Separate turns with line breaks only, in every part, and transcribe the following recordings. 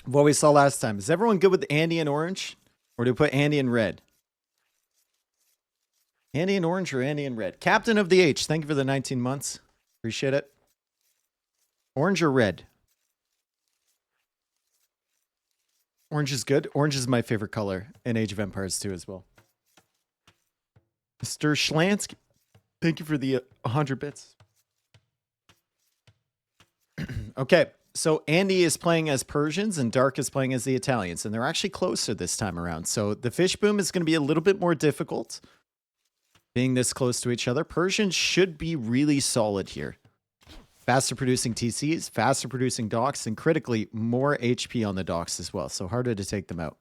of what we saw last time. Is everyone good with Andy in orange? Or do we put Andy in red? Andy in orange or Andy in red? Captain of the H, thank you for the 19 months. Appreciate it. Orange or red? Orange is good. Orange is my favorite color in Age of Empires 2 as well. Mr. Schlansky, thank you for the 100 bits. Okay, so Andy is playing as Persians and Dark is playing as the Italians, and they're actually closer this time around. So the fish boom is going to be a little bit more difficult being this close to each other. Persians should be really solid here. Faster producing TCs, faster producing docks, and critically more HP on the docks as well. So harder to take them out.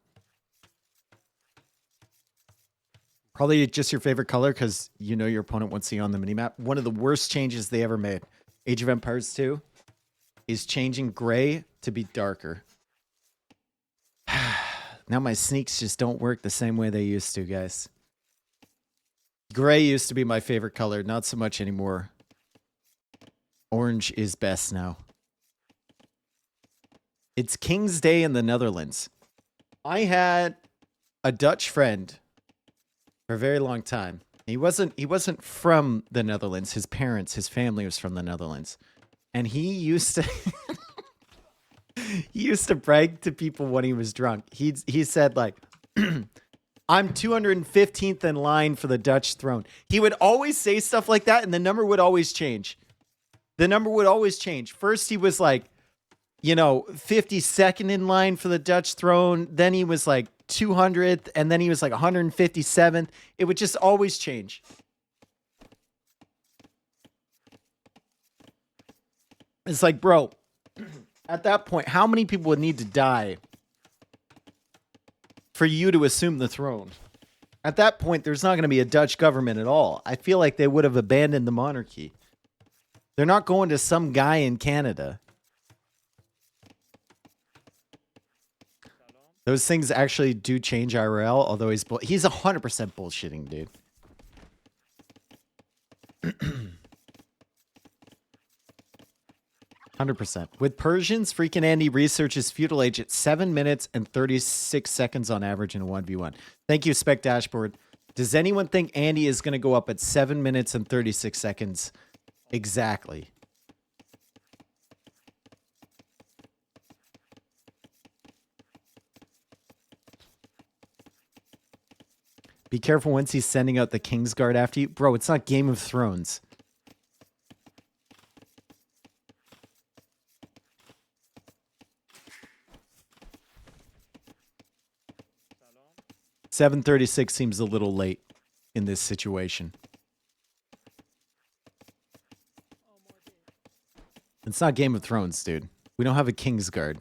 Probably just your favorite color because you know your opponent wants to see on the minimap. One of the worst changes they ever made, Age of Empires 2, is changing gray to be darker. Now my sneaks just don't work the same way they used to, guys. Gray used to be my favorite color, not so much anymore. Orange is best now. It's King's Day in the Netherlands. I had a Dutch friend for a very long time. He wasn't from the Netherlands. His parents, his family was from the Netherlands. And he used to he used to brag to people when he was drunk. He said like I'm 215th in line for the Dutch throne. He would always say stuff like that and the number would always change. The number would always change. First he was like, 52nd in line for the Dutch throne. Then he was like 200th and then he was like 157th. It would just always change. It's like, bro, at that point, how many people would need to die for you to assume the throne? At that point, there's not going to be a Dutch government at all. I feel like they would have abandoned the monarchy. They're not going to some guy in Canada. Those things actually do change IRL, although he's 100% bullshitting, dude. 100%. With Persians, FreakinAndy researches feudal age at 7 minutes and 36 seconds on average in a 1v1. Thank you, Spec Dashboard. Does anyone think Andy is going to go up at 7 minutes and 36 seconds exactly? Be careful once he's sending out the Kingsguard after you. Bro, it's not Game of Thrones. $7:36 seems a little late in this situation. It's not Game of Thrones, dude. We don't have a Kingsguard.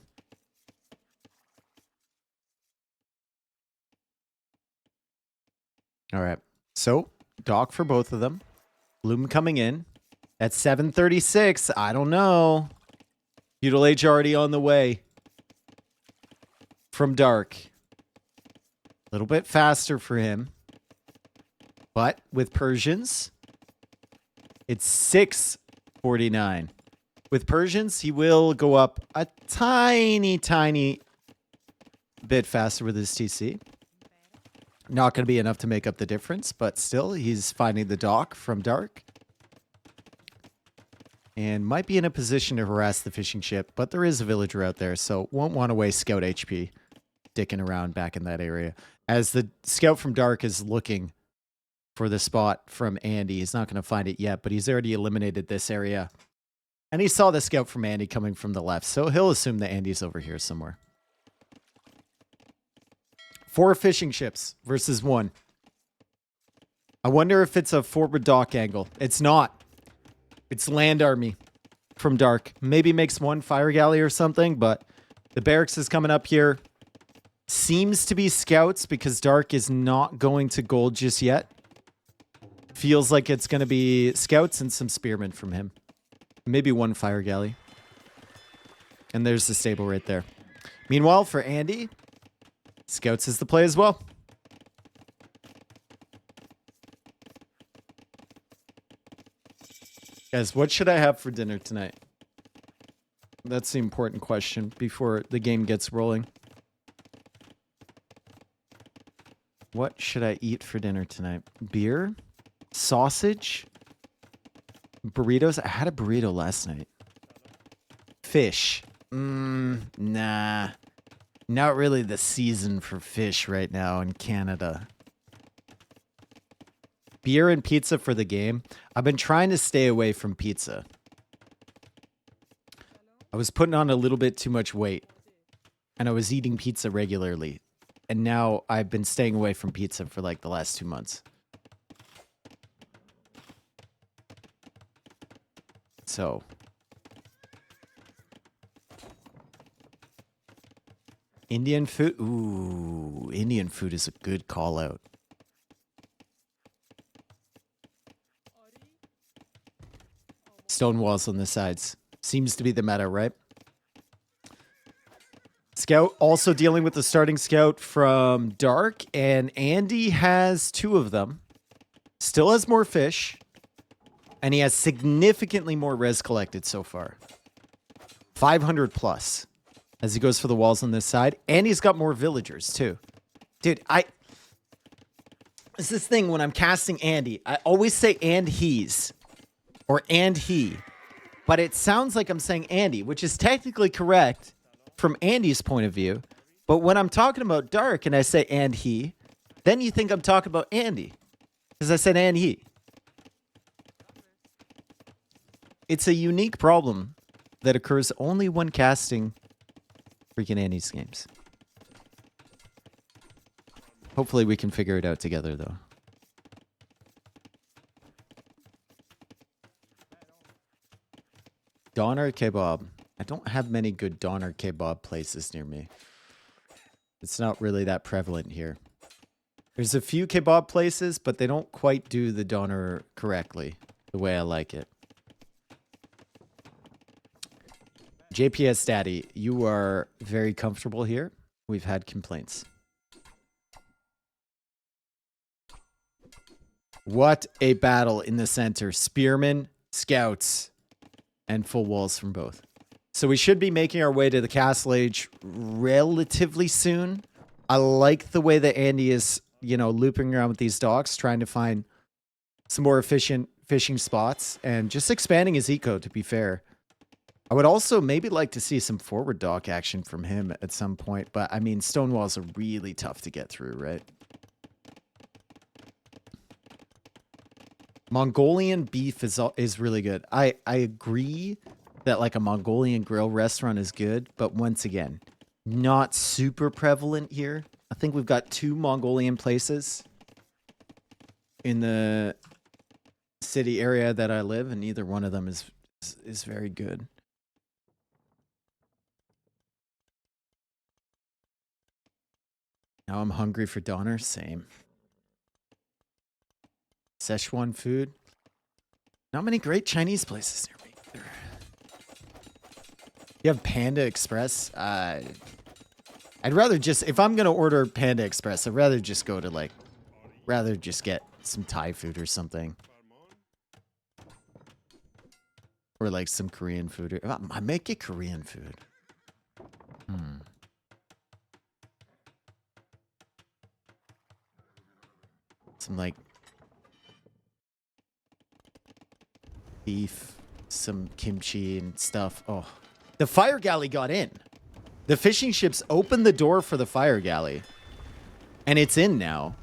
All right. So, dock for both of them. Bloom coming in. At 7:36, I don't know. Feudal Age already on the way. From Dark. A little bit faster for him. But with Persians, it's 6:49. With Persians, he will go up a tiny bit faster with his TC. Not going to be enough to make up the difference, but still, he's finding the dock from Dark. And might be in a position to harass the fishing ship, but there is a villager out there, so won't want to waste scout HP dicking around back in that area. As the scout from Dark is looking for the spot from Andy, he's not going to find it yet, but he's already eliminated this area. And he saw the scout from Andy coming from the left, so he'll assume that Andy's over here somewhere. 4 fishing ships versus 1. I wonder if it's a forward dock angle. It's not. It's land army from Dark. Maybe makes 1 fire galley or something, but the barracks is coming up here. Seems to be scouts because Dark is not going to gold just yet. Feels like it's going to be scouts and some spearmen from him. Maybe 1 fire galley. And there's the stable right there. Meanwhile, for Andy, scouts is the play as well. Guys, what should I have for dinner tonight? That's the important question before the game gets rolling. What should I eat for dinner tonight? Beer? Sausage? Burritos? I had a burrito last night. Fish? Nah. Not really the season for fish right now in Canada. Beer and pizza for the game. I've been trying to stay away from pizza. I was putting on a little bit too much weight, and I was eating pizza regularly. And now I've been staying away from pizza for like the last 2 months. So. Indian food? Ooh, Indian food is a good call out. Stone walls on the sides. Seems to be the meta, right? Scout also dealing with the starting scout from Dark, and Andy has 2 of them. Still has more fish, and he has significantly more res collected so far. 500 plus as he goes for the walls on this side, and he's got more villagers too. Dude, it's this thing when I'm casting Andy, I always say and he's, or and he, but it sounds like I'm saying Andy, which is technically correct from Andy's point of view. But when I'm talking about Dark and I say and he, then you think I'm talking about Andy because I said and he. It's a unique problem that occurs only when casting FreakinAndy's games. Hopefully we can figure it out together though. Doner kebab. I don't have many good doner kebab places near me. It's not really that prevalent here. There's a few kebab places, but they don't quite do the doner correctly, the way I like it. JPS Daddy, you are very comfortable here. We've had complaints. What a battle in the center. Spearmen, scouts, and full walls from both. So we should be making our way to the Castle Age relatively soon. I like the way that Andy is, you know, looping around with these docks, trying to find some more efficient fishing spots and just expanding his eco, to be fair. I would also maybe like to see some forward dock action from him at some point, but I mean, stone walls are really tough to get through, right? Mongolian beef is really good. I agree that like a Mongolian grill restaurant is good, but once again, not super prevalent here. I think we've got 2 Mongolian places in the city area that I live, and neither one of them is very good. Now I'm hungry for doner. Same. Szechuan food. Not many great Chinese places near me either. You have Panda Express? I'd rather just, if I'm going to order Panda Express, I'd rather just go to like, rather just get some Thai food or something. Or like some Korean food. I might get Korean food. Some like beef, some kimchi and stuff. Oh, the fire galley got in. The fishing ships opened the door for the fire galley, and it's in now.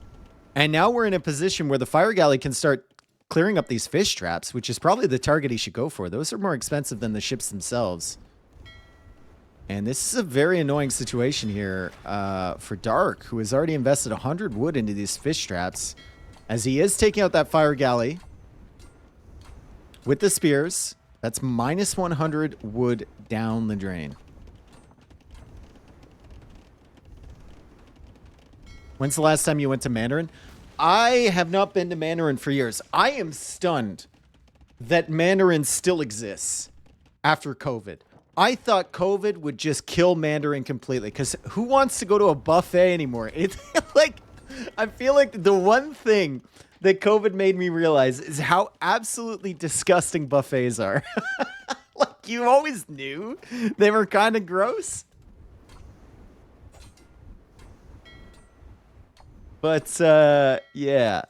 And now we're in a position where the fire galley can start clearing up these fish traps, which is probably the target he should go for. Those are more expensive than the ships themselves. And this is a very annoying situation here for Dark, who has already invested 100 wood into these fish traps, as he is taking out that fire galley with the spears. That's minus 100 wood down the drain. When's the last time you went to Mandarin? I have not been to Mandarin for years. I am stunned that Mandarin still exists after COVID. I thought COVID would just kill Mandarin completely, because who wants to go to a buffet anymore? It's like, I feel like the one thing that COVID made me realize is how absolutely disgusting buffets are. Like, Like, you always knew they were kind of gross. But, yeah.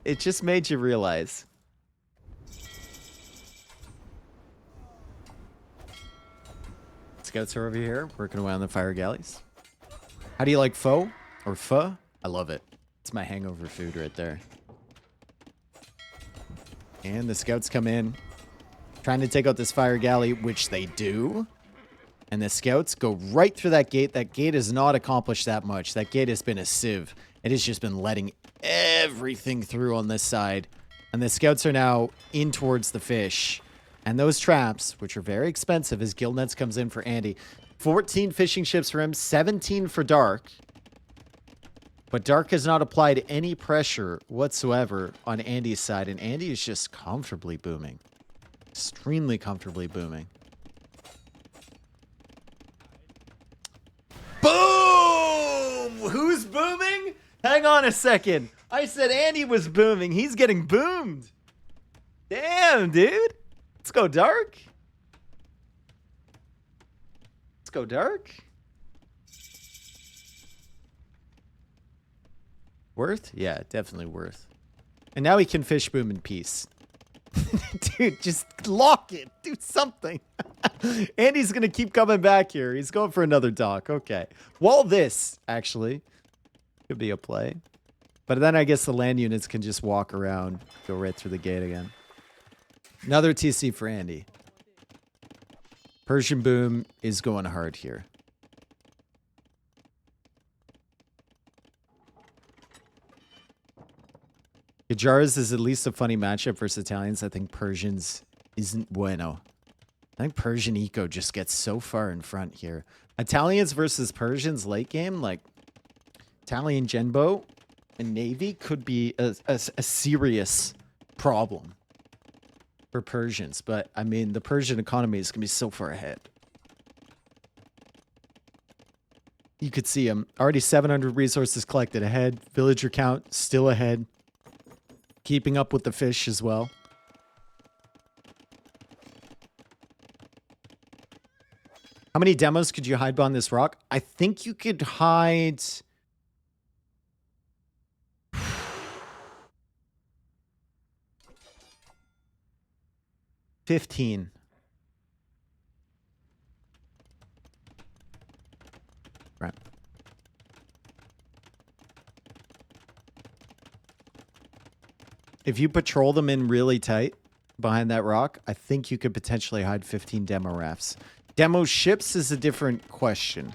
It just made you realize. Scouts are over here, working away on the fire galleys. How do you like pho? Or pho? I love it. It's my hangover food right there. And the scouts come in, trying to take out this fire galley, which they do. And the scouts go right through that gate. That gate has not accomplished that much. That gate has been a sieve. It has just been letting everything through on this side. And the scouts are now in towards the fish. And those traps, which are very expensive as Guild Nets comes in for Andy. 14 fishing ships for him, 17 for Dark. But Dark has not applied any pressure whatsoever on Andy's side. And Andy is just comfortably booming. Extremely comfortably booming. Boom! Who's booming? Hang on a second. I said Andy was booming. He's getting boomed. Damn, dude. Let's go Dark. Let's go Dark. Worth? Yeah, definitely worth. And now he can fish boom in peace. Dude, just lock it. Do something. Andy's going to keep coming back here. He's going for another dock. Okay. Wall this, actually. Could be a play. But then I guess the land units can just walk around. Go right through the gate again. Another TC for Andy. Persian boom is going hard here. Gajara's is at least a funny matchup versus Italians. I think Persians isn't bueno. I think Persian Eco just gets so far in front here. Italians versus Persians late game, like Italian Genbo and Navy could be a serious problem for Persians. But, I mean, the Persian economy is going to be so far ahead. You could see them. Already 700 resources collected ahead. Villager count still ahead. Keeping up with the fish as well. How many demos could you hide behind this rock? I think you could hide 15. Right. If you patrol them in really tight behind that rock, I think you could potentially hide 15 demo rafts. Demo ships is a different question.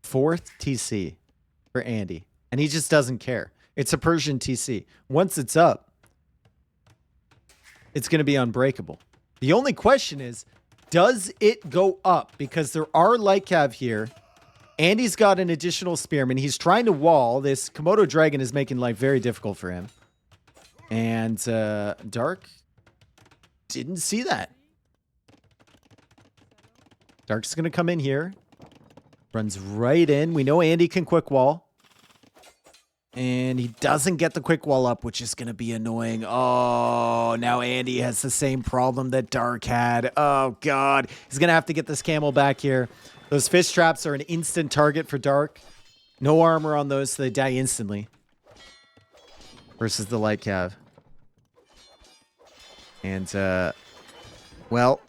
Fourth TC for Andy. And he just doesn't care. It's a Persian TC. Once it's up, it's going to be unbreakable. The only question is, does it go up? Because there are light cav here. Andy's got an additional spearman. He's trying to wall. This Komodo dragon is making life very difficult for him. And Dark didn't see that. Dark's going to come in here. Runs right in. We know Andy can quick wall. And he doesn't get the quick wall up, which is going to be annoying. Oh, now Andy has the same problem that Dark had. Oh, God. He's going to have to get this camel back here. Those fish traps are an instant target for Dark. No armor on those, so they die instantly. Versus the light cav. And, well,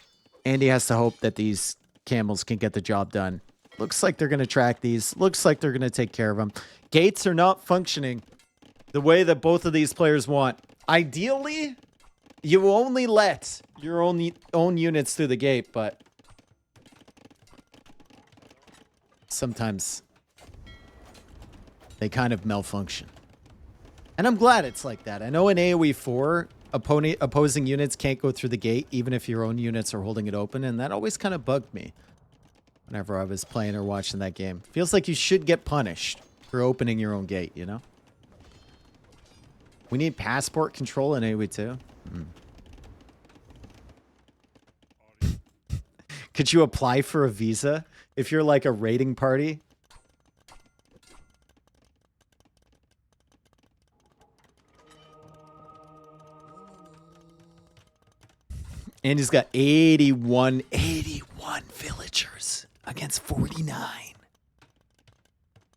Andy has to hope that these camels can get the job done. Looks like they're going to track these. Looks like they're going to take care of them. Gates are not functioning the way that both of these players want. Ideally, you only let your own units through the gate, but sometimes they kind of malfunction. And I'm glad it's like that. I know in AoE 4, opposing units can't go through the gate, even if your own units are holding it open, and that always kind of bugged me whenever I was playing or watching that game. Feels like you should get punished for opening your own gate, you know? We need passport control in AoE 2. Could you apply for a visa if you're like a raiding party? And he's got 81 villagers against 49.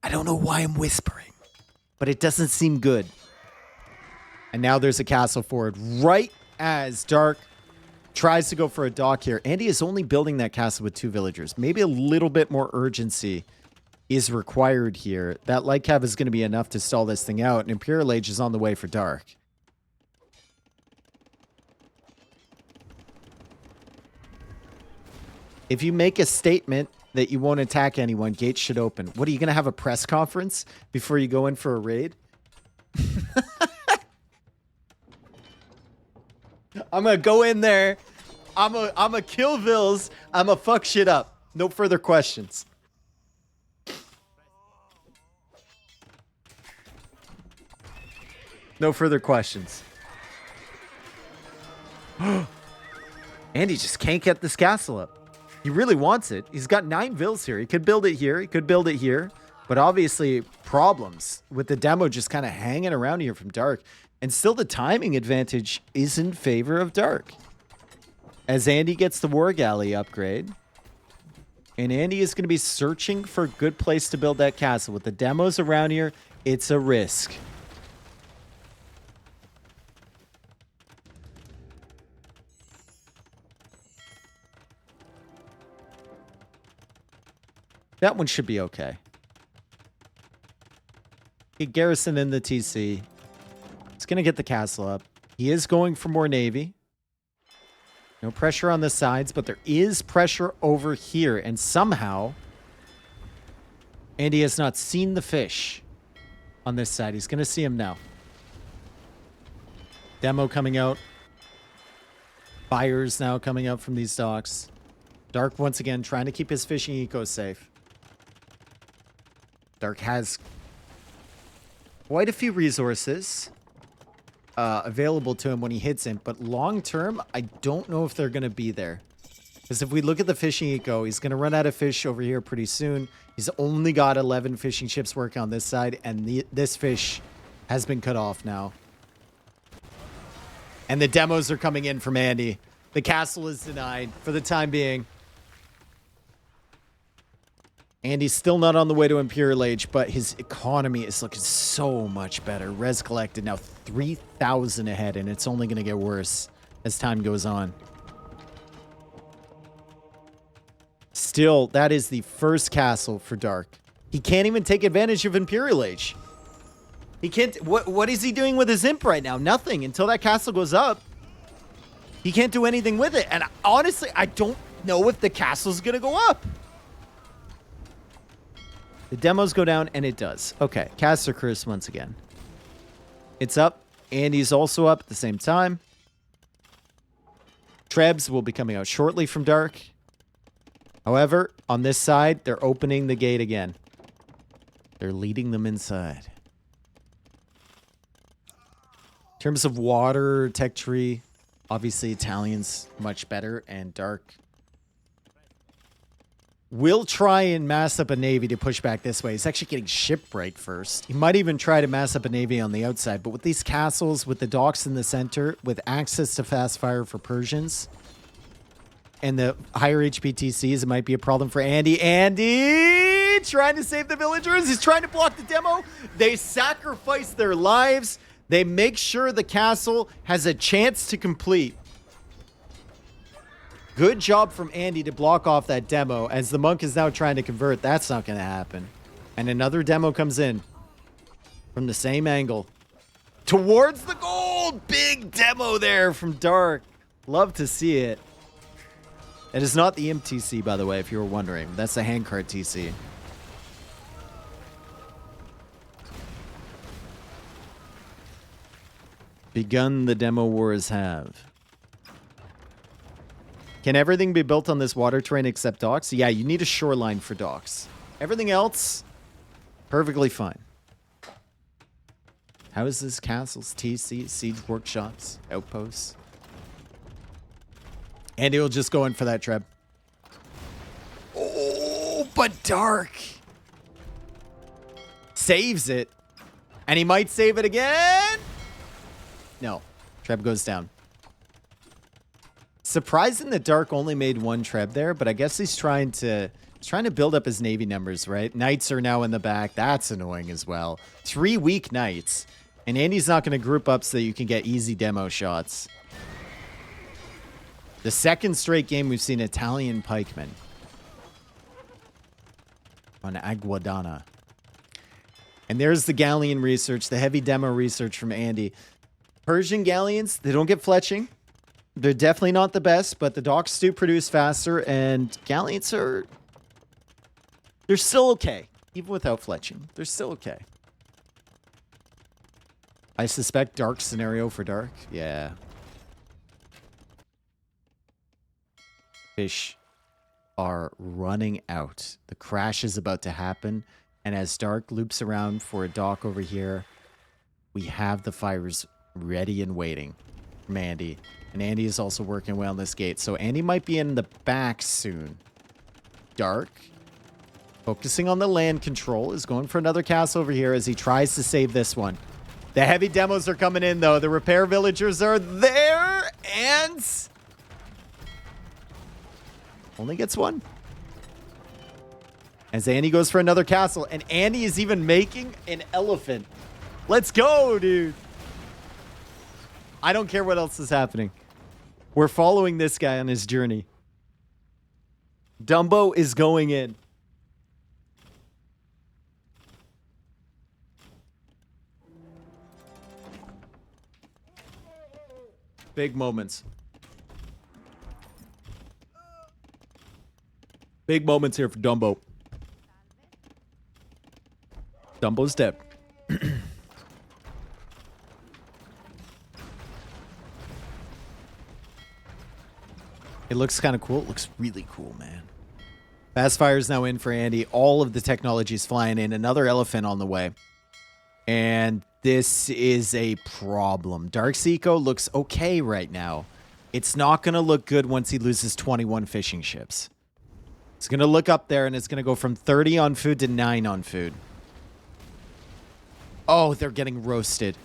I don't know why I'm whispering, but it doesn't seem good. And now there's a castle forward right as Dark tries to go for a dock here. Andy is only building that castle with 2 villagers. Maybe a little bit more urgency is required here. That light cav is going to be enough to stall this thing out. And Imperial Age is on the way for Dark. If you make a statement that you won't attack anyone, gates should open. What, are you going to have a press conference before you go in for a raid? I'm going to go in there. I'm a kill vills. I'm going to fuck shit up. No further questions. No further questions. Andy just can't get this castle up. He really wants it. He's got 9 vills here. He could build it here. He could build it here. But obviously, problems with the demo just kind of hanging around here from Dark. And still the timing advantage is in favor of Dark. As Andy gets the War Galley upgrade. And Andy is going to be searching for a good place to build that castle. With the demos around here, it's a risk. That one should be okay. Get Garrison in the TC. It's going to get the castle up. He is going for more Navy. No pressure on the sides, but there is pressure over here. And somehow, Andy has not seen the fish on this side. He's going to see him now. Demo coming out. Fires now coming out from these docks. Dark once again trying to keep his fishing eco safe. Dark has quite a few resources available to him when he hits him. But long term, I don't know if they're going to be there. Because if we look at the fishing eco, he's going to run out of fish over here pretty soon. He's only got 11 fishing ships working on this side. And this fish has been cut off now. And the demos are coming in from Andy. The castle is denied for the time being. Andy's still not on the way to Imperial Age, but his economy is looking so much better. Res collected now 3,000 ahead, and it's only going to get worse as time goes on. Still, that is the first castle for Dark. He can't even take advantage of Imperial Age. He can't. What is he doing with his imp right now? Nothing until that castle goes up. He can't do anything with it. And honestly, I don't know if the castle's going to go up. The demos go down, and it does. Okay, Caster Curse once again. It's up. Andy's also up at the same time. Trebs will be coming out shortly from Dark. However, on this side, they're opening the gate again. They're leading them inside. In terms of water, tech tree, obviously Italian's much better, and Dark will try and mass up a navy to push back this way. He's actually getting shipwright first. He might even try to mass up a navy on the outside, but with these castles, with the docks in the center, with access to fast fire for Persians, and the higher HP TCs, it might be a problem for Andy. Andy trying to save the villagers. He's trying to block the demo. They sacrifice their lives. They make sure the castle has a chance to complete. Good job from Andy to block off that demo as the monk is now trying to convert. That's not going to happen. And another demo comes in from the same angle towards the gold. Big demo there from Dark. Love to see it. It is not the MTC, by the way, if you were wondering. That's the handcart TC. Begun the demo wars have. Can everything be built on this water terrain except docks? Yeah, you need a shoreline for docks. Everything else, perfectly fine. How is this castles, TC, siege workshops, outposts? Andy will just go in for that treb. Oh, but Dark saves it. And he might save it again. No, treb goes down. Surprising that Dark only made one treb there, but I guess he's trying to build up his Navy numbers, right? Knights are now in the back. That's annoying as well. 3 weak Knights. And Andy's not going to group up so that you can get easy demo shots. The second straight game we've seen Italian pikemen on Aguadana. And there's the galleon research, the heavy demo research from Andy. Persian galleons, they don't get fletching. They're definitely not the best, but the docks do produce faster, and galleons are... they're still okay. Even without fletching, they're still okay. I suspect Dark scenario for Dark. Yeah. Fish are running out. The crash is about to happen, and as Dark loops around for a dock over here, we have the fires ready and waiting from Andy. And Andy is also working well on this gate. So Andy might be in the back soon. Dark, focusing on the land control, is going for another castle over here as he tries to save this one. The heavy demos are coming in, though. The repair villagers are there, and... only gets one. As Andy goes for another castle, and Andy is even making an elephant. Let's go, dude. I don't care what else is happening. We're following this guy on his journey. Dumbo is going in. Big moments. Big moments here for Dumbo. Dumbo's dead. It looks kind of cool. It looks really cool, man. Fast Fire's now in for Andy. All of the technology's flying in. Another elephant on the way. And this is a problem. Dark's eco looks okay right now. It's not going to look good once he loses 21 fishing ships. It's going to look up there, and it's going to go from 30 on food to 9 on food. Oh, they're getting roasted.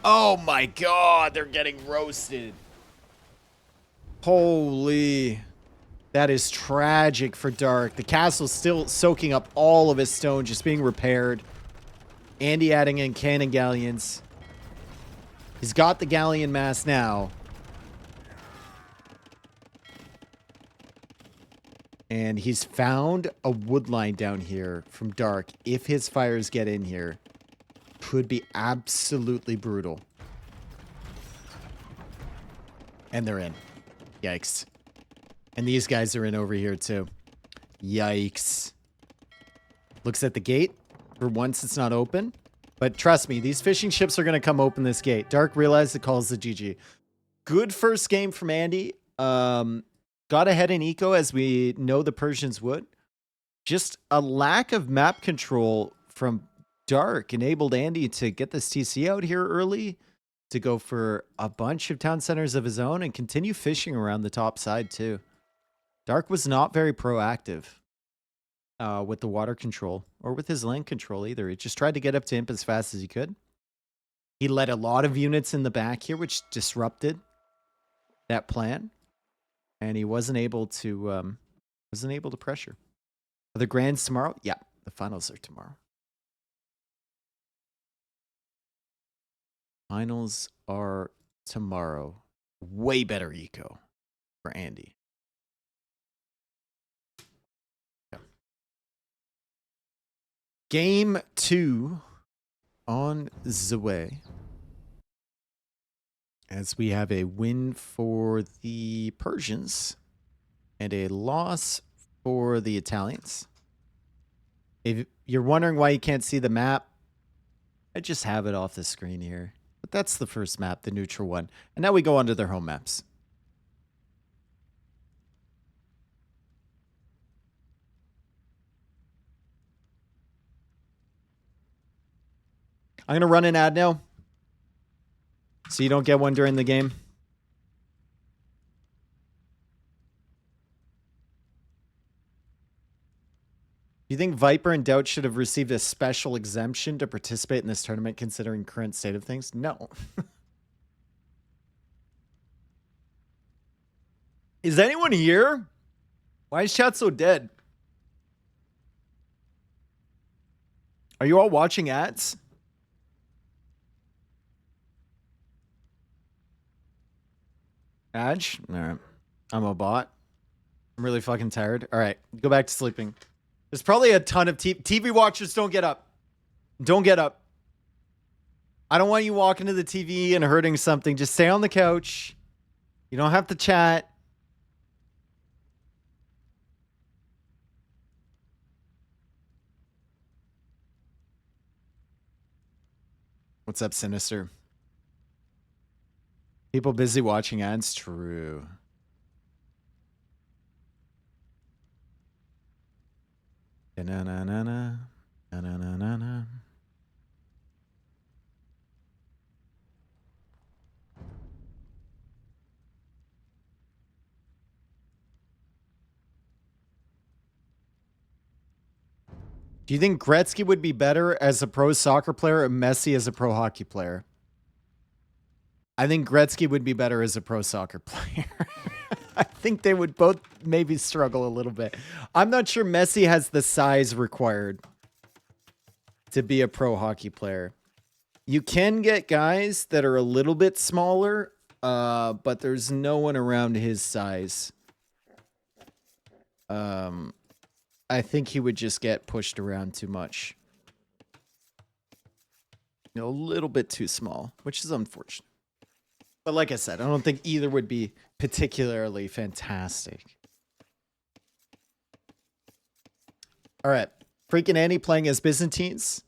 Oh, my God. They're getting roasted. Holy. That is tragic for Dark. The castle's still soaking up all of his stone, just being repaired. Andy adding in cannon galleons. He's got the galleon mass now. And he's found a wood line down here from Dark. If his fires get in here, could be absolutely brutal. And they're in. Yikes. And these guys are in over here too. Yikes. Looks at the gate. For once, it's not open. But trust me, these fishing ships are going to come open this gate. Dark realized it calls the GG. Good first game from Andy. Got ahead in eco as we know the Persians would. Just a lack of map control from Dark enabled Andy to get this TC out here early, to go for a bunch of town centers of his own and continue fishing around the top side too. Dark was not very proactive with the water control or with his land control either. He just tried to get up to Imp as fast as he could. He led a lot of units in the back here, which disrupted that plan. And he wasn't able to pressure. Are the grands tomorrow? Yeah, the finals are tomorrow. Finals are tomorrow. Way better eco for Andy. Yeah. Game 2 on the way. As we have a win for the Persians and a loss for the Italians. If you're wondering why you can't see the map, I just have it off the screen here. But that's the first map, the neutral one. And now we go on to their home maps. I'm going to run an ad now, so you don't get one during the game. Do you think Viper and Doubt should have received a special exemption to participate in this tournament considering current state of things? No. Is anyone here? Why is chat so dead? Are you all watching ads? Adge? Alright. I'm a bot. I'm really fucking tired. Alright, go back to sleeping. There's probably a ton of TV watchers. Don't get up. Don't get up. I don't want you walking to the TV and hurting something. Just stay on the couch. You don't have to chat. What's up, Sinister? People busy watching ads? True. Na-na-na-na. Na-na-na-na-na. Do you think Gretzky would be better as a pro soccer player or Messi as a pro hockey player? I think Gretzky would be better as a pro soccer player. I think they would both maybe struggle a little bit. I'm not sure Messi has the size required to be a pro hockey player. You can get guys that are a little bit smaller, but there's no one around his size. I think he would just get pushed around too much. You know, a little bit too small, which is unfortunate. But like I said, I don't think either would be particularly fantastic. All right. FreakinAndy playing as Byzantines.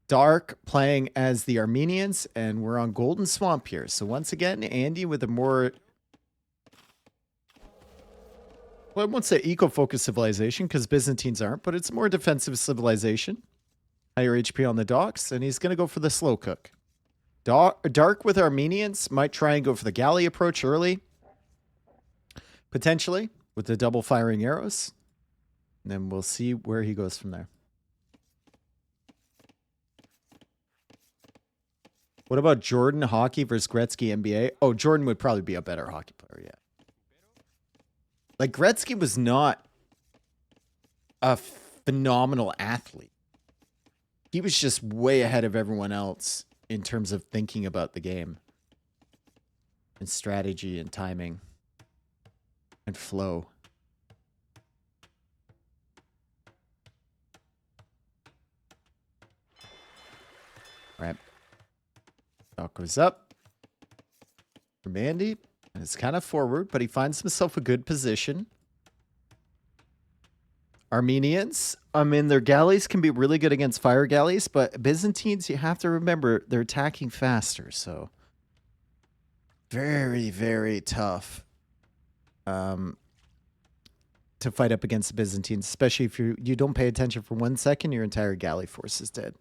Dark playing as the Armenians. And we're on Golden Swamp here. So once again, Andy with a more... well, I won't say eco-focused civilization because Byzantines aren't, but it's more defensive civilization. Higher HP on the docks, and he's going to go for the slow cook. Dark with Armenians might try and go for the galley approach early. Potentially, with the double firing arrows. And then we'll see where he goes from there. What about Jordan hockey versus Gretzky NBA? Oh, Jordan would probably be a better hockey player, yeah. Like, Gretzky was not a phenomenal athlete. He was just way ahead of everyone else in terms of thinking about the game. And strategy and timing. And flow. All right. Dot goes up. From Andy. And it's kind of forward, but he finds himself a good position. Armenians, I mean, their galleys can be really good against fire galleys, but Byzantines, you have to remember, they're attacking faster, so very, very tough to fight up against the Byzantines, especially if you don't pay attention for 1 second, your entire galley force is dead.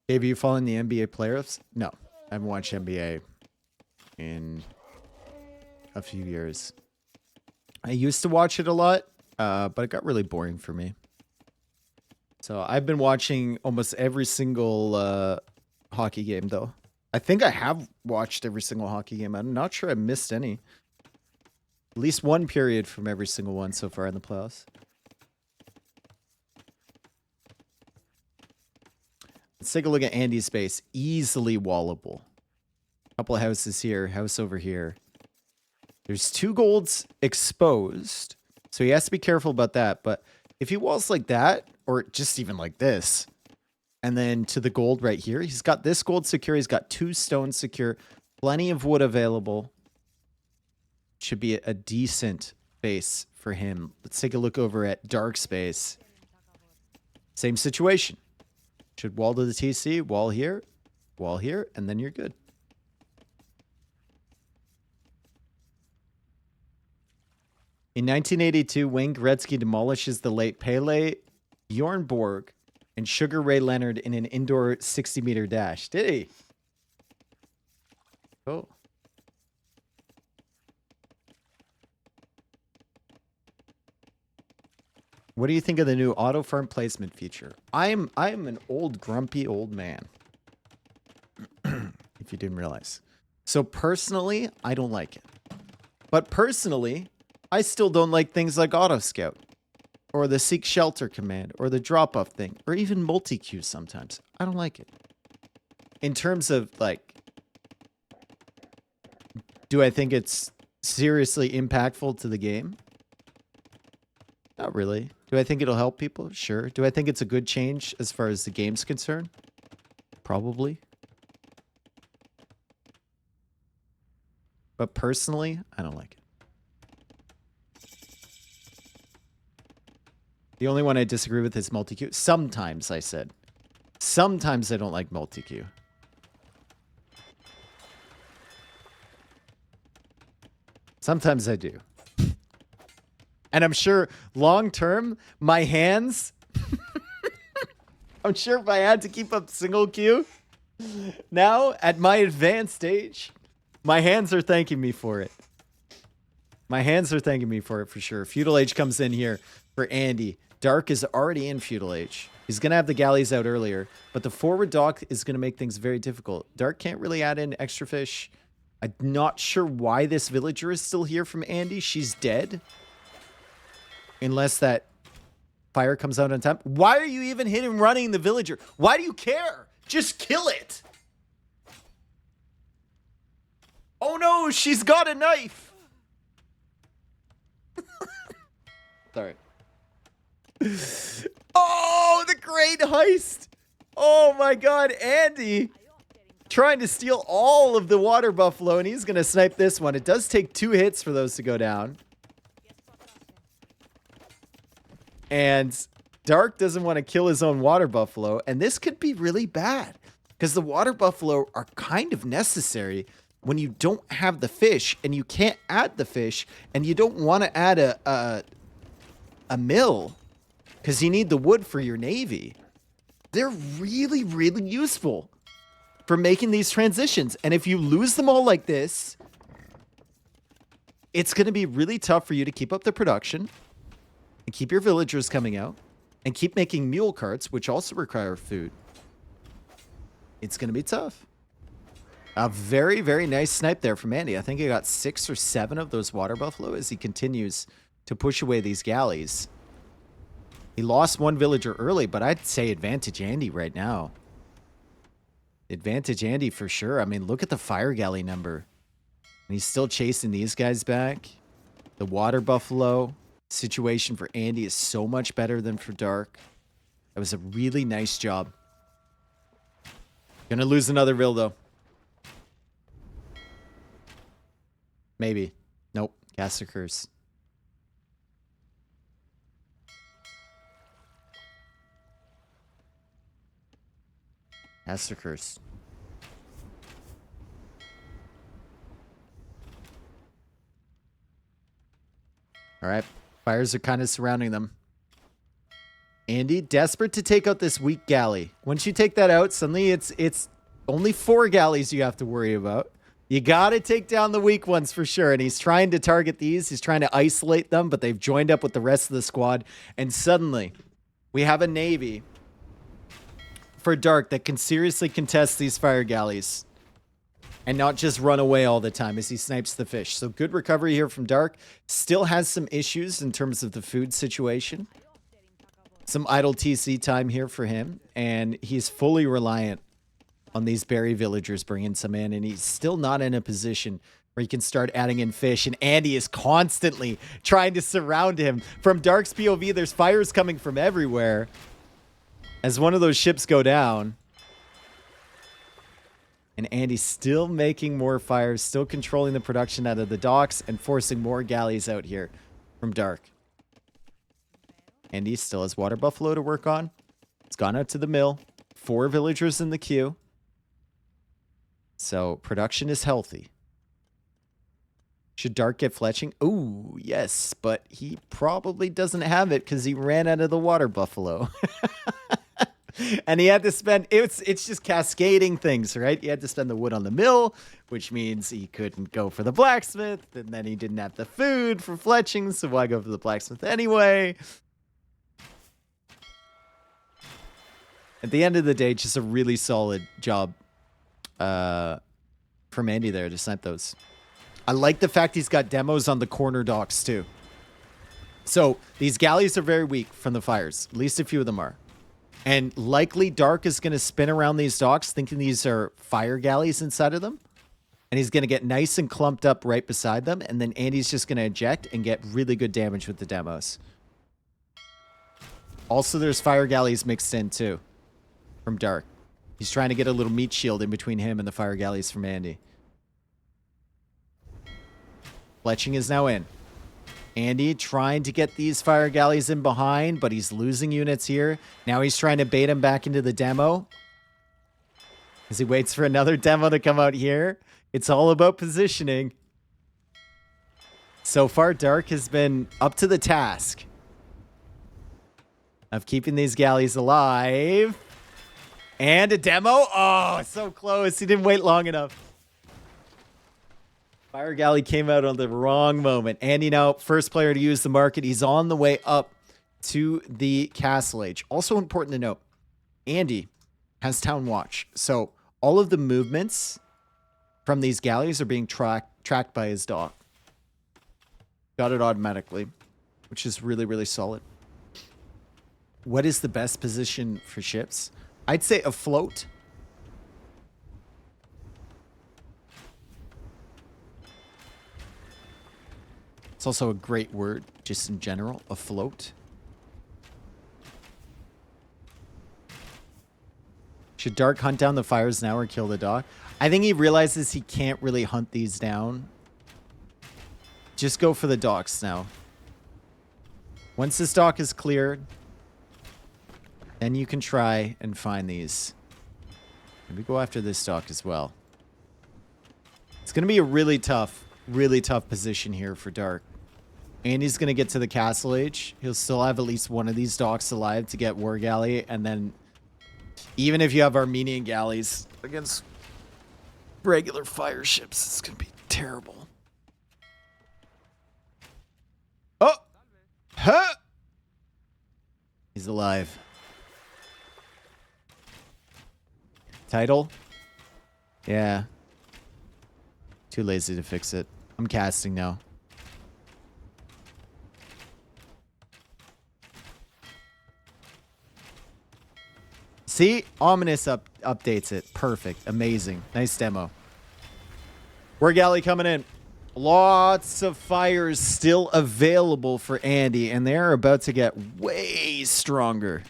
Dave, are you following the NBA playoffs? No. I haven't watched NBA in a few years. I used to watch it a lot, but it got really boring for me. So I've been watching almost every single hockey game, though. I think I have watched every single hockey game. I'm not sure I missed any. At least one period from every single one so far in the playoffs. Let's take a look at Andy's space. Easily wallable. Couple of houses here, house over here. There's 2 golds exposed, so he has to be careful about that. But if he walls like that, or just even like this, and then to the gold right here, he's got this gold secure. He's got 2 stones secure. Plenty of wood available. Should be a decent base for him. Let's take a look over at Dark Space. Same situation. Should wall to the TC, wall here, and then you're good. In 1982, Wayne Gretzky demolishes the late Pele, Bjorn Borg, and Sugar Ray Leonard in an indoor 60-meter dash. Did he? Oh. What do you think of the new auto farm placement feature? I'm an old grumpy old man. If you didn't realize. So personally, I don't like it. But personally, I still don't like things like Auto Scout or the Seek Shelter command or the drop off thing or even multi-queue sometimes. I don't like it. In terms of like, do I think it's seriously impactful to the game? Not really. Do I think it'll help people? Sure. Do I think it's a good change as far as the game's concerned? Probably. But personally, I don't like it. The only one I disagree with is multi-queue. Sometimes, I said. Sometimes I don't like multi-queue. Sometimes I do. And I'm sure long-term, my hands... I'm sure if I had to keep up single queue, now, at my advanced stage, my hands are thanking me for it. My hands are thanking me for it for sure. Feudal Age comes in here for Andy. Dark is already in Feudal Age. He's going to have the galleys out earlier, but the forward dock is going to make things very difficult. Dark can't really add in extra fish. I'm not sure why this villager is still here from Andy. She's dead. Unless that fire comes out on time. Why are you even hitting running the villager? Why do you care? Just kill it. Oh no, she's got a knife. Sorry. Oh, the great heist. Oh my god, Andy trying to steal all of the water buffalo, and he's going to snipe this one. It does take 2 hits for those to go down. And Dark doesn't want to kill his own water buffalo, and this could be really bad because the water buffalo are kind of necessary when you don't have the fish and you can't add the fish and you don't want to add a mill because you need the wood for your navy. They're really, really useful for making these transitions. And if you lose them all like this, it's going to be really tough for you to keep up the production and keep your villagers coming out and keep making mule carts, which also require food. It's going to be tough. A very, very nice snipe there from Andy. I think he got 6 or 7 of those water buffalo as he continues to push away these galleys. He lost one villager early, but I'd say advantage Andy right now. Advantage Andy for sure. I mean, look at the fire galley number. And he's still chasing these guys back. The water buffalo situation for Andy is so much better than for Dark. That was a really nice job. Gonna lose another vill though. Maybe. Nope. Cast a curse. Cast a curse. Alright. Fires are kind of surrounding them. Andy, desperate to take out this weak galley. Once you take that out, suddenly it's only 4 galleys you have to worry about. You gotta take down the weak ones for sure. And he's trying to target these. He's trying to isolate them, but they've joined up with the rest of the squad. And suddenly, we have a navy for Dark that can seriously contest these fire galleys. And not just run away all the time as he snipes the fish. So good recovery here from Dark. Still has some issues in terms of the food situation. Some idle TC time here for him. And he's fully reliant on these berry villagers bringing some in. And he's still not in a position where he can start adding in fish. And Andy is constantly trying to surround him. From Dark's POV, there's fires coming from everywhere. As one of those ships go down. And Andy's still making more fires, still controlling the production out of the docks and forcing more galleys out here from Dark. Andy still has water buffalo to work on. It's gone out to the mill. 4 villagers in the queue. So production is healthy. Should Dark get fletching? Ooh, yes, but he probably doesn't have it because he ran out of the water buffalo. And he had to spend, it's just cascading things, right? He had to spend the wood on the mill, which means he couldn't go for the blacksmith, and then he didn't have the food for fletching, so why go for the blacksmith anyway? At the end of the day, just a really solid job from from Andy there to snipe those. I like the fact he's got demos on the corner docks too. So these galleys are very weak from the fires. At least a few of them are. And likely Dark is going to spin around these docks thinking these are fire galleys inside of them. And he's going to get nice and clumped up right beside them. And then Andy's just going to eject and get really good damage with the demos. Also, there's fire galleys mixed in too from Dark. He's trying to get a little meat shield in between him and the fire galleys from Andy. Fletching is now in. Andy trying to get these fire galleys in behind, but he's losing units here. Now he's trying to bait him back into the demo. As he waits for another demo to come out here. It's all about positioning. So far, Dark has been up to the task of keeping these galleys alive. And a demo. Oh, so close. He didn't wait long enough. Fire Galley came out on the wrong moment. Andy now, first player to use the market. He's on the way up to the Castle Age. Also important to note, Andy has Town Watch. So all of the movements from these galleys are being tracked by his dock. Got it automatically, which is really, really solid. What is the best position for ships? I'd say afloat. It's also a great word, just in general, afloat. Should Dark hunt down the fires now or kill the dock? I think he realizes he can't really hunt these down. Just go for the docks now. Once this dock is cleared, then you can try and find these. Maybe go after this dock as well. It's going to be a really tough position here for Dark. Andy's going to get to the Castle Age. He'll still have at least one of these docks alive to get War Galley. And then even if you have Armenian galleys against regular fire ships, it's going to be terrible. Oh! Huh! He's alive. Title? Yeah. Too lazy to fix it. I'm casting now. See? Ominous updates it. Perfect. Amazing. Nice demo. War Galley coming in. Lots of fires still available for Andy, and they're about to get way stronger.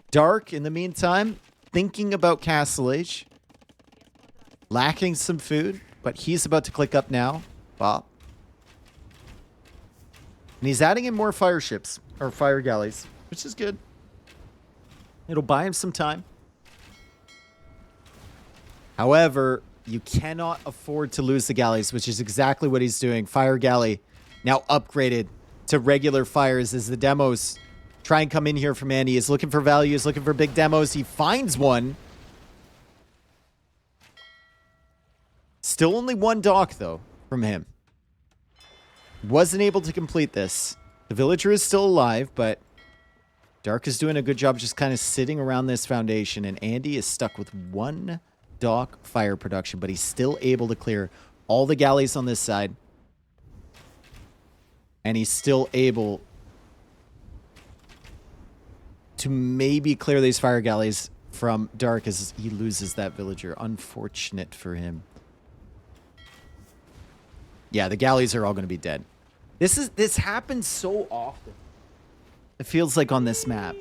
Dark, in the meantime, thinking about Castle Age. Lacking some food, but he's about to click up now. Wow. And he's adding in more fire ships, or fire galleys, which is good. It'll buy him some time. However, you cannot afford to lose the galleys, which is exactly what he's doing. Fire Galley now upgraded to regular fires as the demos try and come in here from Andy. He's looking for value. He's looking for big demos. He finds one. Still only one dock, though, from him. Wasn't able to complete this. The villager is still alive, but Dark is doing a good job just kind of sitting around this foundation, and Andy is stuck with one dock fire production, but he's still able to clear all the galleys on this side. And he's still able to maybe clear these fire galleys from Dark as he loses that villager. Unfortunate for him. Yeah, the galleys are all going to be dead. This happens so often. It feels like on this map.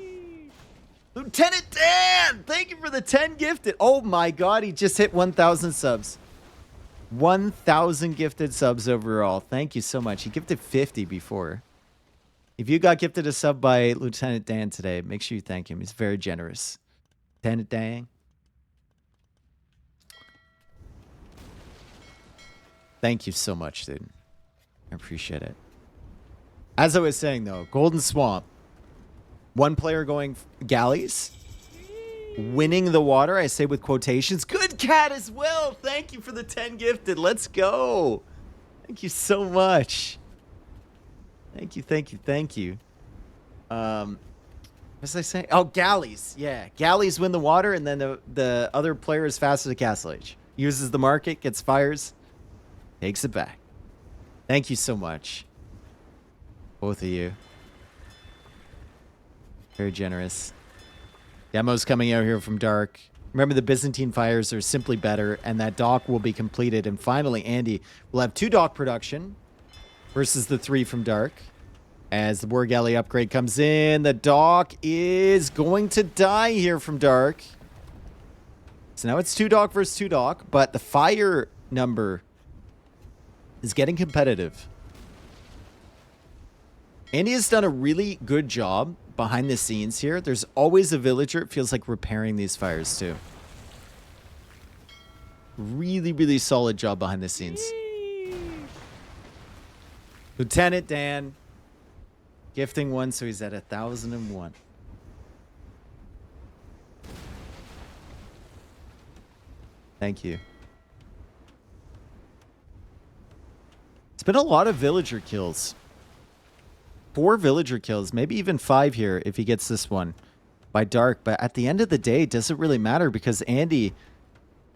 Lieutenant Dan! Thank you for the 10 gifted. Oh my god, he just hit 1,000 subs. 1,000 gifted subs overall. Thank you so much. He gifted 50 before. If you got gifted a sub by Lieutenant Dan today, make sure you thank him. He's very generous. Lieutenant Dan. Thank you so much, dude. I appreciate it. As I was saying, though, Golden Swamp. One player going galleys. Winning the water, I say with quotations. Good cat as well. Thank you for the 10 gifted. Let's go. Thank you so much. Thank you, thank you, thank you. What was I saying? Oh, galleys. Yeah, galleys win the water, and then the other player is faster to Castle Age. Uses the market, gets fires, takes it back. Thank you so much. Both of you. Very generous. Demos coming out here from Dark. Remember, the Byzantine fires are simply better, and that dock will be completed. And finally, Andy will have 2 dock production versus the 3 from Dark. As the War Galley upgrade comes in, the dock is going to die here from Dark. So now it's 2 dock versus 2 dock, but the fire number is getting competitive. Andy has done a really good job behind the scenes here. There's always a villager, it feels like, repairing these fires too. Really, really solid job behind the scenes. Lieutenant Dan gifting 1, so he's at 1,001. Thank you. It's been a lot of villager kills. 4 villager kills, maybe even 5 here if he gets this one by Dark. But at the end of the day, it doesn't really matter because Andy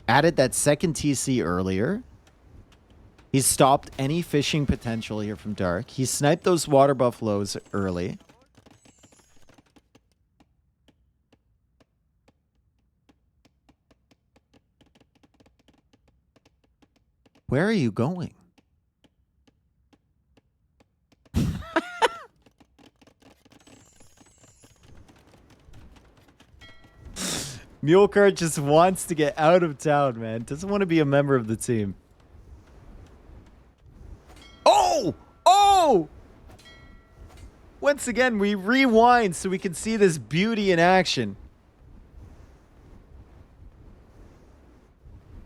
added that second TC earlier. He stopped any fishing potential here from Dark. He sniped those water buffaloes early. Where are you going? Mulecart just wants to get out of town, man. Doesn't want to be a member of the team. Oh! Oh! Once again, we rewind so we can see this beauty in action.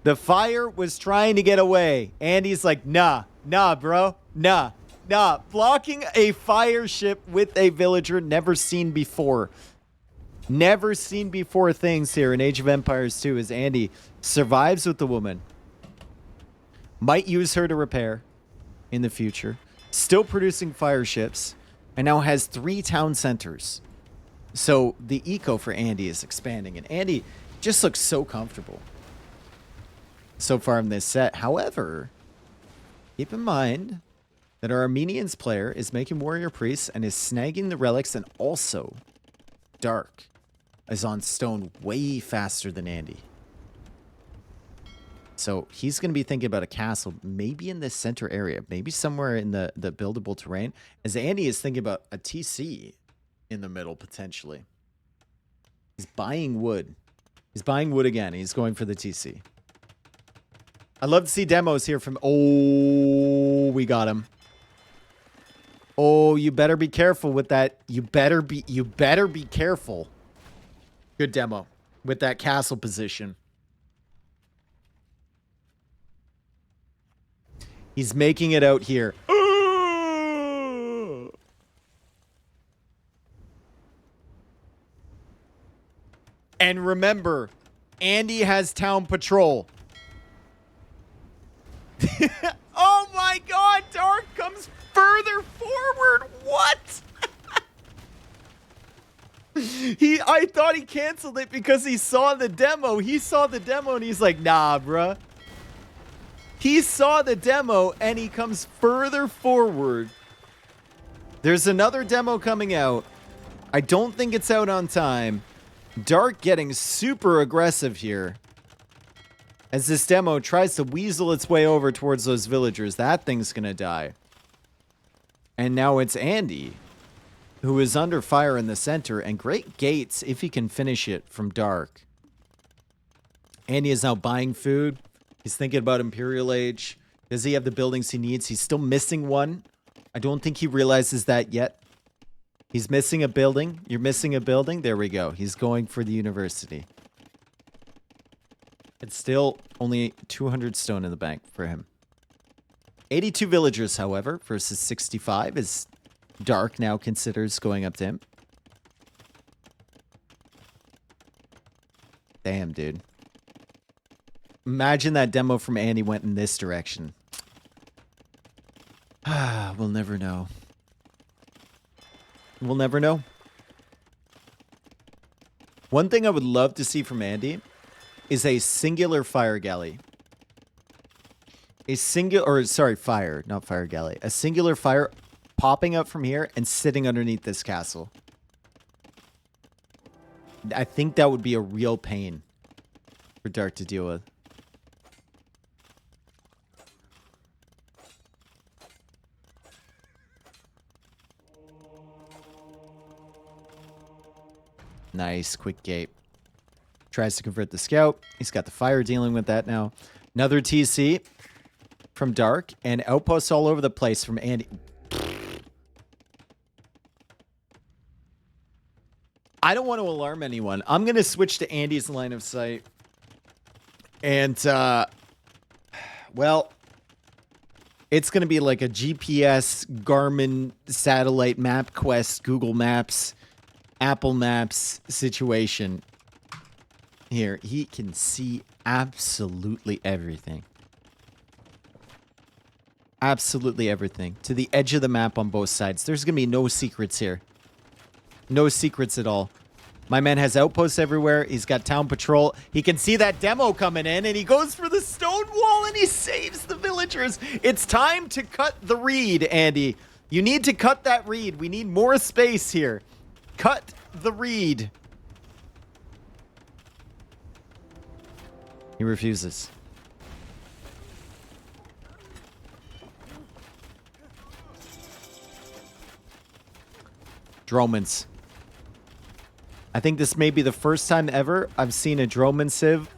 The fire was trying to get away. Andy's like, nah, bro. Nah. Blocking a fire ship with a villager, never seen before. Never seen before things here in Age of Empires 2 as Andy survives with the woman. Might use her to repair in the future. Still producing fire ships. And now has 3 town centers. So the eco for Andy is expanding. And Andy just looks so comfortable so far in this set. However, keep in mind that our Armenians player is making warrior priests and is snagging the relics, and also Dark is on stone way faster than Andy. So he's going to be thinking about a castle, maybe in this center area, maybe somewhere in the buildable terrain, as Andy is thinking about a TC in the middle, potentially. He's buying wood. He's buying wood again. He's going for the TC. I'd love to see demos here from... Oh, we got him. Oh, you better be careful with that. You better be careful. Good demo with that castle position. He's making it out here. And remember, Andy has town patrol. Oh my god, Dark comes further forward. What? I thought he canceled it because he saw the demo. He saw the demo and he's like, nah, bruh. He saw the demo and he comes further forward. There's another demo coming out. I don't think it's out on time. Dark getting super aggressive here. As this demo tries to weasel its way over towards those villagers. That thing's gonna die. And now it's Andy, who is under fire in the center, and great gates if he can finish it from Dark. Andy is now buying food. He's thinking about Imperial Age. Does he have the buildings he needs? He's still missing one. I don't think he realizes that yet. He's missing a building. You're missing a building? There we go. He's going for the university. It's still only 200 stone in the bank for him. 82 villagers, however, versus 65 as Dark now considers going up to him. Damn, dude. Imagine that demo from Andy went in this direction. We'll never know. We'll never know. One thing I would love to see from Andy is a singular fire galley a single, or sorry, fire, not fire galley. A singular fire popping up from here and sitting underneath this castle. I think that would be a real pain for Dark to deal with. Nice, quick gate. Tries to convert the scout. He's got the fire dealing with that now. Another TC from Dark, and outposts all over the place from Andy. I don't want to alarm anyone. I'm going to switch to Andy's line of sight. And, well, it's going to be like a GPS, Garmin, satellite, MapQuest, Google Maps, Apple Maps situation. Here, he can see absolutely everything. Absolutely everything. To the edge of the map on both sides. There's going to be no secrets here. No secrets at all. My man has outposts everywhere. He's got town patrol. He can see that demo coming in, and he goes for the stone wall, and he saves the villagers. It's time to cut the reed, Andy. You need to cut that reed. We need more space here. Cut the reed. He refuses. Dromans. I think this may be the first time ever I've seen a Droman Civ,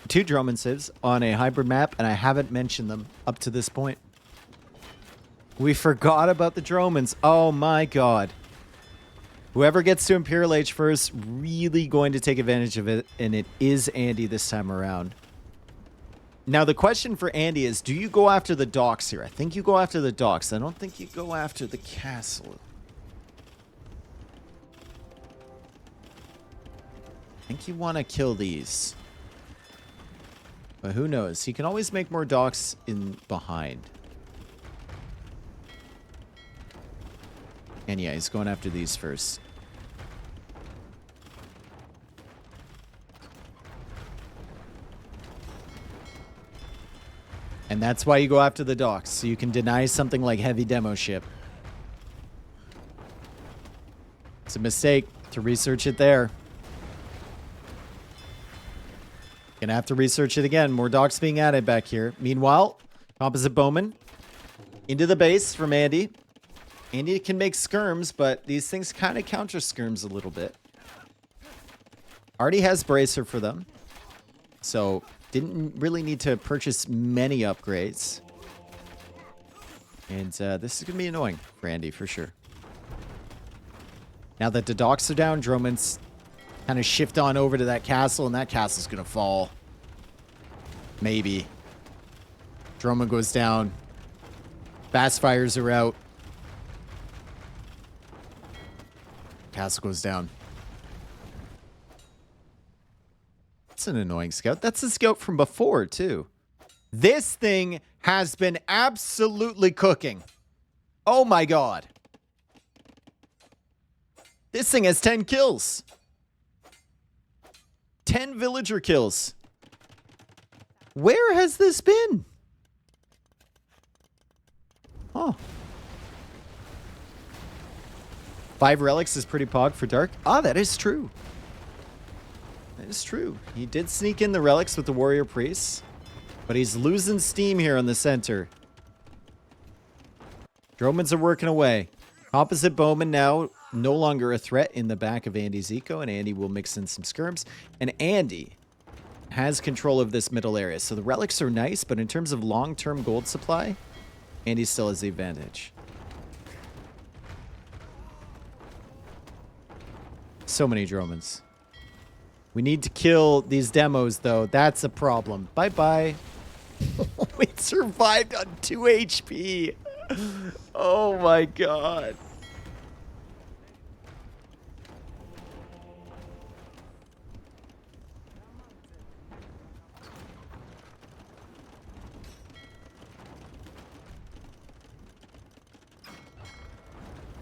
2 Droman Civs on a hybrid map, and I haven't mentioned them up to this point. We forgot about the Dromans. Oh my god. Whoever gets to Imperial Age first, really going to take advantage of it, and it is Andy this time around. Now, the question for Andy is, do you go after the docks here? I think you go after the docks. I don't think you go after the castle. I think you want to kill these. But who knows? He can always make more docks in behind. And yeah, he's going after these first. And that's why you go after the docks, so you can deny something like heavy demo ship. It's a mistake to research it there. Gonna have to research it again. More docks being added back here. Meanwhile, composite bowman into the base from Andy. Andy can make skirms, but these things kind of counter skirms a little bit. Already has bracer for them, so didn't really need to purchase many upgrades. And this is gonna be annoying for Andy for sure. Now that the docks are down, Dromans kind of shift on over to that castle, and that castle's gonna fall. Maybe. Droman goes down. Fast fires are out. Castle goes down. That's an annoying scout. That's the scout from before, too. This thing has been absolutely cooking. Oh my god. This thing has 10 kills. 10 villager kills. Where has this been? Oh. 5 relics is pretty pog for Dark. Ah, that is true. That is true. He did sneak in the relics with the warrior priests, but he's losing steam here on the center. Dromans are working away. Composite bowman now no longer a threat in the back of Andy's eco, and Andy will mix in some skirms. And Andy has control of this middle area. So the relics are nice, but in terms of long-term gold supply, Andy still has the advantage. So many Dromans. We need to kill these demos, though. That's a problem. Bye-bye. We survived on 2 HP. Oh my god.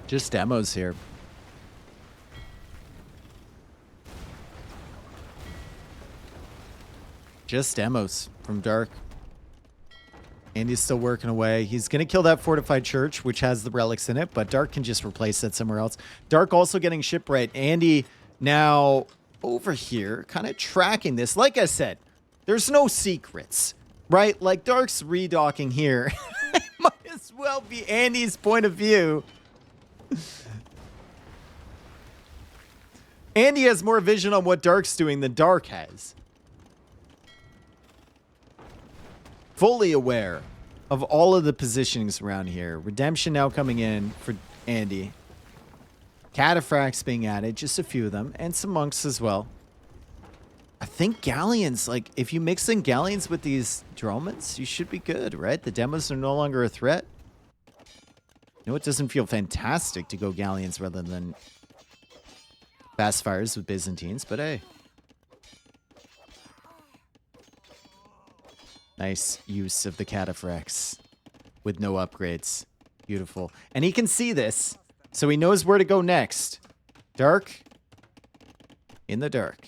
Just demos here. Just demos from Dark. Andy's still working away. He's going to kill that fortified church, which has the relics in it, but Dark can just replace that somewhere else. Dark also getting shipwright. Andy now over here kind of tracking this. Like I said, there's no secrets, right? Like Dark's redocking here. It might as well be Andy's point of view. Andy has more vision on what Dark's doing than Dark has. Fully aware of all of the positionings around here. Redemption now coming in for Andy. Cataphracts being added, just a few of them, and some monks as well. I think galleons, like, if you mix in galleons with these dromons, you should be good, right? The demos are no longer a threat. No, it doesn't feel fantastic to go galleons rather than fast fires with Byzantines, but hey. Nice use of the cataphracts with no upgrades. Beautiful. And he can see this, so he knows where to go next. Dark. In the dark.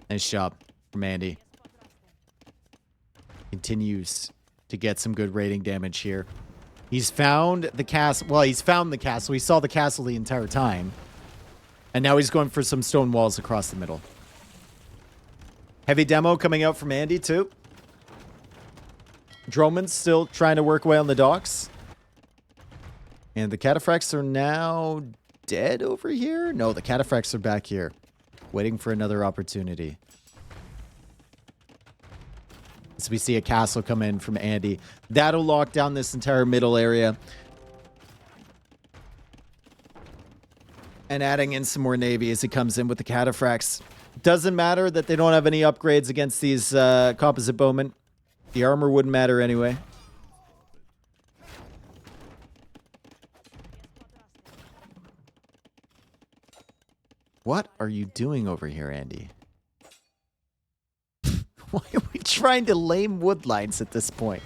Nice job from Andy. Continues to get some good rating damage here. He's found the castle. Well, he's found the castle. He saw the castle the entire time. And now he's going for some stone walls across the middle. Heavy demo coming out from Andy, too. Dromond's still trying to work away on the docks. And the cataphracts are now dead over here? No, the cataphracts are back here. Waiting for another opportunity. As we see a castle come in from Andy. That'll lock down this entire middle area. And adding in some more navy as he comes in with the cataphracts. Doesn't matter that they don't have any upgrades against these composite bowmen. The armor wouldn't matter anyway. What are you doing over here, Andy? Why are we trying to lame wood lines at this point?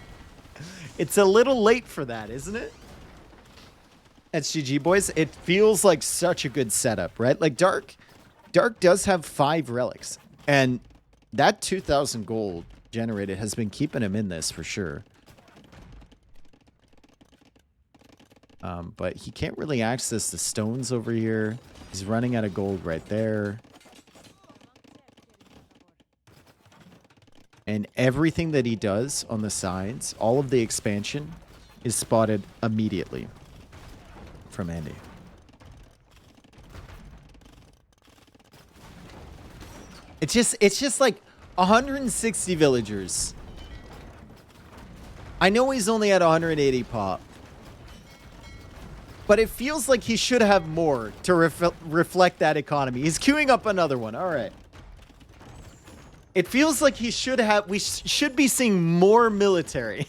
It's a little late for that, isn't it? SGG boys, it feels like such a good setup, right? Like Dark does have 5 relics, and that 2,000 gold generated has been keeping him in this for sure. But he can't really access the stones over here. He's running out of gold right there. And everything that he does on the sides, all of the expansion, is spotted immediately from Andy. It's just like 160 villagers. I know he's only at 180 pop. But it feels like he should have more to reflect that economy. He's queuing up another one. All right. It feels like he should have... We should be seeing more military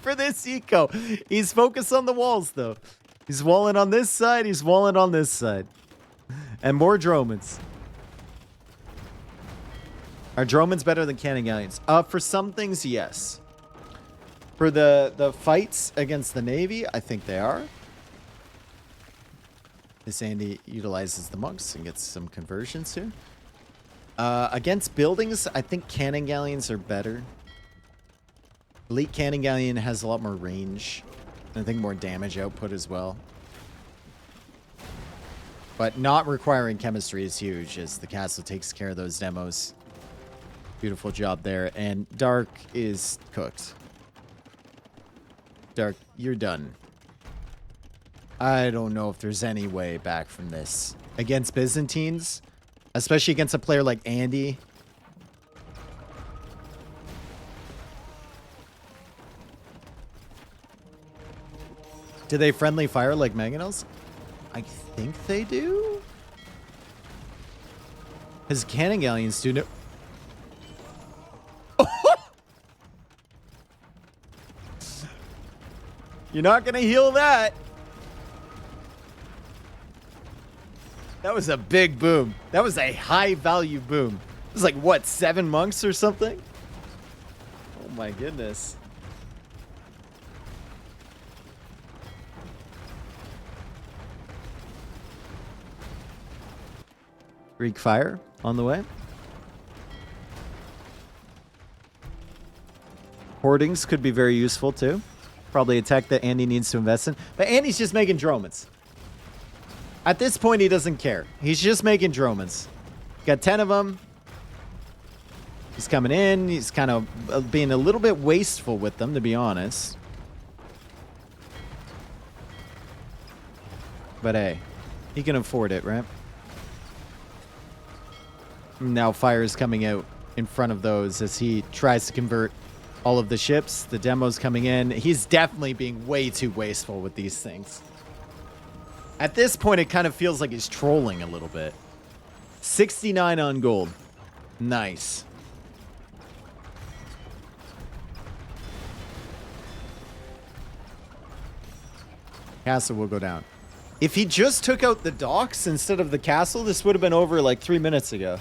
for this eco. He's focused on the walls, though. He's walling on this side. He's walling on this side. And more dromons. Are dromons better than cannon galleons? For some things, yes. For the fights against the Navy, I think they are. This Andy utilizes the monks and gets some conversions here. Against buildings, I think cannon galleons are better. Elite cannon galleon has a lot more range. And I think more damage output as well. But not requiring chemistry is huge as the castle takes care of those demos. Beautiful job there. And Dark is cooked. Dark, you're done. I don't know if there's any way back from this. Against Byzantines, especially against a player like Andy. Do they friendly fire like mangonels? I think they do. His cannon galleons do no... You're not going to heal that. That was a big boom. That was a high value boom. It was like, what, 7 monks or something? Oh my goodness. Greek fire on the way. Hoardings could be very useful too. Probably a tech that Andy needs to invest in. But Andy's just making dromans. At this point, he doesn't care. He's just making dromans. Got 10 of them. He's coming in. He's kind of being a little bit wasteful with them, to be honest. But hey, he can afford it, right? Now fire's coming out in front of those as he tries to convert all of the ships. The demo's coming in. He's definitely being way too wasteful with these things. At this point, it kind of feels like he's trolling a little bit. 69 on gold. Nice. Castle will go down. If he just took out the docks instead of the castle, this would have been over like 3 minutes ago.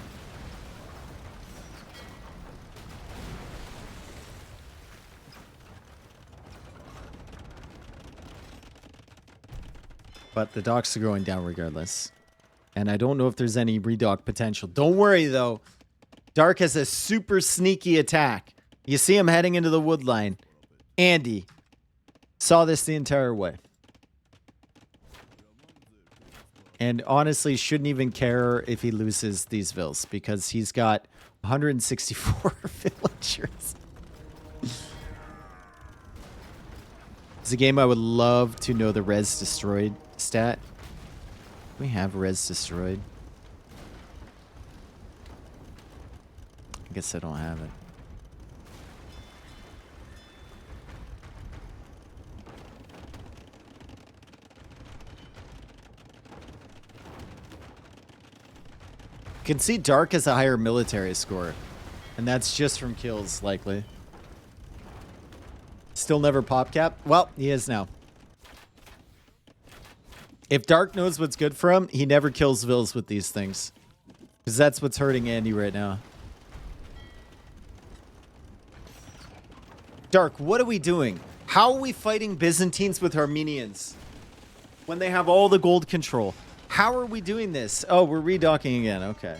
But the docks are going down regardless. And I don't know if there's any redock potential. Don't worry, though. Dark has a super sneaky attack. You see him heading into the wood line. Andy saw this the entire way. And honestly, shouldn't even care if he loses these vills because he's got 164 villagers. It's a game I would love to know the res destroyed stat. We have res destroyed. I guess I don't have it. You can see Dark has a higher military score. And that's just from kills, likely. Still never pop cap? Well, he is now. If Dark knows what's good for him, he never kills vills with these things. Because that's what's hurting Andy right now. Dark, what are we doing? How are we fighting Byzantines with Armenians? When they have all the gold control. How are we doing this? Oh, we're redocking again. Okay.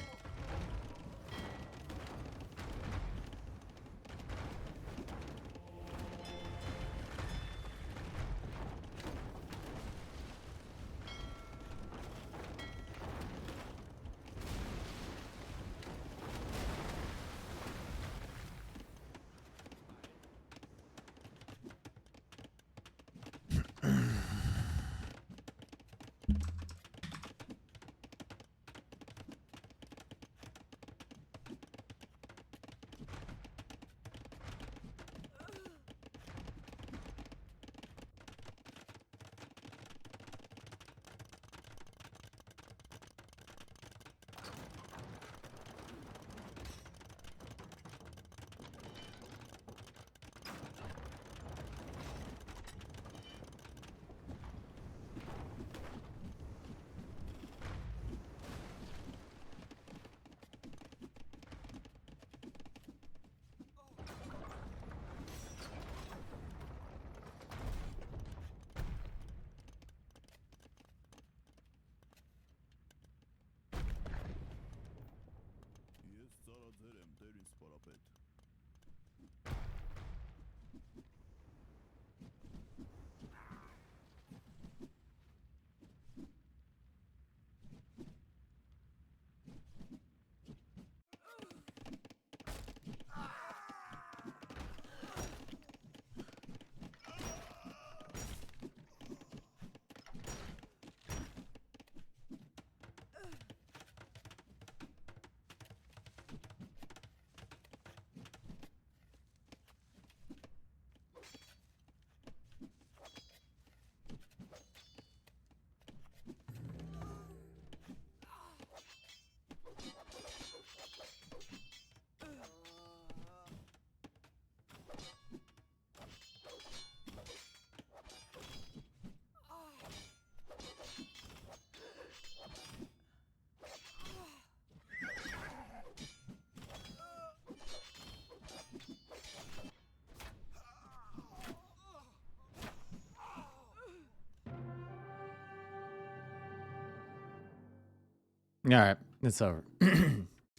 All right, it's over.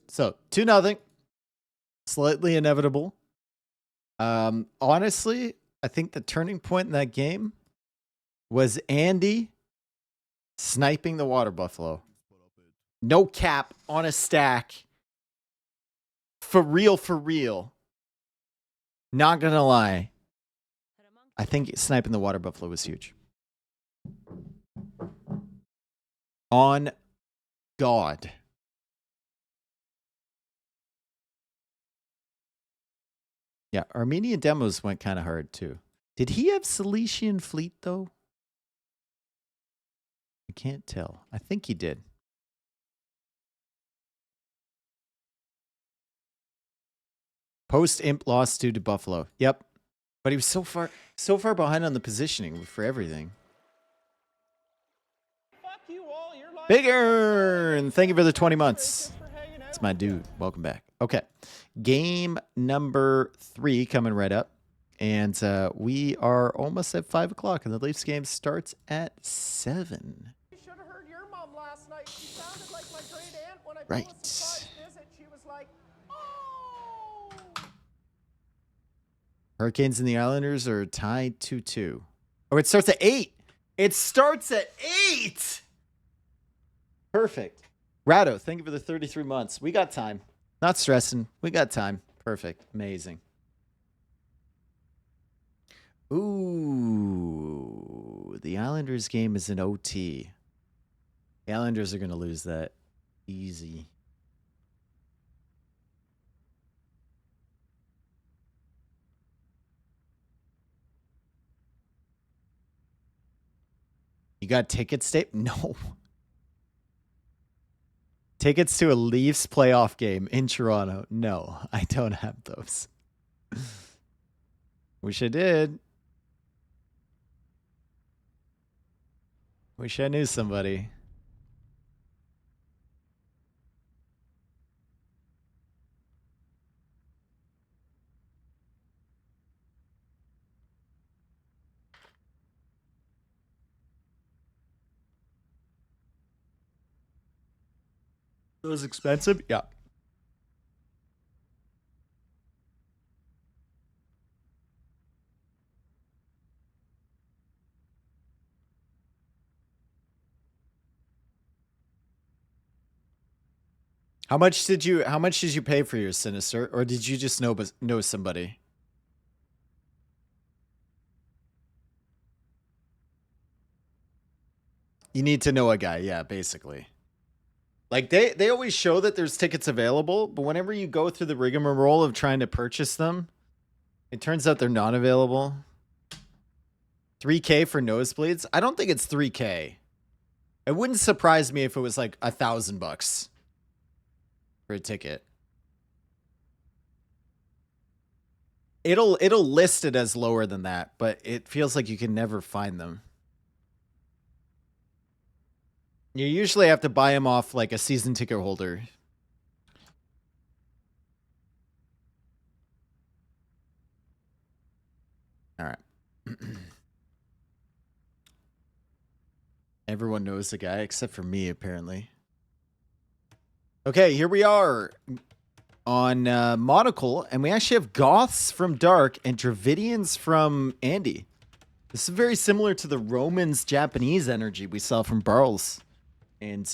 So 2-0, slightly inevitable. Honestly, I think the turning point in that game was Andy sniping the water buffalo. No cap on a stack. For real, for real. Not gonna lie. I think sniping the water buffalo was huge. On God. Yeah, Armenian demos went kind of hard too. Did he have Cilician Fleet though? I can't tell. I think he did. Post imp lost due to Buffalo. Yep. But he was so far behind on the positioning for everything.
Fuck you all. You're like
Bigger! And thank you for the 20 months. It's my dude. Welcome back. Okay. Game number 3 coming right up. And we are almost at 5 o'clock, and the Leafs game starts at 7.
You should have heard your mom last night. She sounded like my great aunt when I
Right.
told a surprise visit. She was like, oh.
Hurricanes and the Islanders are tied 2-2. Oh, it starts at 8. It starts at 8. Perfect. Rado, thank you for the 33 months. We got time. Not stressing. We got time. Perfect. Amazing. Ooh, the Islanders game is an OT. The Islanders are going to lose that easy. You got tickets, Dave? No. Tickets to a Leafs playoff game in Toronto? No, I don't have those. Wish I did. Wish I knew somebody. It was expensive? Yeah. How much did you pay for your Sinister, or did you just know somebody? You need to know a guy, yeah, basically. Like they always show that there's tickets available, but whenever you go through the rigmarole of trying to purchase them, it turns out they're not available. $3K for nosebleeds? I don't think it's $3K. It wouldn't surprise me if it was like $1,000 for a ticket. It'll list it as lower than that, but it feels like you can never find them. You usually have to buy them off like a season ticket holder. All right. Everyone knows the guy except for me, apparently. Okay, here we are on Monocle, and we actually have Goths from Dark and Dravidians from Andy. This is very similar to the Romans Japanese energy we saw from Barles and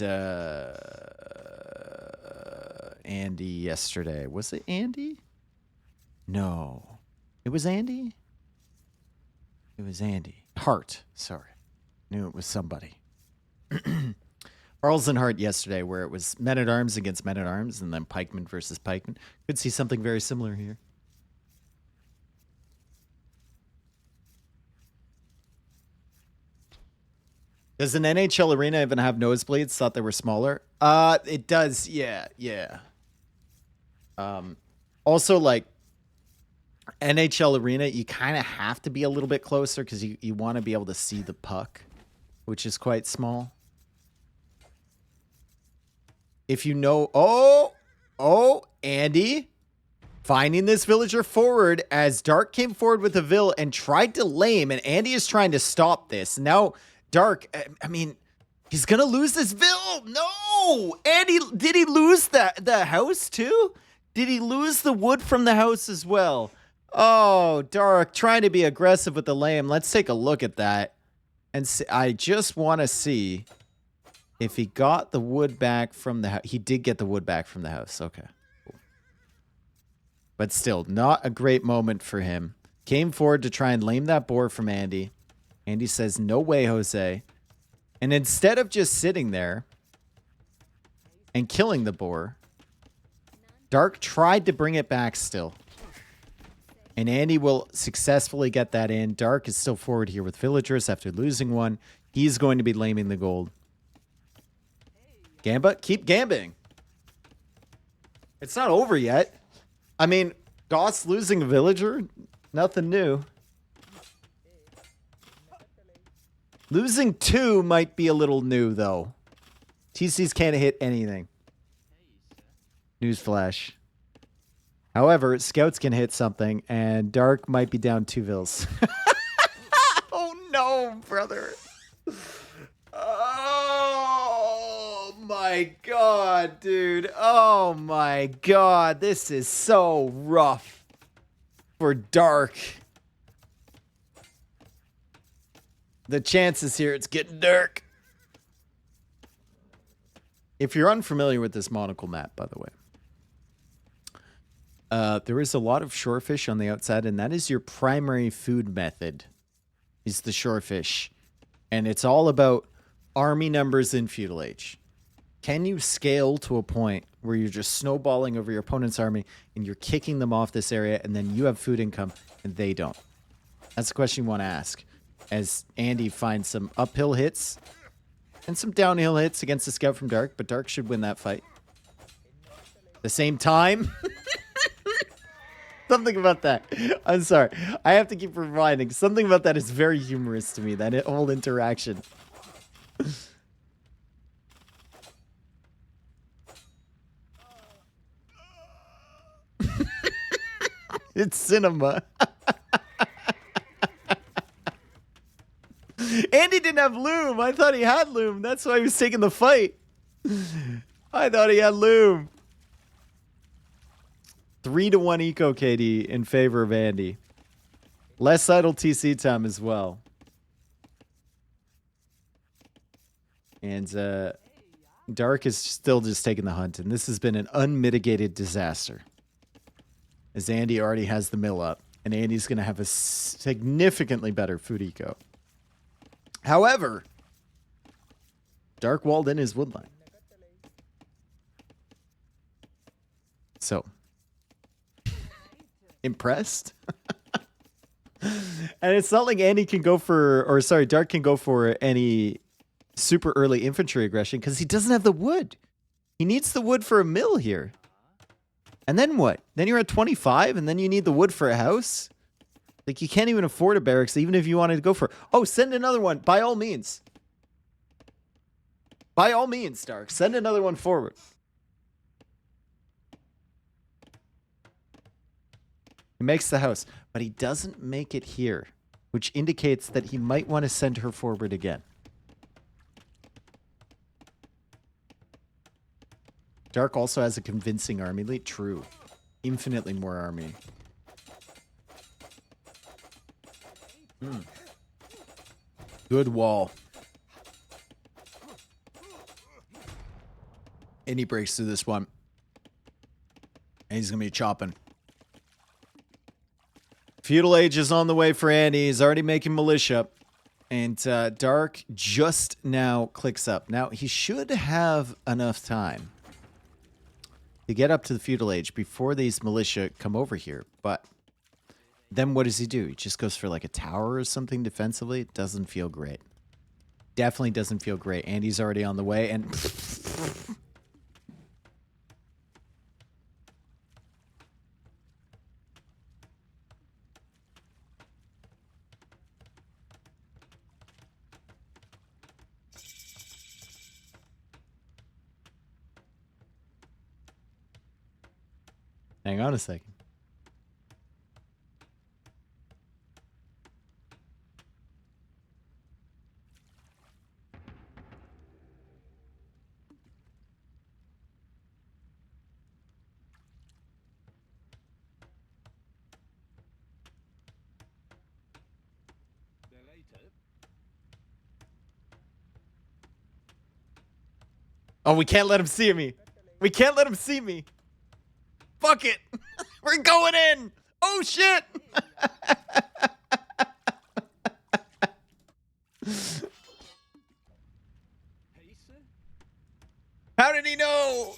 Andy yesterday. Was it Andy? No. It was Andy? It was Andy. Hart, sorry. Knew it was somebody. Barles and Hart yesterday, where it was Men-at-Arms against Men-at-Arms, and then Pikeman versus Pikeman. Could see something very similar here. Does an NHL arena even have nosebleeds? Thought they were smaller. It does. Yeah. Also, like NHL arena, you kind of have to be a little bit closer because you want to be able to see the puck, which is quite small. If you know, Andy finding this villager forward as Dark came forward with a Vil and tried to lame, and Andy is trying to stop this. Now, Dark, I mean, he's going to lose this Vil. No! Andy, did he lose the house too? Did he lose the wood from the house as well? Oh, Dark, trying to be aggressive with the lamb. Let's take a look at that. And see, I just want to see if he got the wood back from the house. He did get the wood back from the house. Okay. Cool. But still, not a great moment for him. Came forward to try and lame that boar from Andy. Andy says, no way, Jose. And instead of just sitting there and killing the boar, Dark tried to bring it back still. And Andy will successfully get that in. Dark is still forward here with villagers after losing one. He's going to be laming the gold. Gamba, keep gambling. It's not over yet. I mean, Goss losing a villager, nothing new. Losing 2 might be a little new, though. TCs can't hit anything. Newsflash. However, scouts can hit something, and Dark might be down 2 vills. Oh no, brother. Oh my god, dude. Oh my god. This is so rough for Dark. The chances here, it's getting dark. If you're unfamiliar with this monocle map, by the way, there is a lot of shorefish on the outside, and that is your primary food method, is the shorefish. And it's all about army numbers in feudal age. Can you scale to a point where you're just snowballing over your opponent's army and you're kicking them off this area, and then you have food income and they don't? That's the question you want to ask. As Andy finds some uphill hits and some downhill hits against the scout from Dark, but Dark should win that fight. At the same time... Something about that. I'm sorry. I have to keep reminding. Something about that is very humorous to me, that whole interaction. It's cinema. Andy didn't have loom. I thought he had loom. That's why he was taking the fight. I thought he had loom. 3-1 eco KD in favor of Andy. Less idle TC time as well. And Dark is still just taking the hunt, and this has been an unmitigated disaster. As Andy already has the mill up, and Andy's going to have a significantly better food eco. However, Dark walled in his woodline. So... impressed? And it's not like Andy can go for, or sorry, Dark can go for any super early infantry aggression because he doesn't have the wood. He needs the wood for a mill here. And then what? Then you're at 25 and then you need the wood for a house? Like, you can't even afford a barracks even if you wanted to go for, oh, send another one by all means. By all means, Dark, send another one forward. He makes the house, but he doesn't make it here, which indicates that he might want to send her forward again. Dark also has a convincing army lead. True. Infinitely more army. Good wall. And he breaks through this one. And he's going to be chopping. Feudal Age is on the way for Andy. He's already making militia. And Dark just now clicks up. Now, he should have enough time to get up to the Feudal Age before these militia come over here. But then what does he do? He just goes for like a tower or something defensively? It doesn't feel great. Definitely doesn't feel great. Andy's already on the way. And... hang on a second. Oh, we can't let him see me. We can't let him see me. Fuck it. We're going in. Oh, shit. How did he know?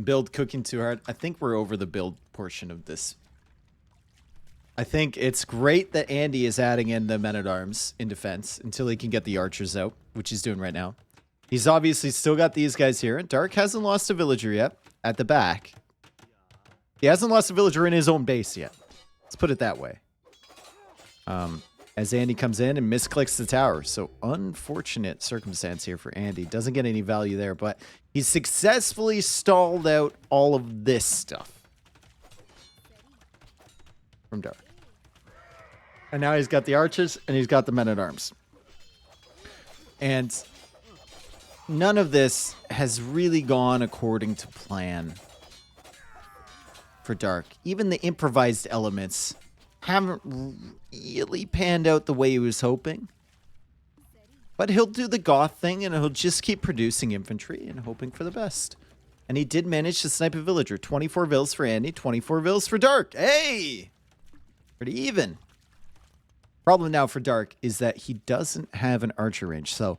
Build cooking too hard. I think we're over the build portion of this. I think it's great that Andy is adding in the men-at-arms in defense until he can get the archers out, which he's doing right now. He's obviously still got these guys here. Dark hasn't lost a villager yet at the back. He hasn't lost a villager in his own base yet. Let's put it that way. As Andy comes in and misclicks the tower. So unfortunate circumstance here for Andy. Doesn't get any value there, but he's successfully stalled out all of this stuff from Dark. And now he's got the archers and he's got the men-at-arms. And none of this has really gone according to plan for Dark. Even the improvised elements haven't really panned out the way he was hoping. But he'll do the goth thing and he'll just keep producing infantry and hoping for the best. And he did manage to snipe a villager. 24 vills for Andy, 24 vills for Dark. Hey! Pretty even. Problem now for Dark is that he doesn't have an archer range. So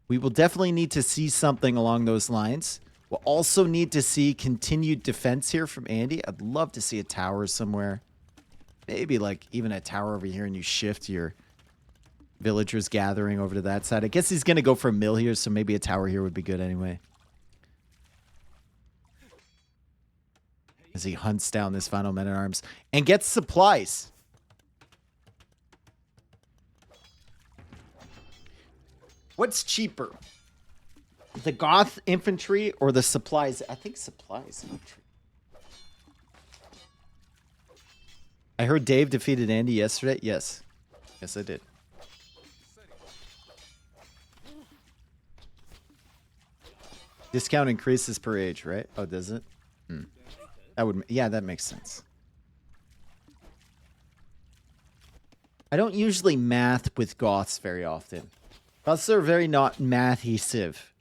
we will definitely need to see something along those lines. We'll also need to see continued defense here from Andy. I'd love to see a tower somewhere. Maybe like even a tower over here and you shift your villagers gathering over to that side. I guess he's going to go for a mill here, so maybe a tower here would be good anyway. As he hunts down this final men-at-arms and gets supplies. What's cheaper? The goth infantry or the supplies? I think supplies infantry. I heard Dave defeated Andy yesterday. Yes. Yes, I did. Discount increases per age, right? Oh, does it? That would, yeah, that makes sense. I don't usually math with goths very often. Goths are very not math-hesive.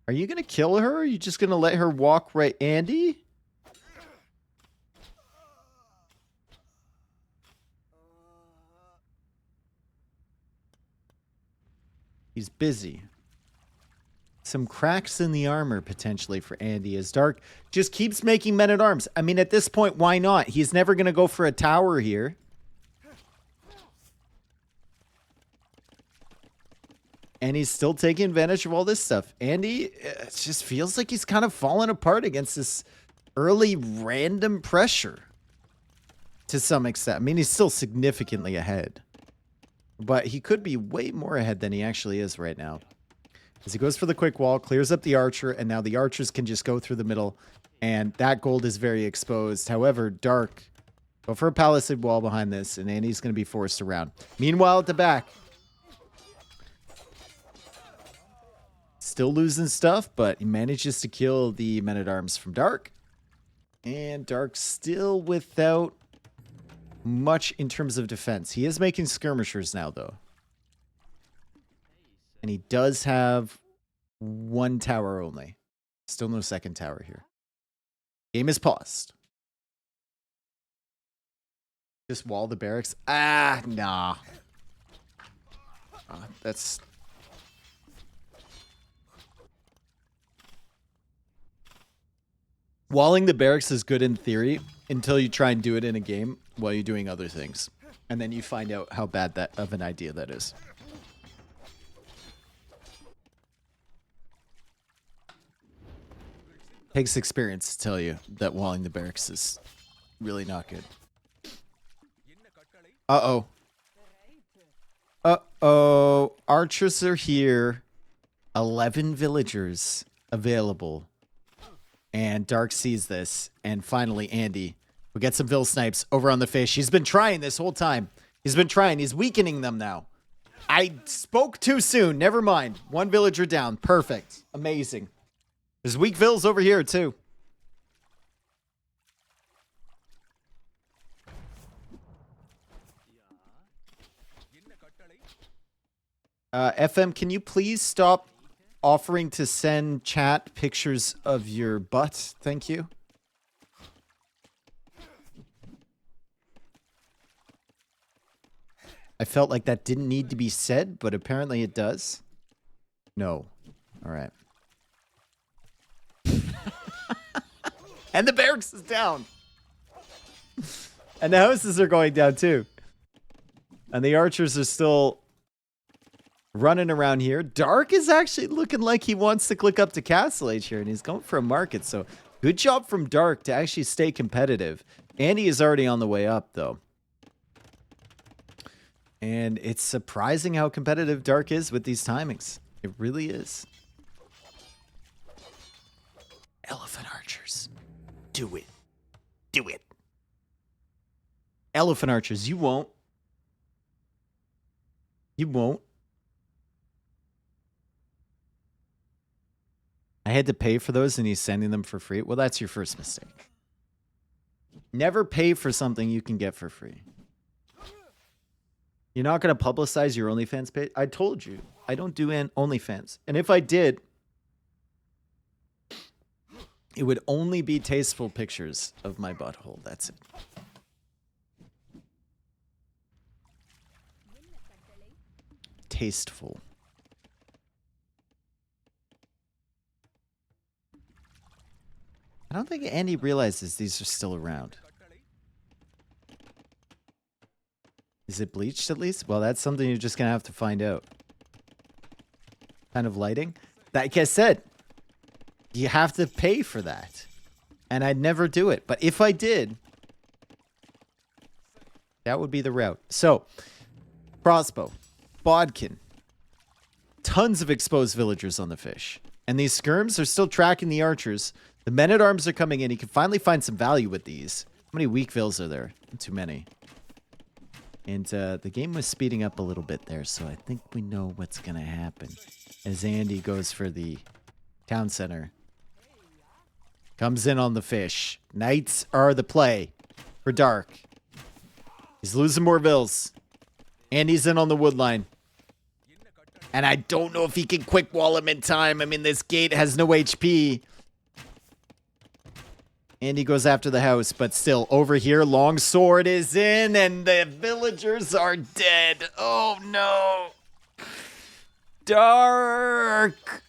Are you going to kill her? Or are you just going to let her walk right, Andy? He's busy. Some cracks in the armor potentially for Andy as Dark just keeps making men-at-arms. I mean, at this point, why not? He's never going to go for a tower here. And he's still taking advantage of all this stuff. Andy, it just feels like he's kind of falling apart against this early random pressure to some extent. I mean, he's still significantly ahead. But he could be way more ahead than he actually is right now. As he goes for the quick wall, clears up the archer, and now the archers can just go through the middle. And that gold is very exposed. However, Dark, go for a palisade wall behind this, and Andy's going to be forced around. Meanwhile, at the back, still losing stuff, but he manages to kill the men-at-arms from Dark. And Dark still without much in terms of defense. He is making skirmishers now, though. And he does have one tower only. Still no second tower here. Game is paused. Just wall the barracks. Ah, nah. That's... Walling the barracks is good in theory until you try and do it in a game while you're doing other things. And then you find out how bad that of an idea that is. Takes experience to tell you that walling the barracks is really not good. Uh-oh. Uh-oh. Archers are here. 11 villagers available. And Dark sees this. And finally, Andy will get some Vill snipes over on the fish. He's been trying this whole time. He's been trying. He's weakening them now. I spoke too soon. Never mind. One villager down. Perfect. Amazing. There's weak vills over here, too. FM, can you please stop offering to send chat pictures of your butt? Thank you. I felt like that didn't need to be said, but apparently it does. No. All right. And the barracks is down. And the houses are going down too. And the archers are still running around here. Dark is actually looking like he wants to click up to Castle Age here, and he's going for a market. So good job from Dark to actually stay competitive. Andy is already on the way up, though. And it's surprising how competitive Dark is with these timings. It really is. Elephant archers. Do it. Do it. Elephant archers, you won't. You won't. I had to pay for those and he's sending them for free. Well, that's your first mistake. Never pay for something you can get for free. You're not going to publicize your OnlyFans page? I told you. I don't do OnlyFans. And if I did, it would only be tasteful pictures of my butthole. That's it. Tasteful. I don't think Andy realizes these are still around. Is it bleached at least? Well, that's something you're just going to have to find out. Kind of lighting. Like I said, you have to pay for that. And I'd never do it. But if I did, that would be the route. So, crossbow, bodkin, tons of exposed villagers on the fish. And these skirms are still tracking the archers. The men-at-arms are coming in. He can finally find some value with these. How many weak vills are there? Too many. And the game was speeding up a little bit there, so I think we know what's going to happen. As Andy goes for the town center. Comes in on the fish. Knights are the play for Dark. He's losing more vills. Andy's in on the wood line. And I don't know if he can quick wall him in time. I mean, this gate has no HP. Andy goes after the house, but still, over here, long sword is in, and the villagers are dead. Oh, no. Dark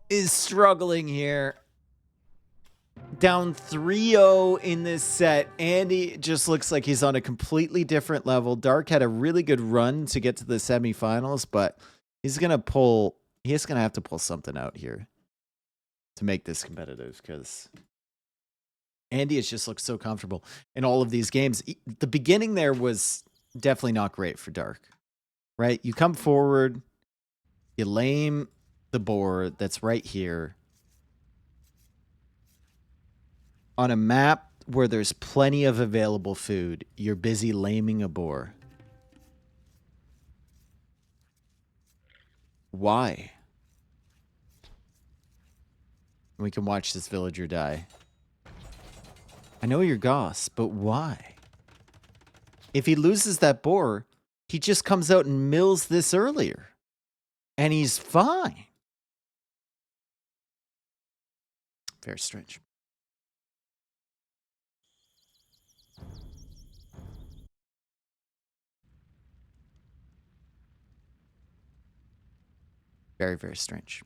is struggling here. Down 3-0 in this set. Andy just looks like he's on a completely different level. Dark had a really good run to get to the semifinals, but he's going to have to pull something out here to make this competitive, because Andy has just looked so comfortable in all of these games. The beginning there was definitely not great for Dark, right? You come forward, you lame the boar that's right here on a map where there's plenty of available food. You're busy laming a boar. Why? We can watch this villager die. I know you're Goss, but why? If he loses that boar, he just comes out and mills this earlier. And he's fine. Very strange. Very, very strange.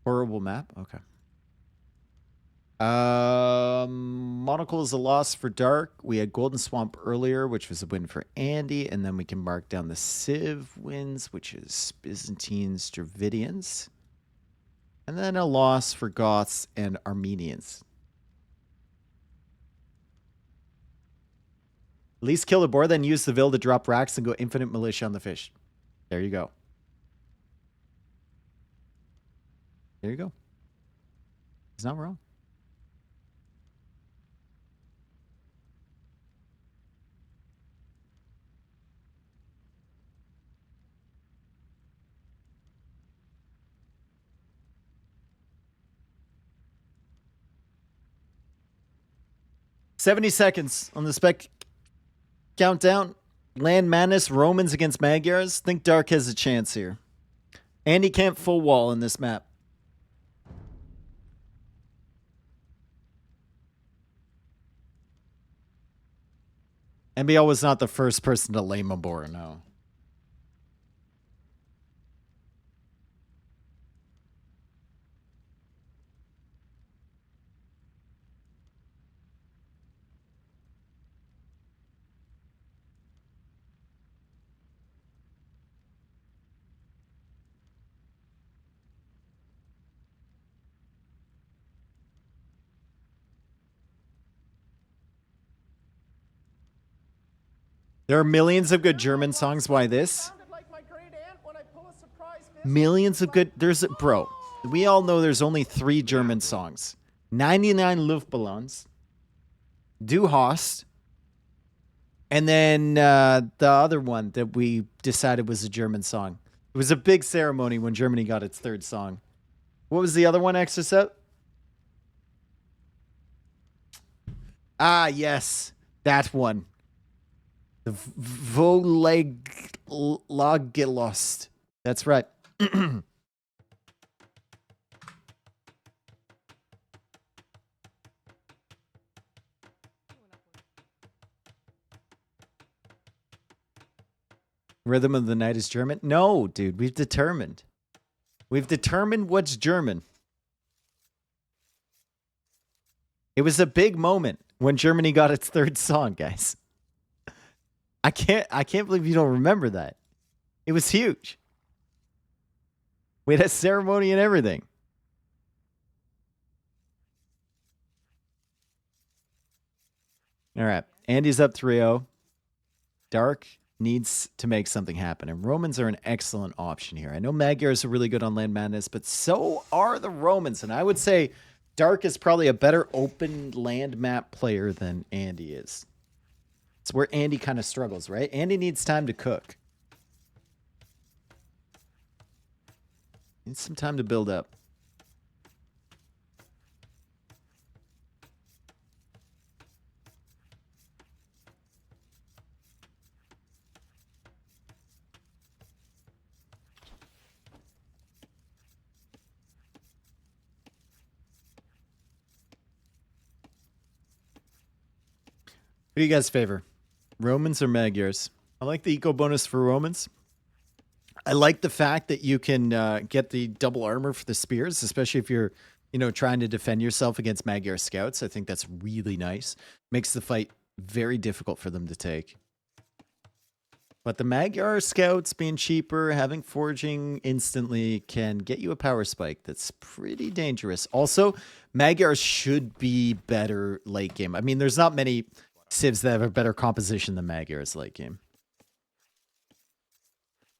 Horrible map? Okay. Monocle is a loss for Dark. We had Golden Swamp earlier, which was a win for Andy. And then we can mark down the Civ wins, which is Byzantines, Dravidians. And then a loss for Goths and Armenians. At least kill the boar, then use the Vil to drop racks and go infinite militia on the fish. There you go. There you go. He's not wrong. 70 seconds on the spec countdown. Land Madness, Romans against Magyars. Think Dark has a chance here. Andy can't full wall in this map. NBL was not the first person to lay Mabor, no. There are millions of good German songs. Why this?
Sounded like my great aunt when I pull a surprise visit.
Millions of good. Bro, we all know there's only 3 German songs: 99 Luftballons, Du Hast, and then the other one that we decided was a German song. It was a big ceremony when Germany got its 3rd song. What was the other one, Exocet? Ah, yes, that one. The Volaggelost. That's right. Rhythm of the Night is German? No, dude, we've determined. We've determined what's German. It was a big moment when Germany got its 3rd song, guys. I can't believe you don't remember that. It was huge. We had a ceremony and everything. All right. Andy's up 3-0. Dark needs to make something happen. And Romans are an excellent option here. I know Magyars are really good on Land Madness, but so are the Romans. And I would say Dark is probably a better open land map player than Andy is. It's where Andy kind of struggles, right? Andy needs time to cook. Needs some time to build up. What do you guys favor? Romans or Magyars? I like the eco bonus for Romans. I like the fact that you can get the double armor for the spears, especially if you're, trying to defend yourself against Magyar scouts. I think that's really nice. Makes the fight very difficult for them to take. But the Magyar scouts being cheaper, having forging instantly can get you a power spike that's pretty dangerous. Also, Magyars should be better late game. I mean, there's not many civs that have a better composition than Magyars late game.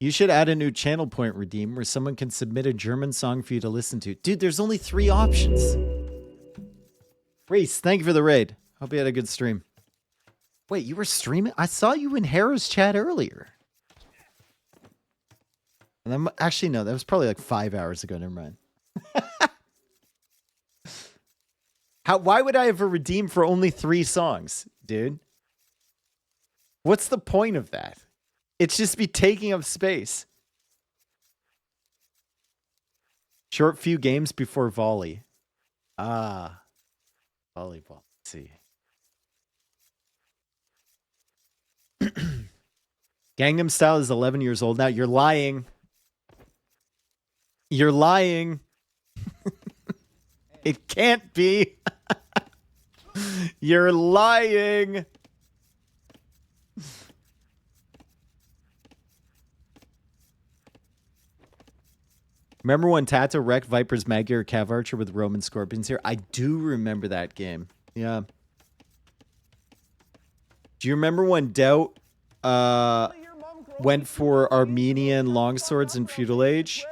You should add a new channel point, Redeem, where someone can submit a German song for you to listen to. Dude, there's only 3 options. Reese, thank you for the raid. Hope you had a good stream. Wait, you were streaming? I saw you in Harrow's chat earlier. And I'm actually, no, that was probably like 5 hours ago. Never mind. Why would I ever redeem for only 3 songs, dude? What's the point of that? It's just be taking up space. Short few games before volley. Ah. Volleyball. Let's see. Gangnam Style is 11 years old now. You're lying. You're lying. It can't be. You're lying. Remember when Tata wrecked Viper's Magyar Cav Archer with Roman Scorpions here? I do remember that game. Yeah. Do you remember when Doubt went for Armenian longswords in Feudal Age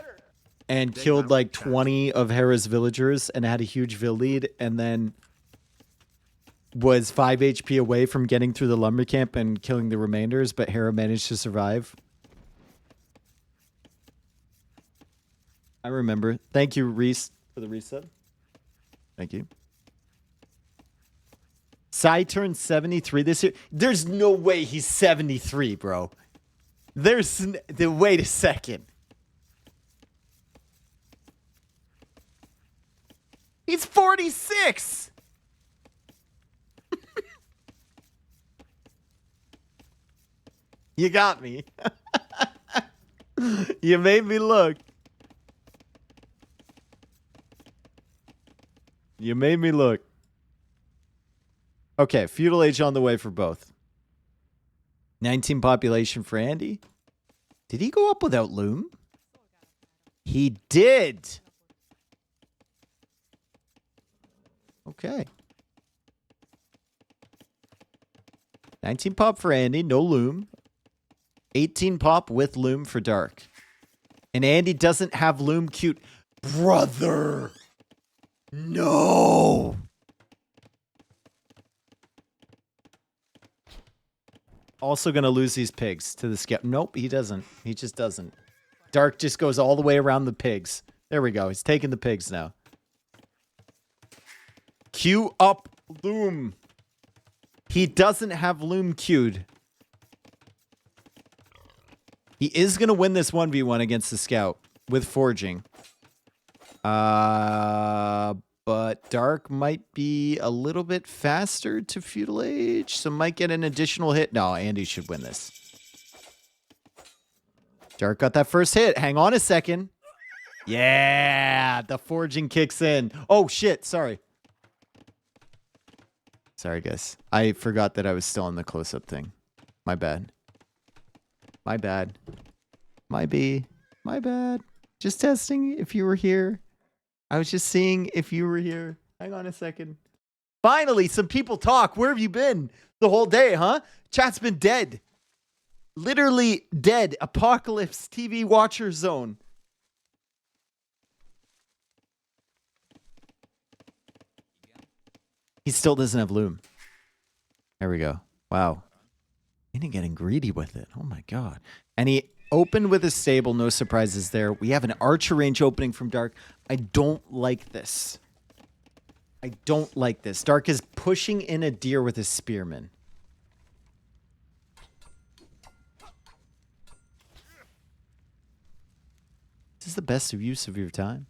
and killed like 20 of Hera's villagers and had a huge vill lead and then was 5 HP away from getting through the lumber camp and killing the remainders, but Hera managed to survive? I remember. Thank you, Reese, for the reset. Thank you. Cy turned 73 this year. There's no way he's 73, bro. Wait a second. He's 46. You got me. You made me look. You made me look. Okay, feudal age on the way for both. 19 population for Andy. Did he go up without loom? He did. Okay. 19 pop for Andy, no loom. 18 pop with loom for Dark. And Andy doesn't have loom cute. Brother. No. Also going to lose these pigs to the scout. Nope, he doesn't. He just doesn't. Dark just goes all the way around the pigs. There we go. He's taking the pigs now. Queue up loom. He doesn't have loom queued. He is going to win this 1v1 against the scout with forging. But Dark might be a little bit faster to feudal age, so might get an additional hit. No, Andy should win this. Dark got that first hit. Hang on a second. Yeah, the forging kicks in. Oh, shit. Sorry. Sorry, guys. I forgot that I was still on the close-up thing. My bad. My bad. My bad. Just testing if you were here. I was just seeing if you were here. Hang on a second. Finally, some people talk. Where have you been the whole day, huh? Chat's been dead. Literally dead. Apocalypse TV watcher zone. He still doesn't have loom. There we go. Wow. And getting greedy with it. Oh my god. And he opened with a stable. No surprises there. We have an archer range opening from Dark. I don't like this. I don't like this. Dark is pushing in a deer with his spearman. This is the best of use of your time.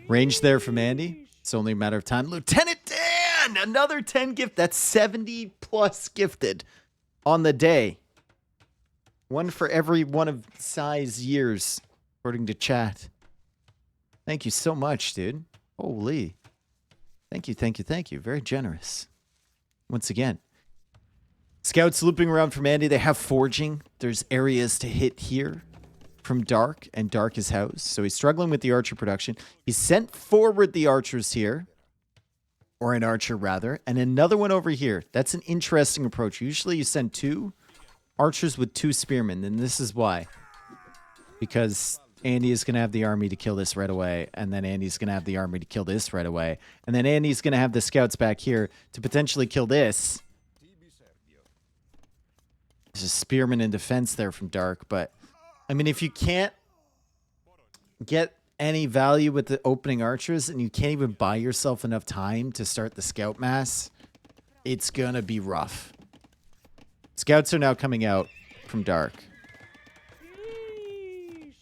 Range there from Andy. It's only a matter of time. Lieutenant Dan! Another 10 gift. That's 70 plus gifted on the day. One for every one of Cy's years, according to chat. Thank you so much, dude. Holy. Thank you, thank you, thank you. Very generous. Once again. Scouts looping around from Andy. They have forging. There's areas to hit here from Dark, and Dark is housed. So he's struggling with the archer production. He sent forward the archers here, or an archer rather, and another one over here. That's an interesting approach. Usually you send 2 archers with 2 spearmen, and this is why. Because Andy is going to have the army to kill this right away, and then Andy's going to have the army to kill this right away, and then Andy's going to have the scouts back here to potentially kill this. There's a spearman in defense there from Dark, but I mean, if you can't get any value with the opening archers and you can't even buy yourself enough time to start the scout mass, it's gonna be rough. Scouts are now coming out from Dark.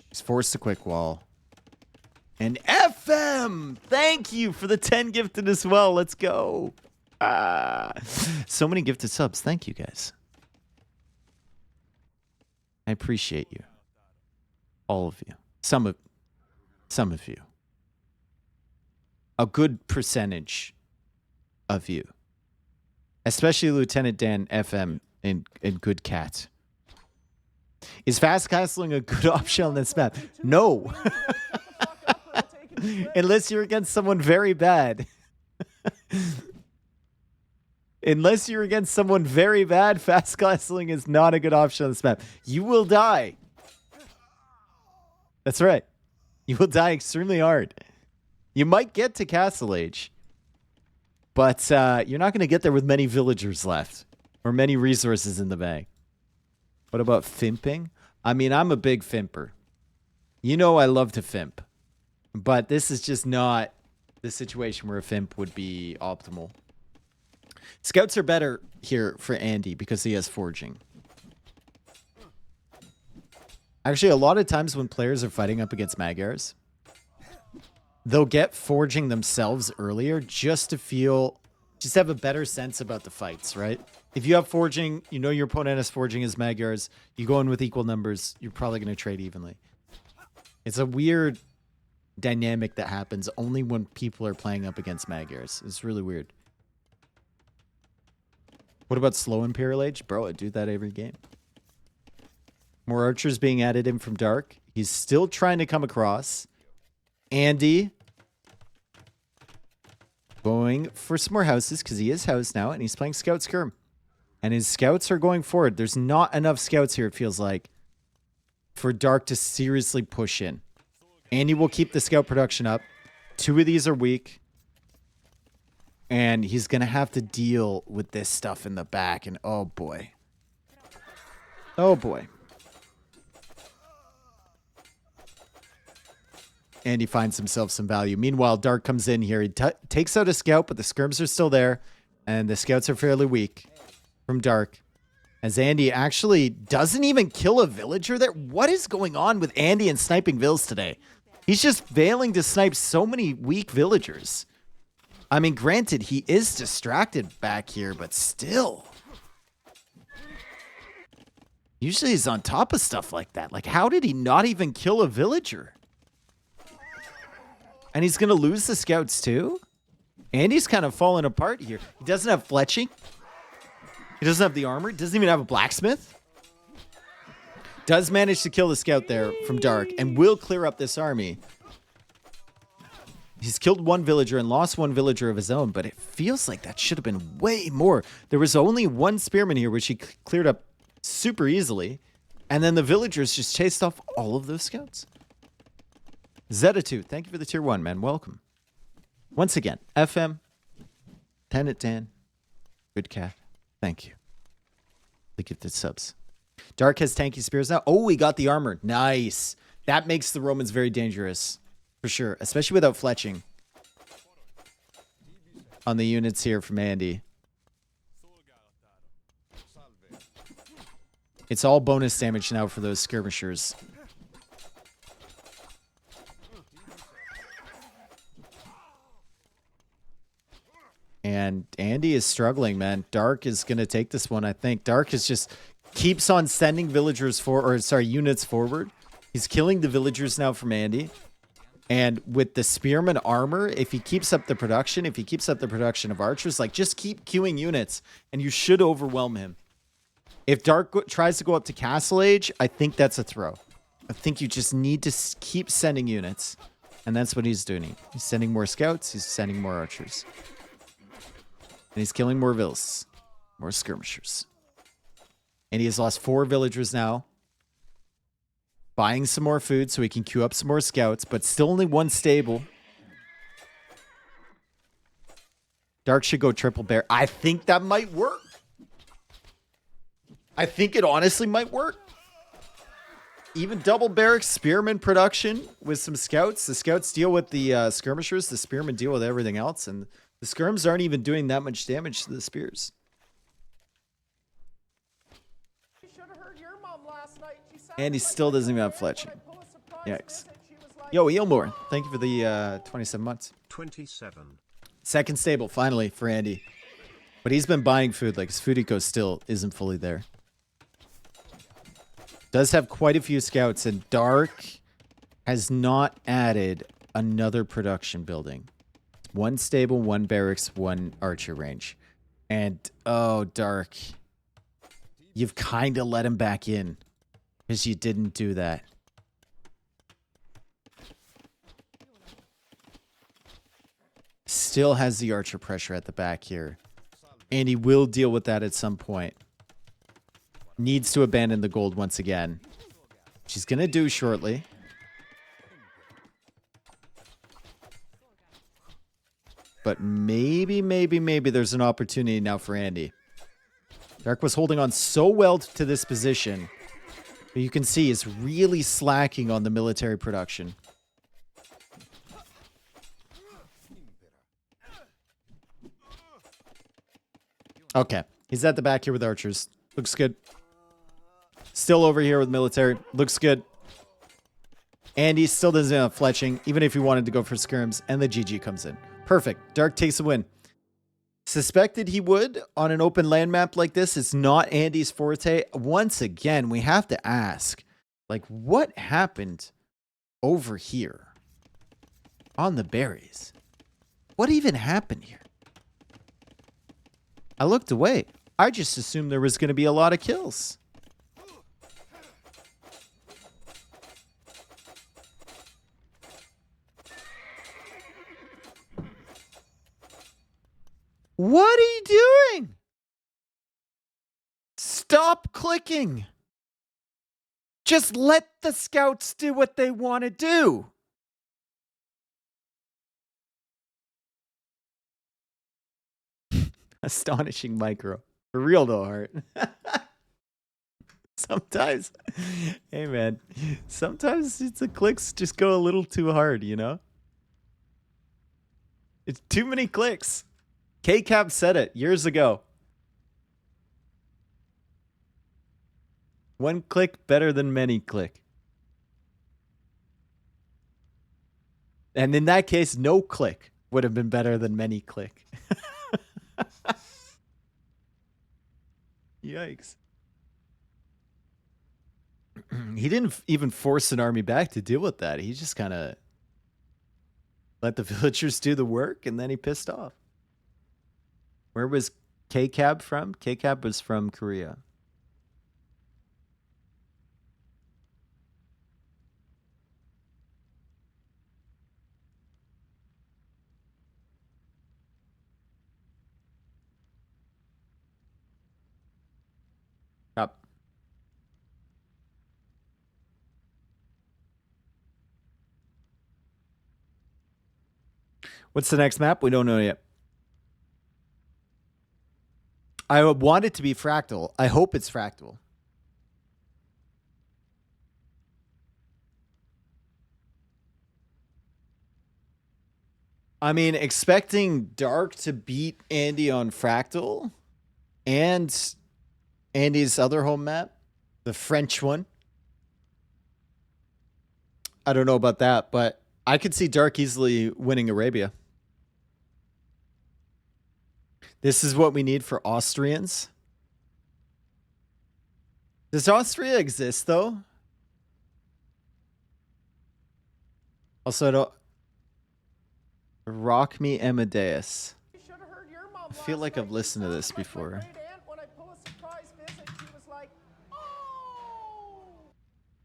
He's forced to quick wall. And FM! Thank you for the 10 gifted as well. Let's go. So many gifted subs. Thank you, guys. I appreciate you. All of you. Some of you. A good percentage of you. Especially Lieutenant Dan FM and Good Cat. Is fast castling a good option on this map? No. Unless you're against someone very bad. Unless you're against someone very bad, fast castling is not a good option on this map. You will die. That's right. You will die extremely hard. You might get to Castle Age, but you're not going to get there with many villagers left or many resources in the bag. What about fimping? I mean, I'm a big fimper. You know I love to fimp. But this is just not the situation where a fimp would be optimal. Scouts are better here for Andy because he has forging. Actually, a lot of times when players are fighting up against Magyars, they'll get forging themselves earlier just to have a better sense about the fights, right? If you have forging, you know your opponent has forging as Magyars, you go in with equal numbers, you're probably going to trade evenly. It's a weird dynamic that happens only when people are playing up against Magyars. It's really weird. What about slow Imperial Age? Bro, I do that every game. More archers being added in from Dark. He's still trying to come across. Andy going for some more houses because he is house now, and he's playing Scout Skirm. And his scouts are going forward. There's not enough scouts here, it feels like, for Dark to seriously push in. Andy will keep the scout production up. 2 of these are weak. And he's going to have to deal with this stuff in the back. And oh boy. Oh boy. And he finds himself some value. Meanwhile, Dark comes in here. He takes out a scout, but the skirms are still there. And the scouts are fairly weak from Dark. As Andy actually doesn't even kill a villager there. What is going on with Andy and sniping vills today? He's just failing to snipe so many weak villagers. I mean, granted, he is distracted back here, but still. Usually he's on top of stuff like that. Like, how did he not even kill a villager? And he's going to lose the scouts too? Andy's kind of falling apart here. He doesn't have fletching. He doesn't have the armor. He doesn't even have a blacksmith. Does manage to kill the scout there from Dark and will clear up this army. He's killed 1 villager and lost 1 villager of his own, but it feels like that should have been way more. There was only 1 spearman here, which he cleared up super easily. And then the villagers just chased off all of those scouts. Zeta2, thank you for the tier 1, man. Welcome. Once again, FM, 10 at 10, good cat. Thank you. The gifted subs. Dark has tanky spears now. Oh, he got the armor. Nice. That makes the Romans very dangerous. For sure. Especially without fletching. On the units here from Andy. It's all bonus damage now for those skirmishers. And Andy is struggling, man. Dark is going to take this one, I think. Dark is just keeps on sending units forward. He's killing the villagers now from Andy. And with the spearman armor, if he keeps up the production, of archers, like just keep queuing units and you should overwhelm him. If Dark tries to go up to Castle Age, I think that's a throw. I think you just need to keep sending units. And that's what he's doing. He's sending more scouts. He's sending more archers. And he's killing more vills. More skirmishers. And he has lost 4 villagers now. Buying some more food so he can queue up some more scouts, but still only 1 stable. Dark should go triple bear. I think that might work. I think it honestly might work. Even double barracks, spearman production with some scouts. The scouts deal with the skirmishers. The spearmen deal with everything else. And the skirms aren't even doing that much damage to the spears. And he still doesn't even have fletching. Yikes. Yo, Eelmore, thank you for the 27 months.
27.
Second stable, finally, for Andy. But he's been buying food. Like, his food eco still isn't fully there. Does have quite a few scouts, and Dark has not added another production building. 1 stable, 1 barracks, 1 archer range. And, oh, Dark. You've kind of let him back in. Because you didn't do that. Still has the archer pressure at the back here. And he will deal with that at some point. Needs to abandon the gold once again. Which he's going to do shortly. But maybe there's an opportunity now for Andy. Dark was holding on so well to this position. But you can see it's really slacking on the military production. Okay. He's at the back here with archers. Looks good. Still over here with military. Looks good. Andy still doesn't have fletching, even if he wanted to go for skirms. And the GG comes in. Perfect. Dark takes a win. Suspected he would on an open land map like this. It's not Andy's forte. Once again, we have to ask, like, what happened over here on the berries? What even happened here? I looked away. I just assumed there was going to be a lot of kills. What are you doing? Stop clicking. Just let the scouts do what they want to do. Astonishing micro. For real though, Heart. Sometimes, hey man, sometimes it's the clicks just go a little too hard, you know? It's too many clicks. K-Cap said it years ago. One click better than many click. And in that case, no click would have been better than many click. Yikes. He didn't even force an army back to deal with that. He just kind of let the villagers do the work, and then he pissed off. Where was K-Cab from? K-Cab was from Korea. Up. What's the next map? We don't know yet. I want it to be Fractal. I hope it's Fractal. I mean, expecting Dark to beat Andy on Fractal and Andy's other home map, the French one. I don't know about that, but I could see Dark easily winning Arabia. This is what we need for Austrians. Does Austria exist, though? Also, I don't... Rock Me Amadeus. I feel like I've listened to this before.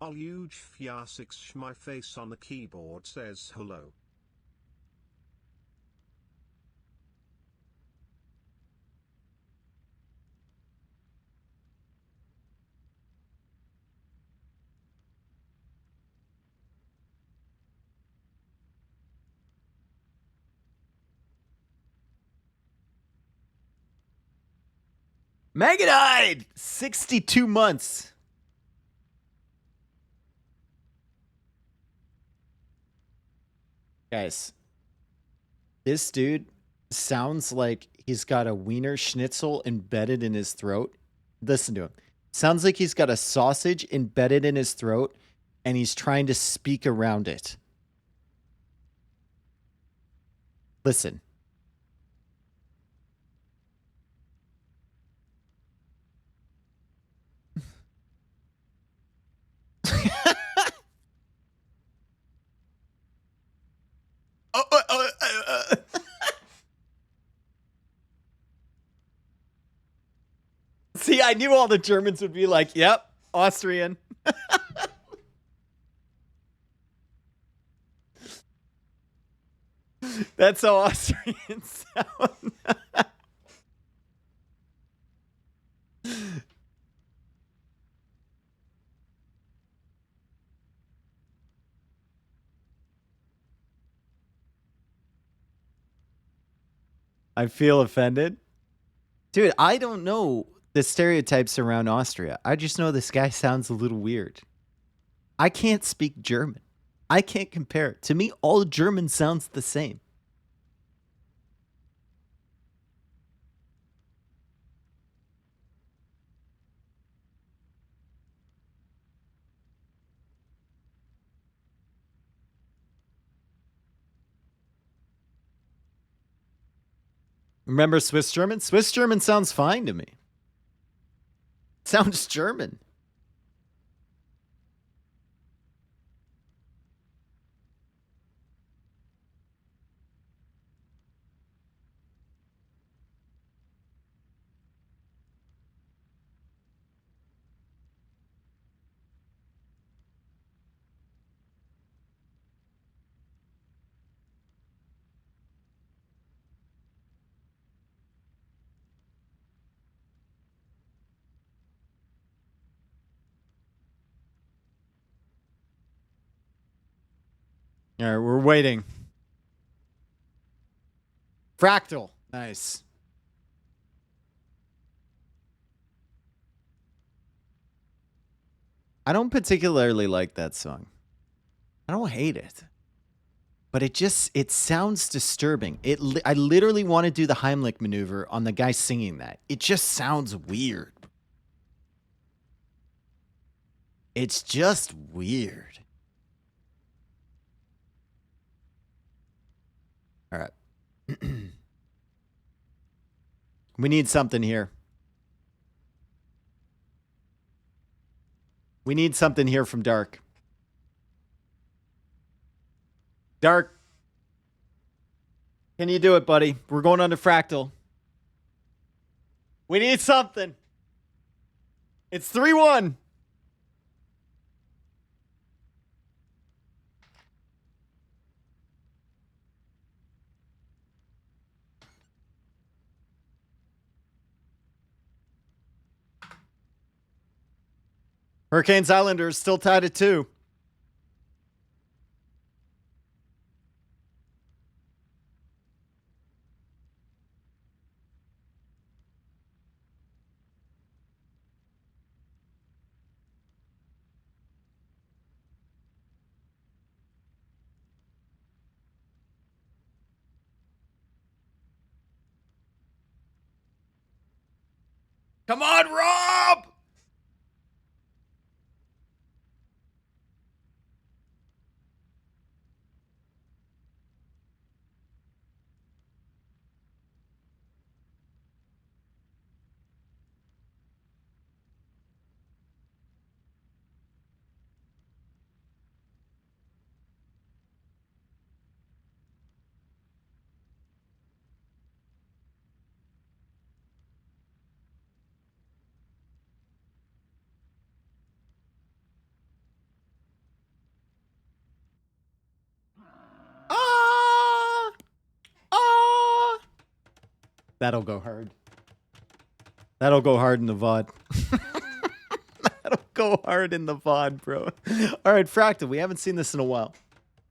A huge F6 my face on the keyboard says hello.
Megadide! 62 months. Guys, this dude sounds like he's got a wiener schnitzel embedded in his throat. Listen to him. Sounds like he's got a sausage embedded in his throat and he's trying to speak around it. Listen. See, I knew all the Germans would be like, yep, Austrian. That's how Austrians sound. I feel offended. Dude, I don't know the stereotypes around Austria. I just know this guy sounds a little weird. I can't speak German. I can't compare. To me, all German sounds the same. Remember Swiss German? Swiss German sounds fine to me. It sounds German. All right, we're waiting. Fractal. Nice. I don't particularly like that song. I don't hate it. But it sounds disturbing. I literally want to do the Heimlich maneuver on the guy singing that. It just sounds weird. It's just weird. All right. We need something here. We need something here from Dark. Dark. Can you do it, buddy? We're going on to Fractal. We need something. It's 3-1. Hurricanes Islanders still tied at 2. Come on, Rob! That'll go hard. That'll go hard in the VOD. That'll go hard in the VOD, bro. All right, Fractal. We haven't seen this in a while,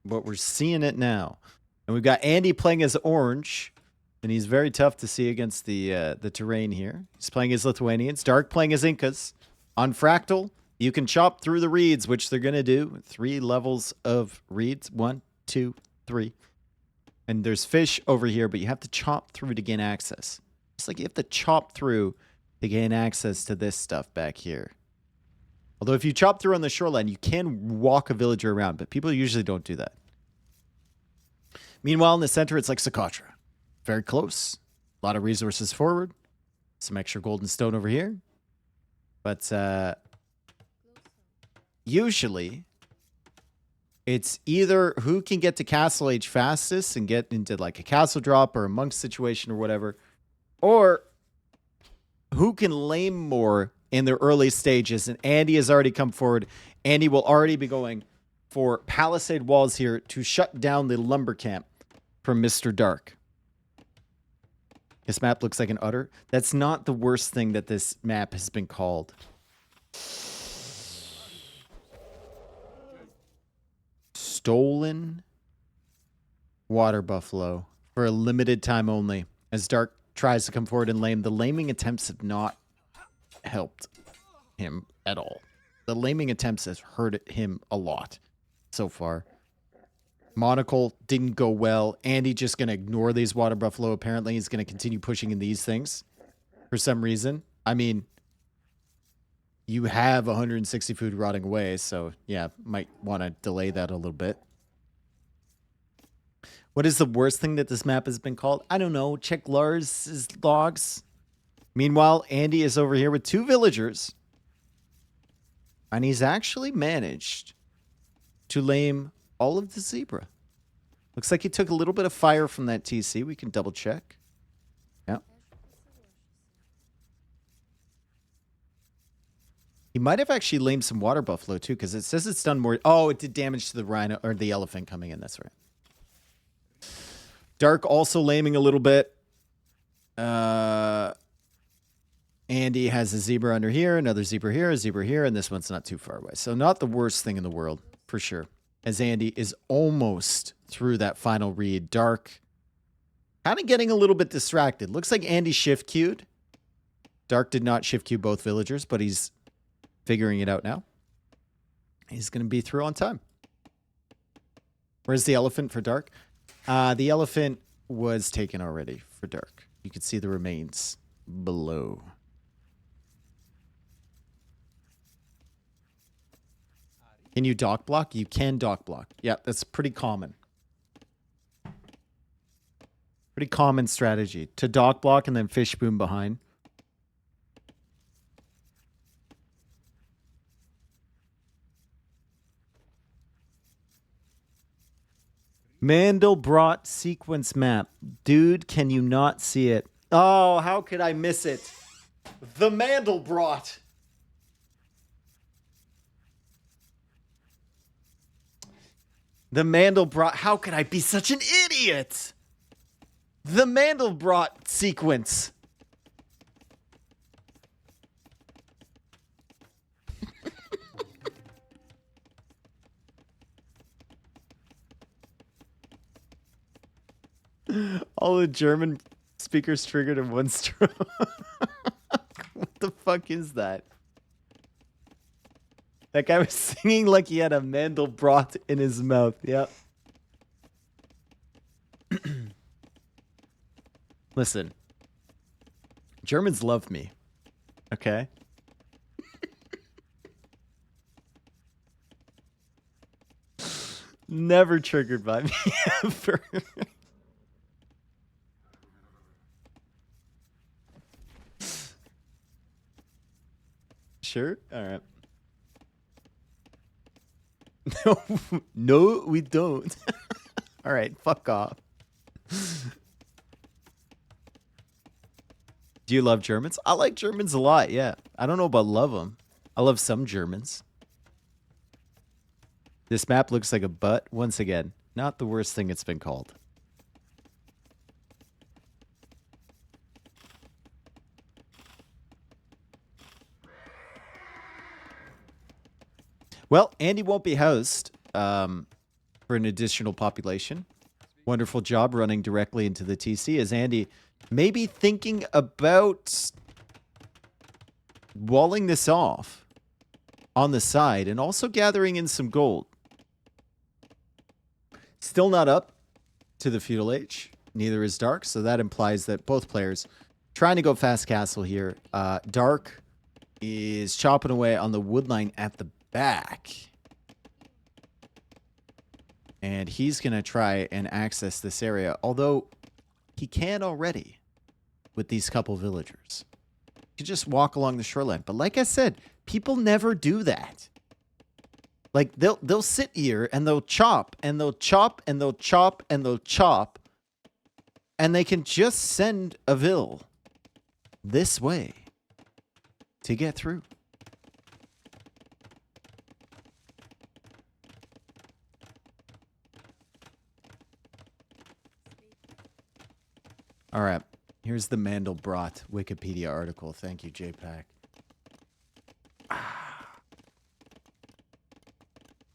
but we're seeing it now. And we've got Andy playing as Orange, and he's very tough to see against the terrain here. He's playing as Lithuanians. Dark playing as Incas. On Fractal, you can chop through the reeds, which they're going to do. 3 levels of reeds. 1, 2, 3. And there's fish over here, but you have to chop through to gain access. It's like you have to chop through to gain access to this stuff back here. Although if you chop through on the shoreline, you can walk a villager around, but people usually don't do that. Meanwhile, in the center, it's like Socotra. Very close. A lot of resources forward. Some extra golden stone over here. But usually, it's either who can get to Castle Age fastest and get into like a castle drop or a monk situation or whatever, or who can lame more in their early stages. And Andy has already come forward. Andy will already be going for palisade walls here to shut down the lumber camp from Mr. Dark. This map looks like an utter. That's not the worst thing that this map has been called. Stolen water buffalo for a limited time only. As Dark tries to come forward and lame. The laming attempts have not helped him at all. The laming attempts has hurt him a lot so far. Monocle didn't go well. Andy just going to ignore these water buffalo. Apparently, he's going to continue pushing in these things for some reason. I mean, you have 160 food rotting away, so yeah, might want to delay that a little bit. What is the worst thing that this map has been called? I don't know. Check Lars's logs. Meanwhile, Andy is over here with 2 villagers. And he's actually managed to lame all of the zebra. Looks like he took a little bit of fire from that TC. We can double check. Yeah. He might have actually lamed some water buffalo too, because it says it's done more. Oh, it did damage to the rhino or the elephant coming in. That's right. Dark also laming a little bit. Andy has a zebra under here, another zebra here, and this one's not too far away. So not the worst thing in the world, for sure. As Andy is almost through that final read. Dark kind of getting a little bit distracted. Looks like Andy shift queued. Dark did not shift queue both villagers, but he's figuring it out now. He's going to be through on time. Where's the elephant for Dark? The elephant was taken already for Dark. You can see the remains below. Can you dock block? You can dock block. Yeah, that's pretty common. Pretty common strategy. To dock block and then fish boom behind. Mandelbrot sequence map. Dude, can you not see it? Oh, how could I miss it? The Mandelbrot. The Mandelbrot. How could I be such an idiot? The Mandelbrot sequence. All the German speakers triggered in one stroke. What the fuck is that? That guy was singing like he had a Mandelbrot in his mouth. Yep. Listen. Germans love me. Okay? Never triggered by me ever. Sure? All right. No, no, we don't. All right, fuck off. Do you love Germans? I like Germans a lot, yeah. I don't know about love them. I love some Germans. This map looks like a butt. Once again, not the worst thing it's been called. Well, Andy won't be housed for an additional population. Wonderful job running directly into the TC as Andy may be thinking about walling this off on the side and also gathering in some gold. Still not up to the feudal age. Neither is Dark, so that implies that both players trying to go fast castle here. Dark is chopping away on the wood line at the back. And he's going to try and access this area, although he can already with these couple villagers. He can just walk along the shoreline. But like I said, people never do that. Like they'll sit here and they'll chop and they'll chop and they'll chop and they'll chop, and they can just send a vill this way to get through. All right, here's the Mandelbrot Wikipedia article. Thank you, JPack.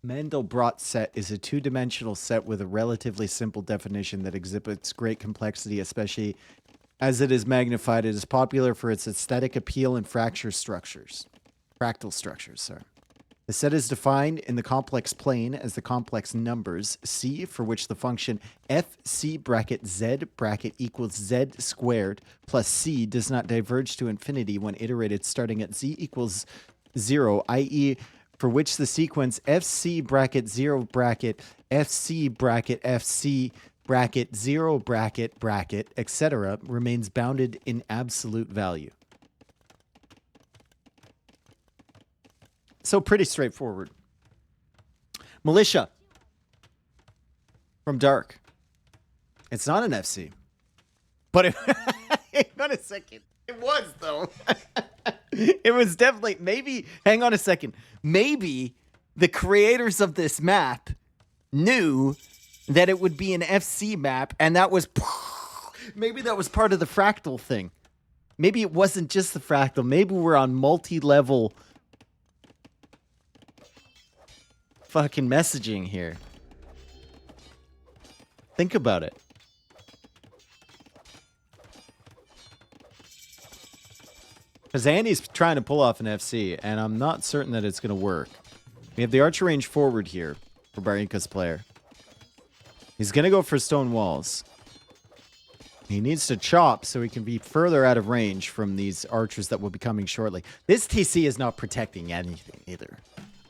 Mandelbrot set is a two-dimensional set with a relatively simple definition that exhibits great complexity, especially as it is magnified, it is popular for its aesthetic appeal and fractal structures. Sorry. The set is defined in the complex plane as the complex numbers C, for which the function fc bracket z bracket equals z squared plus c does not diverge to infinity when iterated starting at z equals 0, i.e., for which the sequence fc bracket 0 bracket fc bracket fc bracket 0 bracket bracket, etc., remains bounded in absolute value. So pretty straightforward. Militia from Dark. It's not an FC. But it, hang on a second. It was, though. It was definitely, maybe, hang on a second. Maybe the creators of this map knew that it would be an FC map, and that was, maybe that was part of the fractal thing. Maybe it wasn't just the fractal. Maybe we're on multi-level fucking messaging here. Think about it. Because Andy's trying to pull off an FC, and I'm not certain that it's going to work. We have the archer range forward here for Barika's player. He's going to go for stone walls. He needs to chop so he can be further out of range from these archers that will be coming shortly. This TC is not protecting anything either.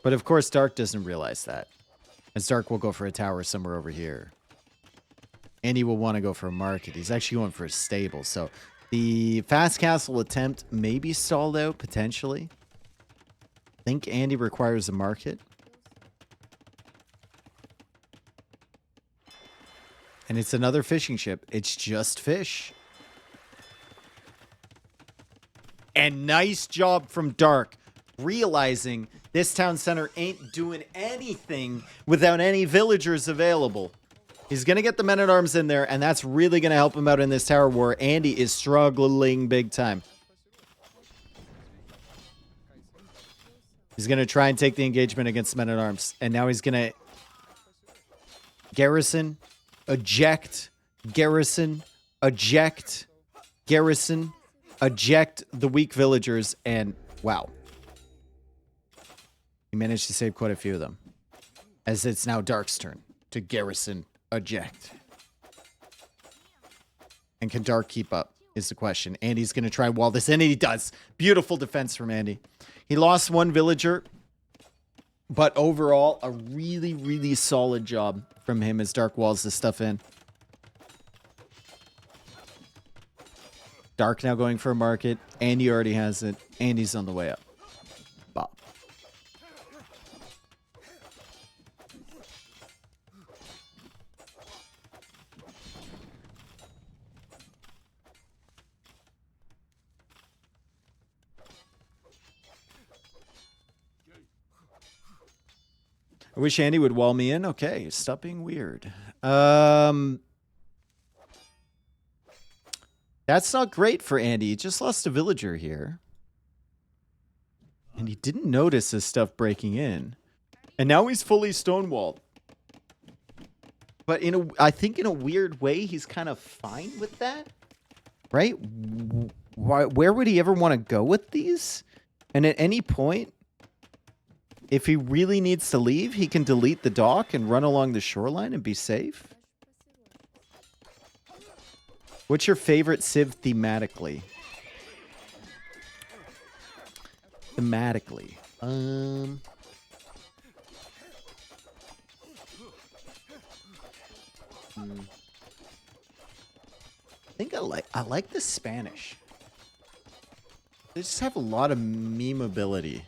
But of course, Dark doesn't realize that. As Dark will go for a tower somewhere over here. And he will want to go for a market. He's actually going for a stable. So the fast castle attempt may be stalled out, potentially. I think Andy requires a market. And it's another fishing ship. It's just fish. And nice job from Dark, realizing this town center ain't doing anything without any villagers available. He's going to get the men-at-arms in there, and that's really going to help him out in this tower war. Andy is struggling big time. He's going to try and take the engagement against men-at-arms, and now he's going to garrison, eject, garrison, eject, garrison, eject the weak villagers, and wow. He managed to save quite a few of them. As it's now Dark's turn to garrison, eject. And can Dark keep up is the question. Andy's going to try wall this in, and he does. Beautiful defense from Andy. He lost one villager, but overall, a really, really solid job from him as Dark walls this stuff in. Dark now going for a market. Andy already has it. Andy's on the way up. Bob. I wish Andy would wall me in. Okay, stop being weird. That's not great for Andy. He just lost a villager here. And he didn't notice his stuff breaking in. And now he's fully stonewalled. But I think in a weird way, he's kind of fine with that. Right? Where would he ever want to go with these? And at any point, if he really needs to leave, he can delete the dock and run along the shoreline and be safe. What's your favorite Civ thematically? Thematically. I think I like the Spanish. They just have a lot of memeability.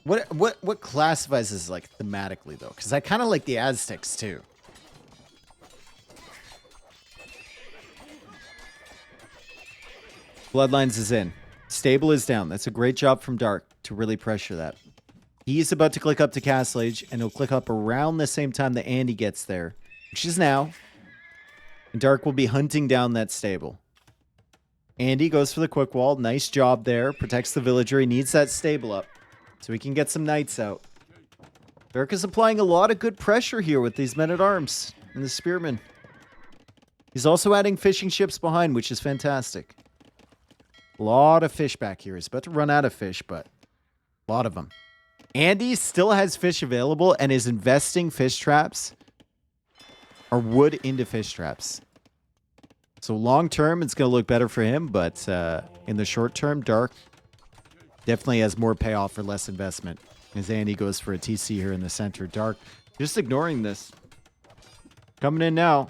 What classifies as like thematically though? Because I kind of like the Aztecs too. Bloodlines is in. Stable is down. That's a great job from Dark to really pressure that. He's about to click up to Castle Age, and he'll click up around the same time that Andy gets there, which is now. And Dark will be hunting down that stable. Andy goes for the quick wall. Nice job there. Protects the villager. He needs that stable up so he can get some knights out. Dark is applying a lot of good pressure here with these men-at-arms and the spearmen. He's also adding fishing ships behind, which is fantastic. A lot of fish back here. He's about to run out of fish, but a lot of them. Andy still has fish available and is investing fish traps or wood into fish traps. So long term, it's going to look better for him, but in the short term, Dark definitely has more payoff for less investment. As Andy goes for a TC here in the center. Dark just ignoring this. Coming in now.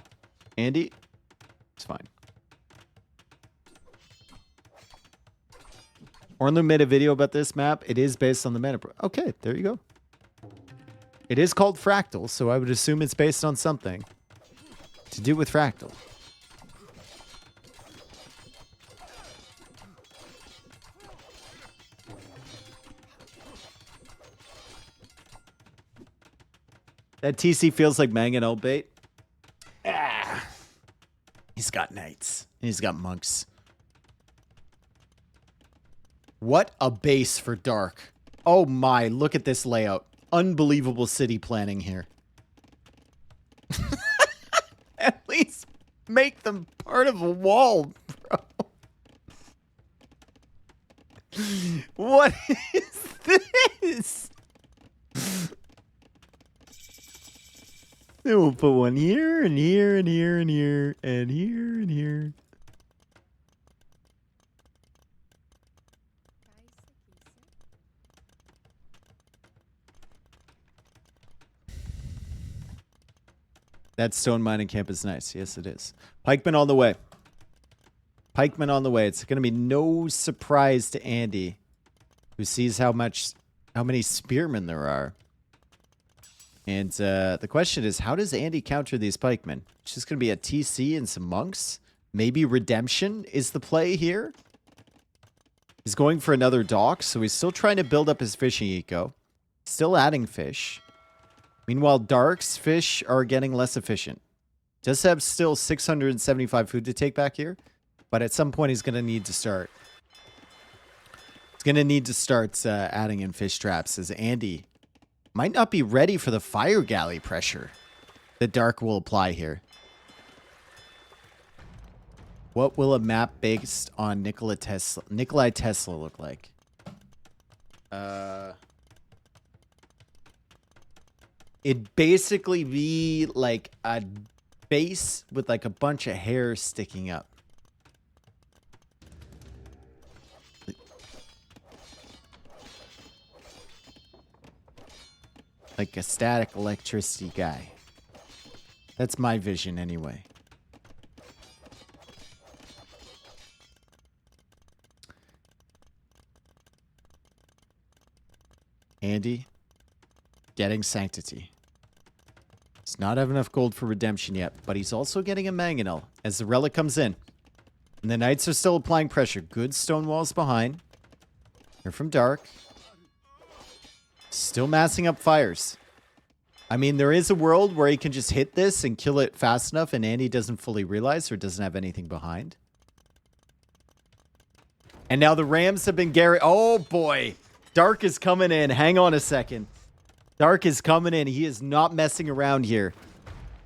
Andy, it's fine. Ornlu made a video about this map. It is based on the meta. Okay, there you go. It is called Fractal, so I would assume it's based on something to do with Fractal. That TC feels like mangonel bait. Ah. He's got knights. He's got monks. What a base for Dark. Oh my, look at this layout. Unbelievable city planning here. At least make them part of a wall, bro. What is this? Then we'll put one here and here and here and here and here and here. That stone mining camp is nice. Yes, it is. Pikeman on the way. Pikeman on the way. It's going to be no surprise to Andy, who sees how many spearmen there are. And the question is, how does Andy counter these pikemen? It's just going to be a TC and some monks. Maybe redemption is the play here. He's going for another dock, so he's still trying to build up his fishing eco. Still adding fish. Meanwhile, Dark's fish are getting less efficient. Does have still 675 food to take back here, but at some point he's going to need to start. He's going to need to start adding in fish traps, as Andy might not be ready for the fire galley pressure that Dark will apply here. What will a map based on Nikola Tesla look like? It'd basically be like a base with like a bunch of hair sticking up. Like a static electricity guy. That's my vision anyway. Andy, getting sanctity. Does not have enough gold for redemption yet, but he's also getting a mangonel as the relic comes in. And the knights are still applying pressure. Good stone walls behind. Here from Dark. Still massing up fires. I mean, there is a world where he can just hit this and kill it fast enough and Andy doesn't fully realize or doesn't have anything behind. And now the Rams have been oh boy. Dark is coming in. Hang on a second. Dark is coming in. He is not messing around here.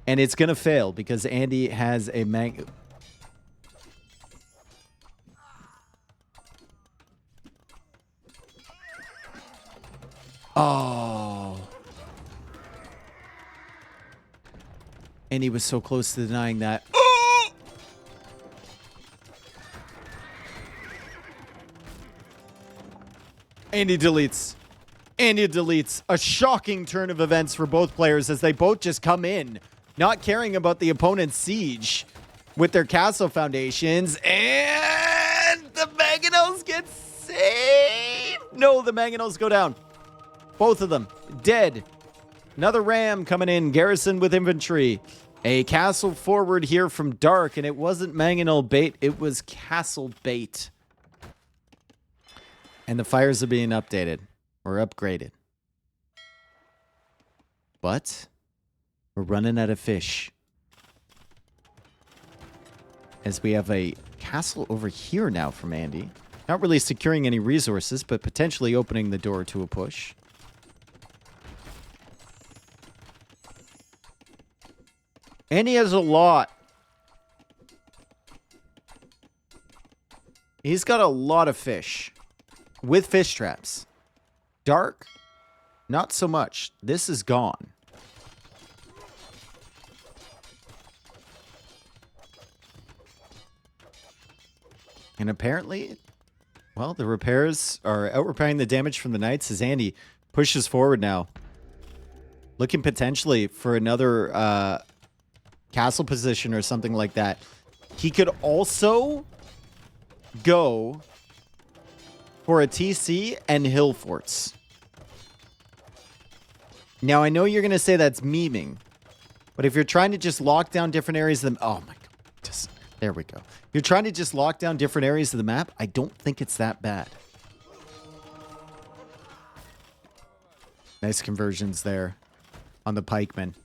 And it's going to fail because Andy has a Oh. And he was so close to denying that. Oh! Andy deletes. Andy deletes. A shocking turn of events for both players as they both just come in, not caring about the opponent's siege with their castle foundations. And the mangonels get saved. No, the mangonels go down. Both of them dead. Another ram coming in. Garrison with infantry. A castle forward here from Dark. And it wasn't mangonel bait. It was castle bait. And the fires are being updated. Or upgraded. But we're running out of fish. As we have a castle over here now from Andy. Not really securing any resources, but potentially opening the door to a push. And he has a lot. He's got a lot of fish. With fish traps. Dark, not so much. This is gone. And apparently, well, the repairs are out repairing the damage from the knights as Andy pushes forward now. Looking potentially for another castle position or something like that. He could also go for a TC and hill forts. Now, I know you're going to say that's memeing, but if you're trying to just lock down different areas of the... Oh my god. There we go. If you're trying to just lock down different areas of the map, I don't think it's that bad. Nice conversions there on the pikemen.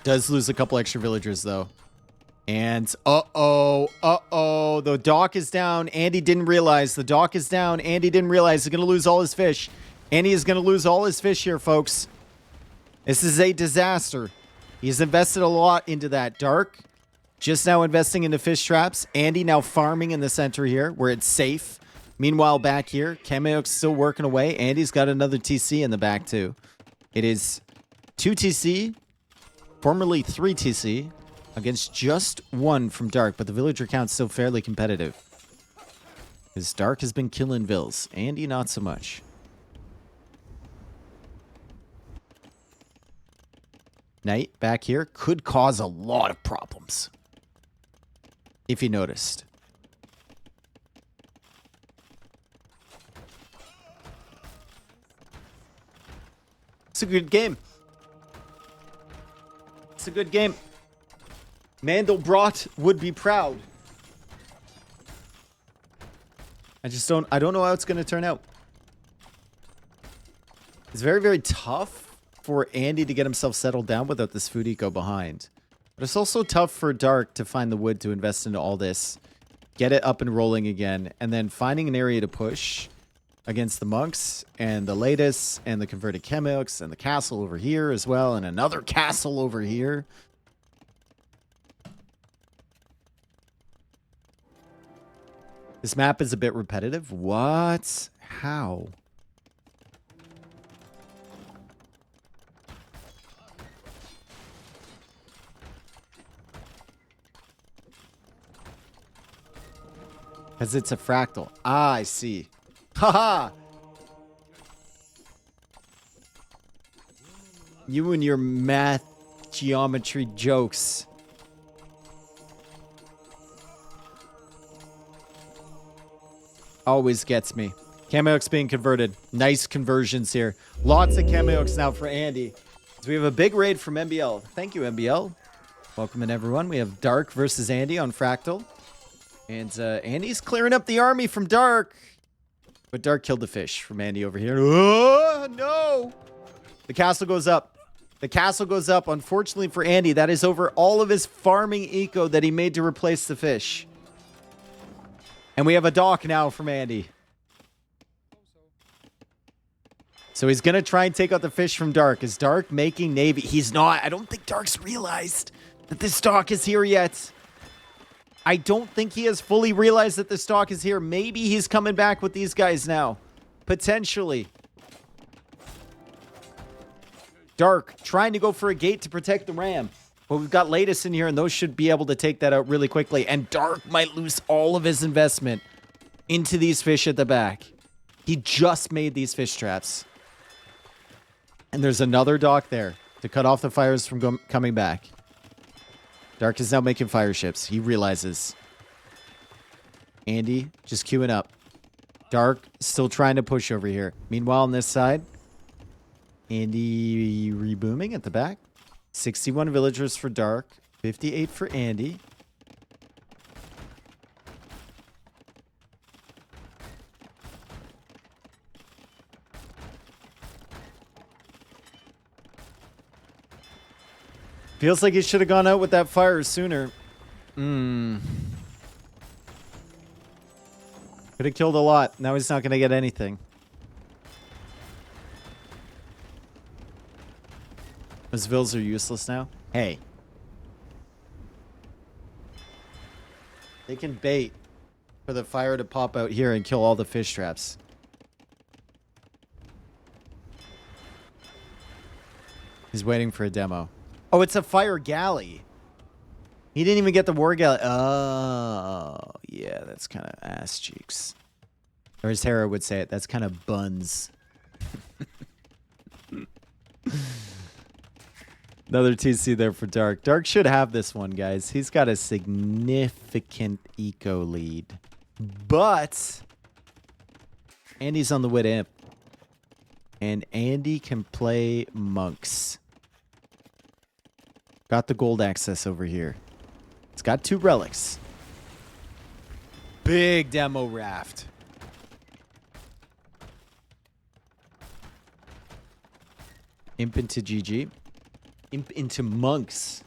Does lose a couple extra villagers, though. And, uh-oh. The dock is down. Andy didn't realize. The dock is down. Andy didn't realize he's going to lose all his fish. Andy is going to lose all his fish here, folks. This is a disaster. He's invested a lot into that. Dark, just now investing into fish traps. Andy now farming in the center here, where it's safe. Meanwhile, back here, Kameok's still working away. Andy's got another TC in the back, too. It is 2 TC, formerly 3 TC, against just 1 from Dark, but the villager count's still fairly competitive. Because Dark has been killing vills. Andy, not so much. Knight back here could cause a lot of problems. If you noticed. It's a good game. It's a good game. Mandelbrot would be proud. I don't know how it's going to turn out. It's very, very tough for Andy to get himself settled down without this food eco behind. But it's also tough for Dark to find the wood to invest into all this. Get it up and rolling again. And then finding an area to push against the monks and the latest and the converted Kameoks and the castle over here as well. And another castle over here. This map is a bit repetitive. What? How? Because it's a fractal. Ah, I see. Haha! You and your math geometry jokes. Always gets me. Kameok's being converted. Nice conversions here. Lots of Kameoks now for Andy. So we have a big raid from MBL. Thank you, MBL. Welcome in, everyone. We have Dark versus Andy on Fractal. And Andy's clearing up the army from Dark. But Dark killed the fish from Andy over here. Oh, no! The castle goes up. The castle goes up. Unfortunately for Andy, that is over all of his farming eco that he made to replace the fish. And we have a dock now from Andy. So he's going to try and take out the fish from Dark. Is Dark making Navy? He's not. I don't think Dark's realized that this dock is here yet. I don't think he has fully realized that the stock is here. Maybe he's coming back with these guys now. Potentially. Dark trying to go for a gate to protect the ram. But we've got latest in here, and those should be able to take that out really quickly. And Dark might lose all of his investment into these fish at the back. He just made these fish traps. And there's another dock there to cut off the fires from coming back. Dark is now making fire ships. He realizes. Andy just queuing up. Dark still trying to push over here. Meanwhile, on this side, Andy rebooming at the back. 61 villagers for Dark. 58 for Andy. Feels like he should have gone out with that fire sooner. Could have killed a lot. Now he's not going to get anything. Those vills are useless now. Hey. They can bait for the fire to pop out here and kill all the fish traps. He's waiting for a demo. Oh, it's a fire galley. He didn't even get the war galley. Oh, yeah, that's kind of ass cheeks. Or as Hera would say it, that's kind of buns. Another TC there for Dark. Dark should have this one, guys. He's got a significant eco lead. But Andy's on the way to imp. And Andy can play monks. Got the gold access over here. It's got 2 relics. Big demo raft. Imp into GG. Imp into monks.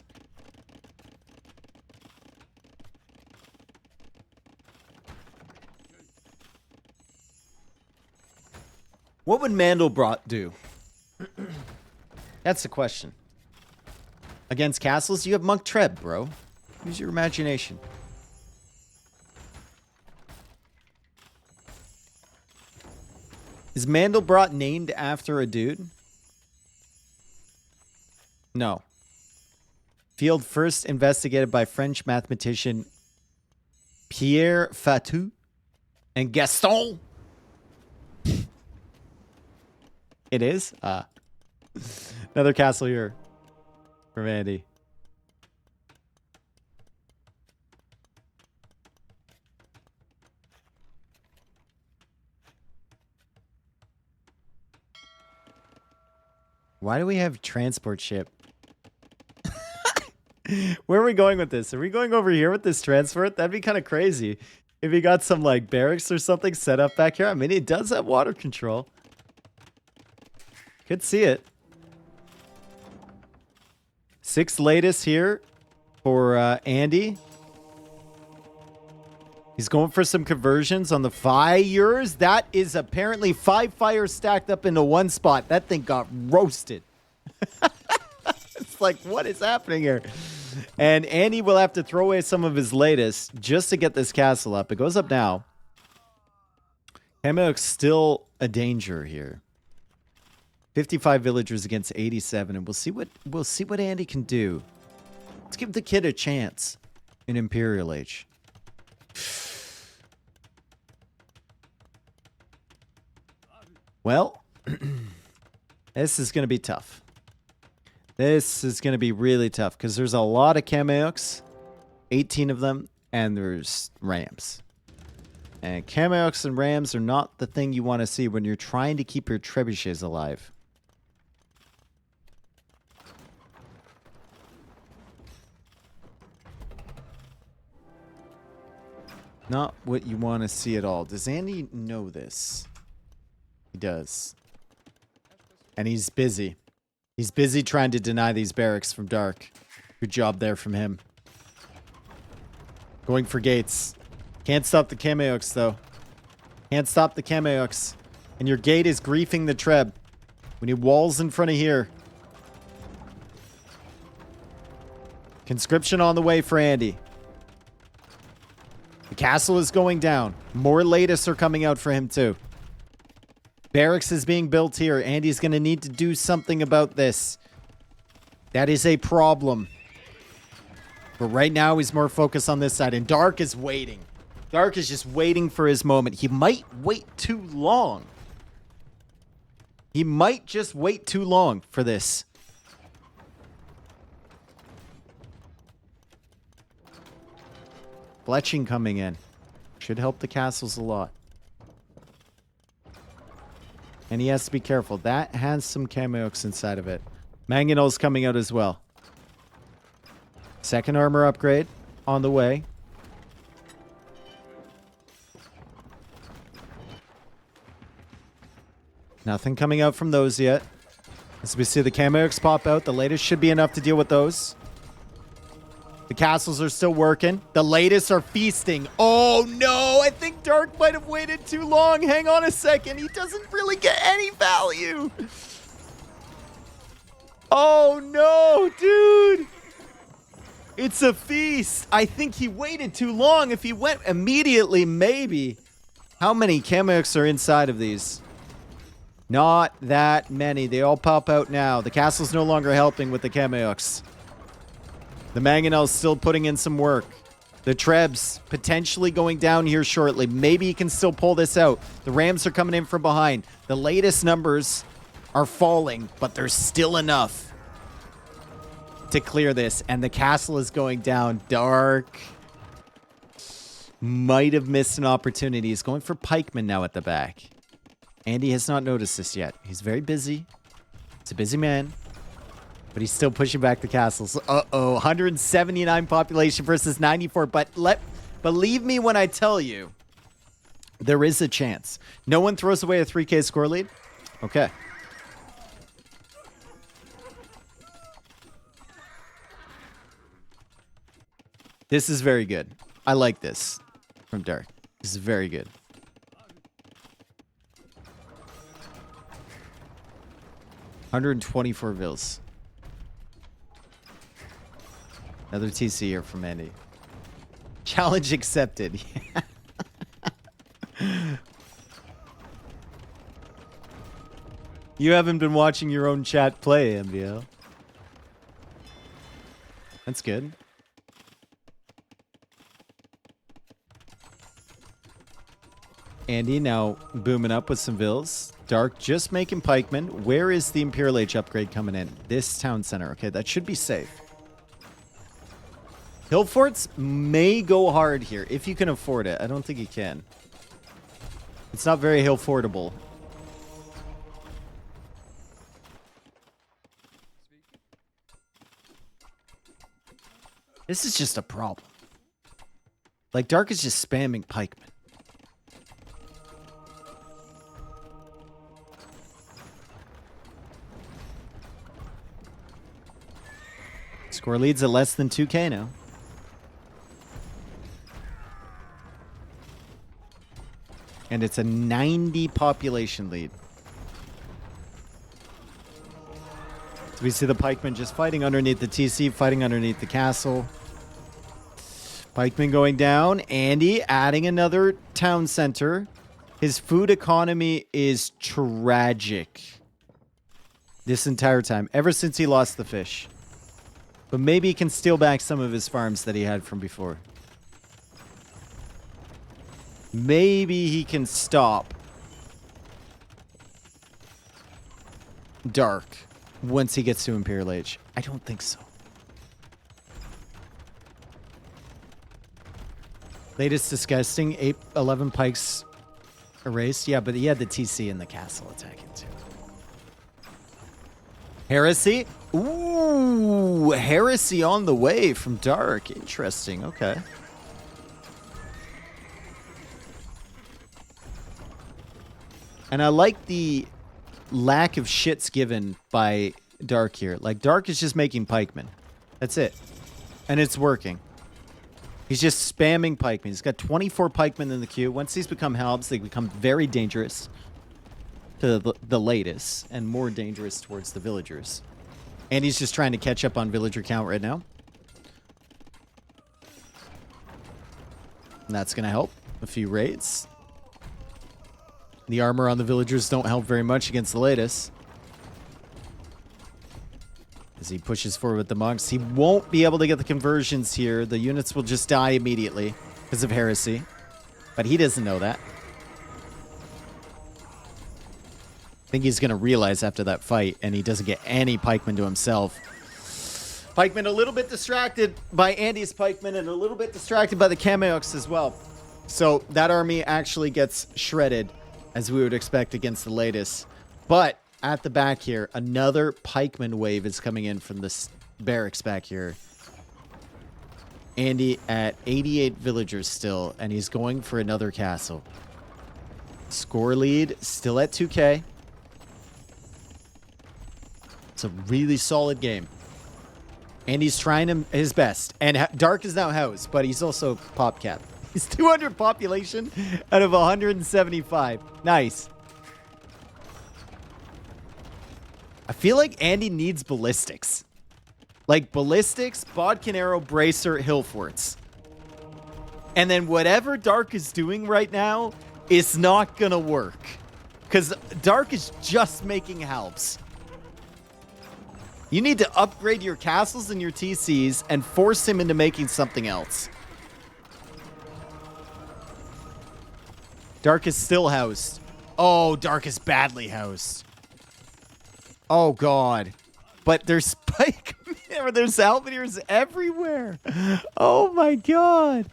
What would Mandelbrot do? That's the question. Against castles, you have Monk Treb, bro. Use your imagination. Is Mandelbrot named after a dude? No. Field first investigated by French mathematician Pierre Fatou and Gaston. It is? Another castle here from Andy. Why do we have transport ship? Where are we going with this? Are we going over here with this transport? That'd be kind of crazy. If he got some like barracks or something set up back here. I mean, he does have water control. Could see it. 6 latest here for Andy. He's going for some conversions on the fires. That is apparently 5 fires stacked up into one spot. That thing got roasted. It's like, what is happening here? And Andy will have to throw away some of his latest just to get this castle up. It goes up now. Hemlock's still a danger here. 55 villagers against 87, and we'll see what Andy can do. Let's give the kid a chance in Imperial Age. Well, this is going to be tough. This is going to be really tough because there's a lot of Kameyuks, 18 of them, and there's Rams. And Kameyuks and Rams are not the thing you want to see when you're trying to keep your trebuchets alive. Not what you want to see at all. Does Andy know this? He does. And he's busy. He's busy trying to deny these barracks from Dark. Good job there from him. Going for gates. Can't stop the Kameyuks, though. Can't stop the Kameyuks. And your gate is griefing the Treb. We need walls in front of here. Conscription on the way for Andy. The castle is going down. More latest are coming out for him, too. Barracks is being built here. Andy's going to need to do something about this. That is a problem. But right now, he's more focused on this side. And Dark is waiting. Dark is just waiting for his moment. He might wait too long. He might just wait too long for this. Fletching coming in. Should help the castles a lot. And he has to be careful. That has some Kameyuks inside of it. Mangonel's coming out as well. Second armor upgrade on the way. Nothing coming out from those yet. As we see the Kameyuks pop out, the latest should be enough to deal with those. The castles are still working. The latest are feasting. Oh no, I think Dark might have waited too long. Hang on a second. He doesn't really get any value. Oh no, dude. It's a feast. I think he waited too long. If he went immediately, maybe. How many Kameyuks are inside of these? Not that many. They all pop out now. The castle's no longer helping with the Kameyuks. The Mangonel's still putting in some work. The Trebs potentially going down here shortly. Maybe he can still pull this out. The Rams are coming in from behind. The latest numbers are falling, but there's still enough to clear this, and the castle is going down. Dark might have missed an opportunity. He's going for pikemen now at the back. Andy has not noticed this yet. He's very busy. He's a busy man, but he's still pushing back the castles. Uh-oh, 179 population versus 94, but believe me when I tell you, there is a chance. No one throws away a 3K score lead? Okay. This is very good. I like this from Dark. This is very good. $124 Vils. Another TC here from Andy. Challenge accepted. You haven't been watching your own chat play, MBL. That's good. Andy now booming up with some Vils. Dark just making pikemen. Where is the Imperial H upgrade coming in? This town center. Okay, that should be safe. Hill forts may go hard here if you can afford it. I don't think you can. It's not very hill fortable. This is just a problem. Like, Dark is just spamming pikemen. Score leads at less than 2K now. And it's a 90 population lead. So we see the pikemen just fighting underneath the TC, fighting underneath the castle. Pikemen going down. Andy adding another town center. His food economy is tragic this entire time, ever since he lost the fish. But maybe he can steal back some of his farms that he had from before. Maybe he can stop Dark once he gets to Imperial Age. I don't think so. Latest disgusting. 11 pikes erased. Yeah, but he had the TC in the castle attacking too. Heresy? Ooh, Heresy on the way from Dark. Interesting. Okay. And I like the lack of shits given by Dark here. Like, Dark is just making pikemen. That's it. And it's working. He's just spamming pikemen. He's got 24 pikemen in the queue. Once these become halbs, they become very dangerous to the latest and more dangerous towards the villagers. And he's just trying to catch up on villager count right now. And that's going to help. A few raids. The armor on the villagers don't help very much against the latest. As he pushes forward with the monks, he won't be able to get the conversions here. The units will just die immediately because of Heresy. But he doesn't know that. I think he's going to realize after that fight, and he doesn't get any pikemen to himself. Pikemen a little bit distracted by Andy's pikemen and a little bit distracted by the Kameyuks as well. So that army actually gets shredded, as we would expect against the latest. But at the back here, another pikeman wave is coming in from the barracks back here. Andy at 88 villagers still, and he's going for another castle. Score lead still at 2K. It's a really solid game. And he's trying his best. And Dark is now housed, but he's also pop cap. He's 200 population out of 175. Nice. I feel like Andy needs ballistics. Like ballistics, bodkin arrow, bracer, hill forts. And then whatever Dark is doing right now is not gonna work. Because Dark is just making halbs. You need to upgrade your castles and your TCs and force him into making something else. Dark is still housed. Oh, Dark is badly housed. Oh, God. But there's spike. There's halberdiers everywhere. Oh, my God.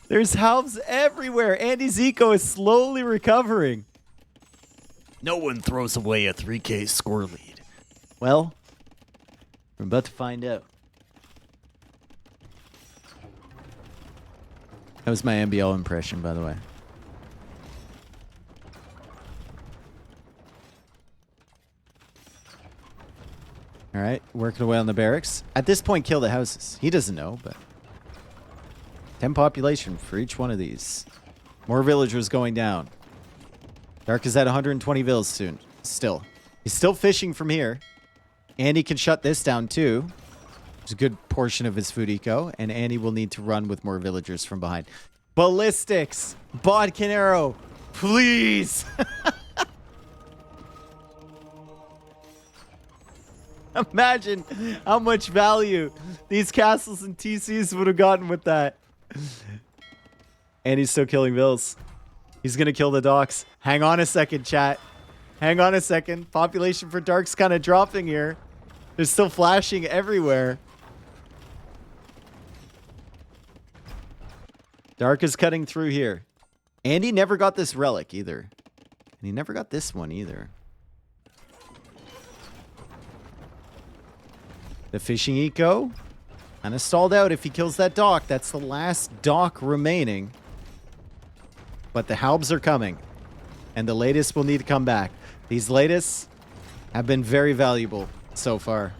There's halves everywhere. Andy's eco is slowly recovering. No one throws away a 3K score lead. Well, we're about to find out. That was my MBL impression, by the way. All right, working away on the barracks. At this point, kill the houses. He doesn't know, but 10 population for each one of these. More villagers going down. Dark is at 120 villas soon. Still. He's still fishing from here. Andy can shut this down too. There's a good portion of his food eco, and Andy will need to run with more villagers from behind. Ballistics! Bodkin arrow! Please! Imagine how much value these castles and TCs would have gotten with that. And he's still killing vills. He's going to kill the docks. Hang on a second, chat. Hang on a second. Population for Dark's kind of dropping here. They're still flashing everywhere. Dark is cutting through here. Andy never got this relic either. And he never got this one either. The fishing eco kind of stalled out if he kills that dock. That's the last dock remaining. But the halbs are coming. And the latest will need to come back. These latest have been very valuable so far.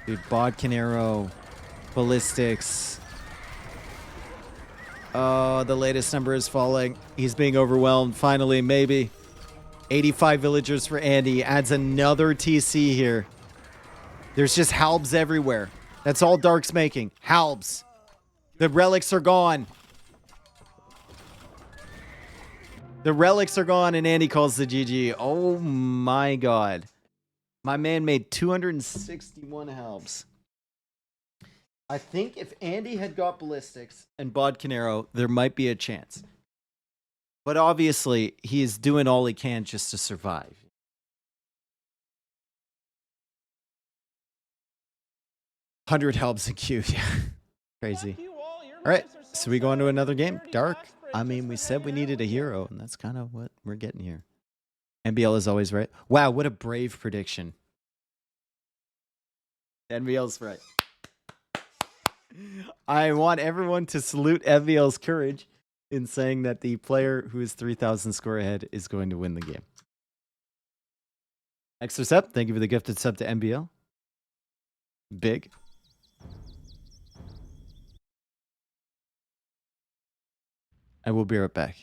Dude, bodkin arrow, ballistics. Oh, the latest number is falling. He's being overwhelmed. Finally, maybe. 85 villagers for Andy. Adds another TC here. There's just halbs everywhere. That's all Dark's making. Halbs. The relics are gone. The relics are gone, and Andy calls the GG. Oh my God. My man made 261 halbs. I think if Andy had got ballistics and bodkin arrow, there might be a chance. But obviously, he is doing all he can just to survive. Hundred helps in queue. Yeah. Crazy. All right, so we go on to another game. Dark. I mean, we said we needed a hero, and that's kind of what we're getting here. NBL is always right. Wow, what a brave prediction. NBL's right. I want everyone to salute NBL's courage in saying that the player who is 3,000 score ahead is going to win the game. Extra sub. Thank you for the gifted sub to NBL. Big. I will be right back.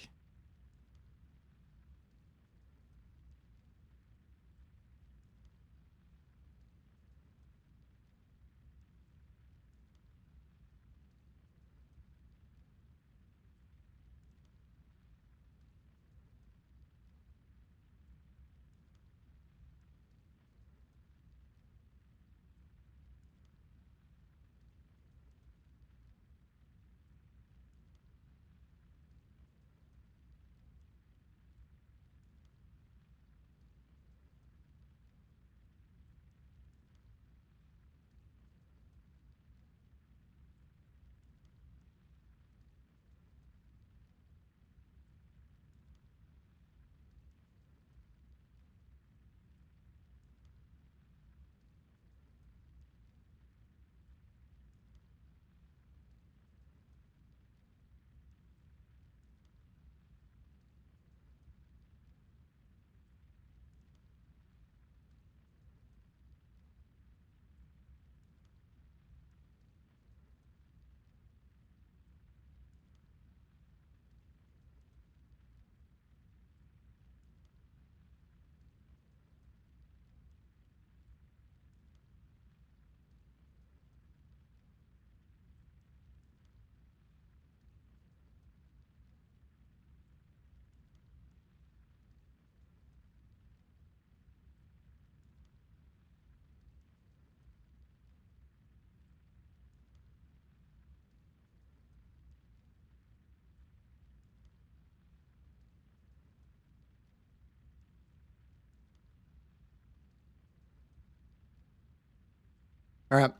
All right.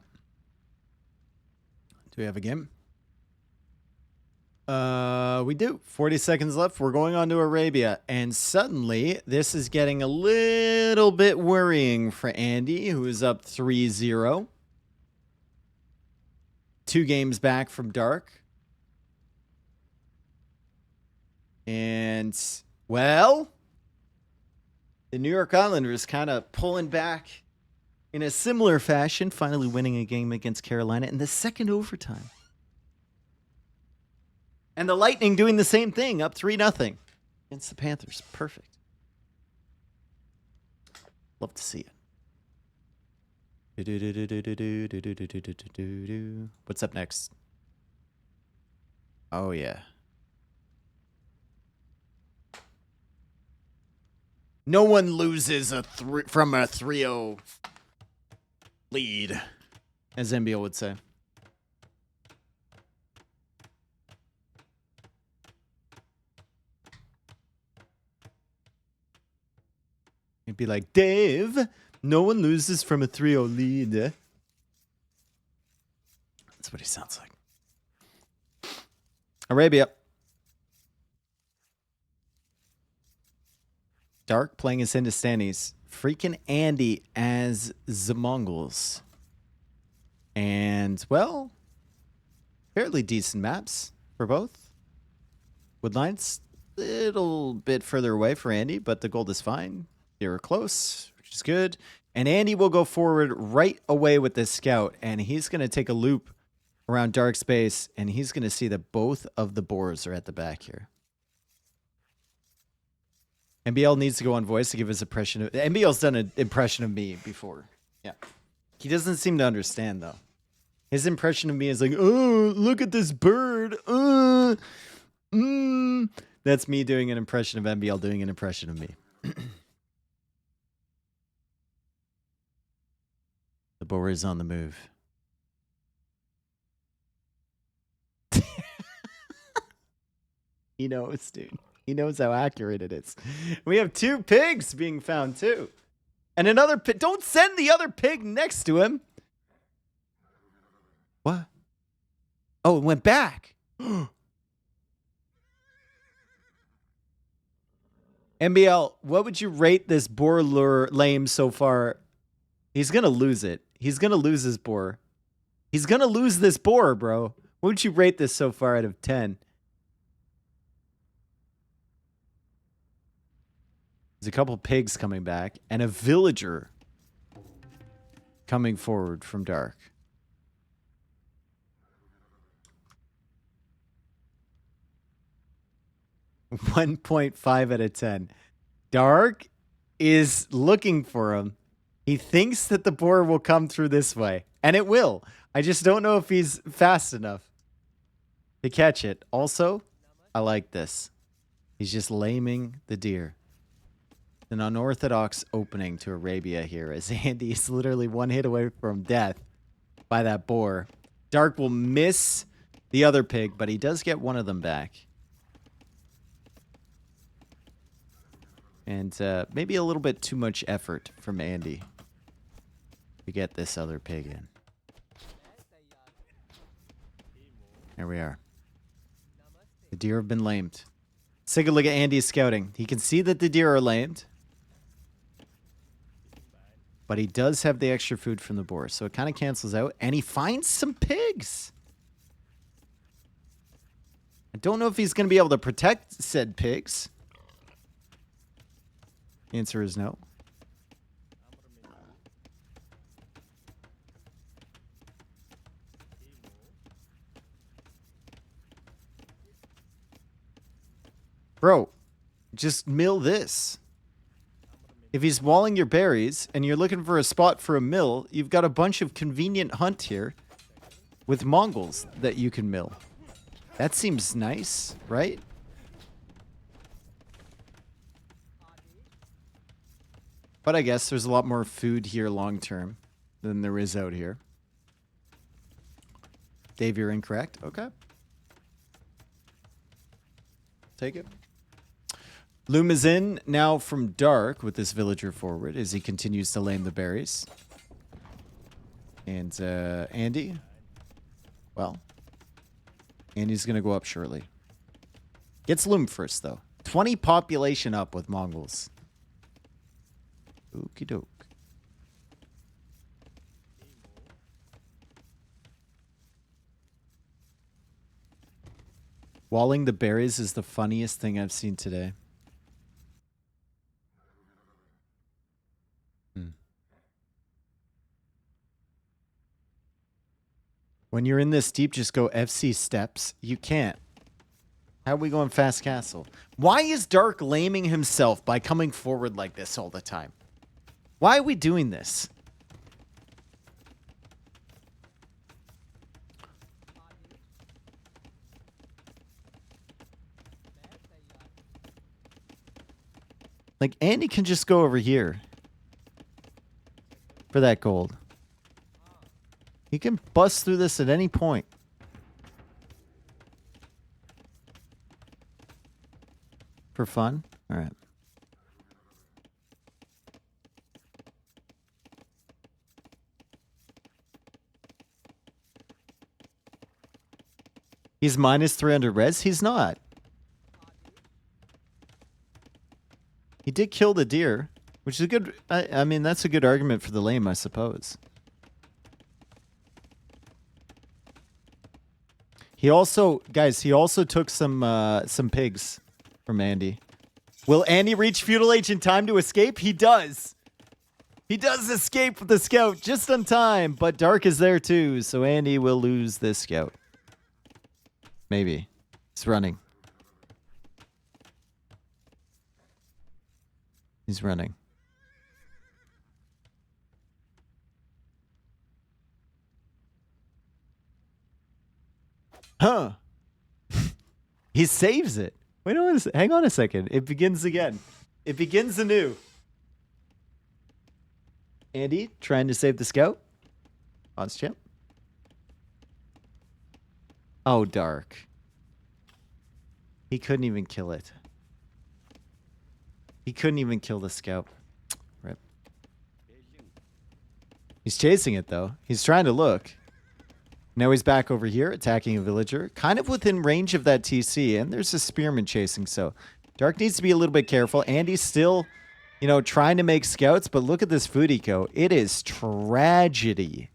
Do we have a game? We do. 40 seconds left. We're going on to Arabia. And suddenly, this is getting a little bit worrying for Andy, who is up 3-0. 2 games back from Dark. And, well, the New York Islanders kind of pulling back in a similar fashion, finally winning a game against Carolina in the second overtime. And the Lightning doing the same thing, up 3-0 against the Panthers. Perfect. Love to see it. What's up next? Oh, yeah. No one loses from a 3-0 lead, as NBL would say. It'd be like, Dave, no one loses from a 3-0 lead. That's what he sounds like. Arabia. Dark playing as Hindustanis. FreakinAndy as the Mongols. And, well, fairly decent maps for both. Woodline's a little bit further away for Andy, but the gold is fine. They're close, which is good. And Andy will go forward right away with this scout, and he's going to take a loop around Dark space, and he's going to see that both of the boars are at the back here. NBL needs to go on voice to give his impression of... NBL's done an impression of me before. Yeah. He doesn't seem to understand, though. His impression of me is like, oh, look at this bird. That's me doing an impression of NBL doing an impression of me. The boar is on the move. He knows, dude. He knows how accurate it is. We have 2 pigs being found, too. And another pig. Don't send the other pig next to him. What? Oh, it went back. NBL, what would you rate this boar lure lame so far? He's going to lose it. He's going to lose his boar. He's going to lose this boar, bro. What would you rate this so far out of 10? There's a couple pigs coming back and a villager coming forward from Dark. .5 out of 10. Dark is looking for him. He thinks that the boar will come through this way, and it will. I just don't know if he's fast enough to catch it. Also, I like this. He's just laming the deer. An unorthodox opening to Arabia here, as Andy is literally 1 hit away from death by that boar. Dark will miss the other pig, but he does get one of them back. And maybe a little bit too much effort from Andy to get this other pig in. There we are. The deer have been lamed. Let's take a look at Andy's scouting. He can see that the deer are lamed. But he does have the extra food from the boar, so it kind of cancels out. And he finds some pigs. I don't know if he's going to be able to protect said pigs. The answer is no. Bro, just mill this. If he's walling your berries and you're looking for a spot for a mill, you've got a bunch of convenient hunt here with Mongols that you can mill. That seems nice, right? But I guess there's a lot more food here long term than there is out here. Dave, you're incorrect. Okay. Take it. Loom is in now from Dark with this villager forward as he continues to lame the berries. And Andy? Well, Andy's going to go up shortly. Gets Loom first, though. 20 population up with Mongols. Okie doke. Walling the berries is the funniest thing I've seen today. When you're in this deep, just go FC steps. You can't. How are we going fast castle? Why is Dark laming himself by coming forward like this all the time? Why are we doing this? Like, Andy can just go over here for that gold. He can bust through this at any point. For fun? All right. He's minus 300 res? He's not. He did kill the deer, which is a good... I mean, that's a good argument for the lame, I suppose. He also... Guys, he also took some pigs from Andy. Will Andy reach Feudal Age in time to escape? He does. He does escape with the scout just on time, but Dark is there too, so Andy will lose this scout. Maybe. He's running. He's running. Huh. He saves it. Wait, hang on a second. It begins again. It begins anew. Andy trying to save the scout. Odds champ. Oh, Dark. He couldn't even kill it. He couldn't even kill the scout. Rip. He's chasing it, though. He's trying to look. Now he's back over here, attacking a villager. Kind of within range of that TC, and there's a spearman chasing, so Dark needs to be a little bit careful. Andy's still, you know, trying to make scouts, but look at this food eco. It is tragedy.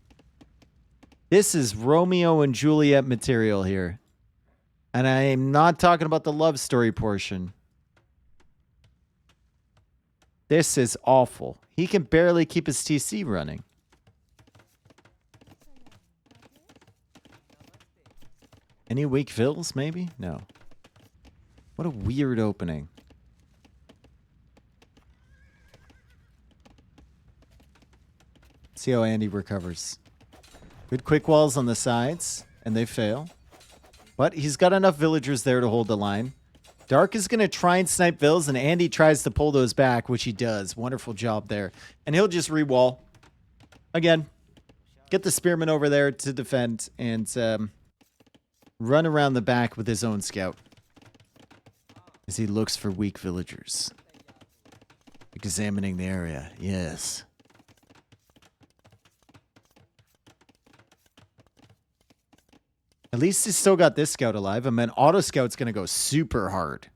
This is Romeo and Juliet material here. And I'm not talking about the love story portion. This is awful. He can barely keep his TC running. Any weak fills, maybe? No. What a weird opening. See how Andy recovers. Good quick walls on the sides, and they fail. But he's got enough villagers there to hold the line. Dark is going to try and snipe vills, and Andy tries to pull those back, which he does. Wonderful job there. And he'll just re-wall. Again, get the spearman over there to defend, and run around the back with his own scout. As he looks for weak villagers. Examining the area, yes. At least he's still got this scout alive. I mean, auto scout's going to go super hard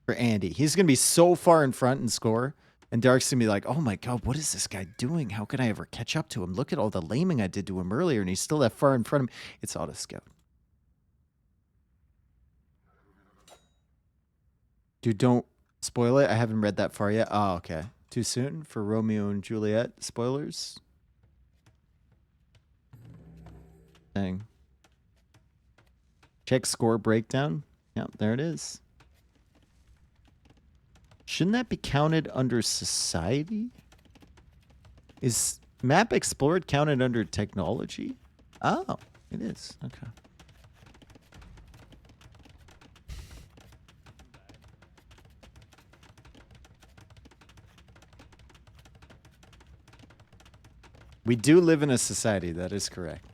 for Andy. He's going to be so far in front and score. And Dark's going to be like, oh my god, what is this guy doing? How can I ever catch up to him? Look at all the laming I did to him earlier, and he's still that far in front of him. It's auto scout. Dude, don't spoil it. I haven't read that far yet. Oh, okay. Too soon for Romeo and Juliet spoilers? Dang. Check score breakdown. Yep, there it is. Shouldn't that be counted under society? Is map explored counted under technology? Oh, it is. Okay. We do live in a society, that is correct.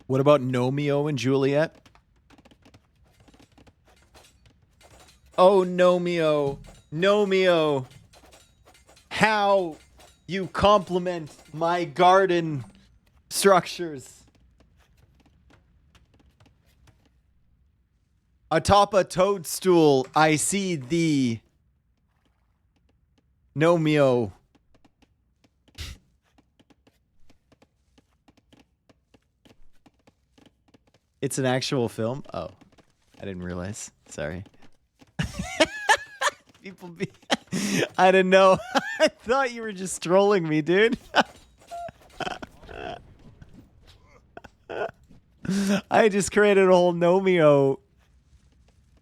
What about Romeo and Juliet? Oh, Nomeo. Nomeo. How you compliment my garden structures. Atop a toadstool, I see thee. Nomeo. It's an actual film? Oh, I didn't realize. Sorry. People be... I didn't know. I thought you were just trolling me, dude. I just created a whole Nomeo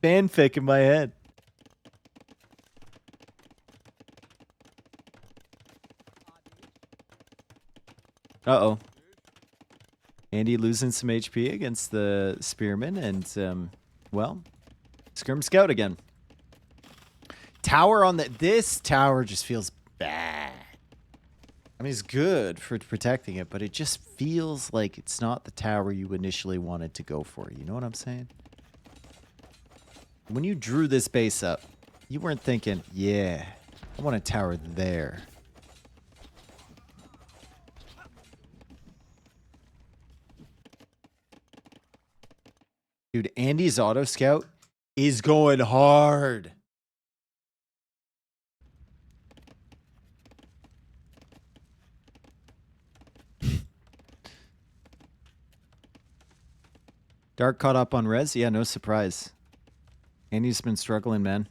fanfic in my head. Uh-oh. Andy losing some HP against the Spearman, and, well, Skirm Scout again. Tower on the... This tower just feels bad. I mean, it's good for protecting it, but it just feels like it's not the tower you initially wanted to go for. You know what I'm saying? When you drew this base up, you weren't thinking, yeah, I want a tower there. Dude, Andy's auto scout is going hard. Dark caught up on res. Yeah, no surprise. Andy's been struggling, man.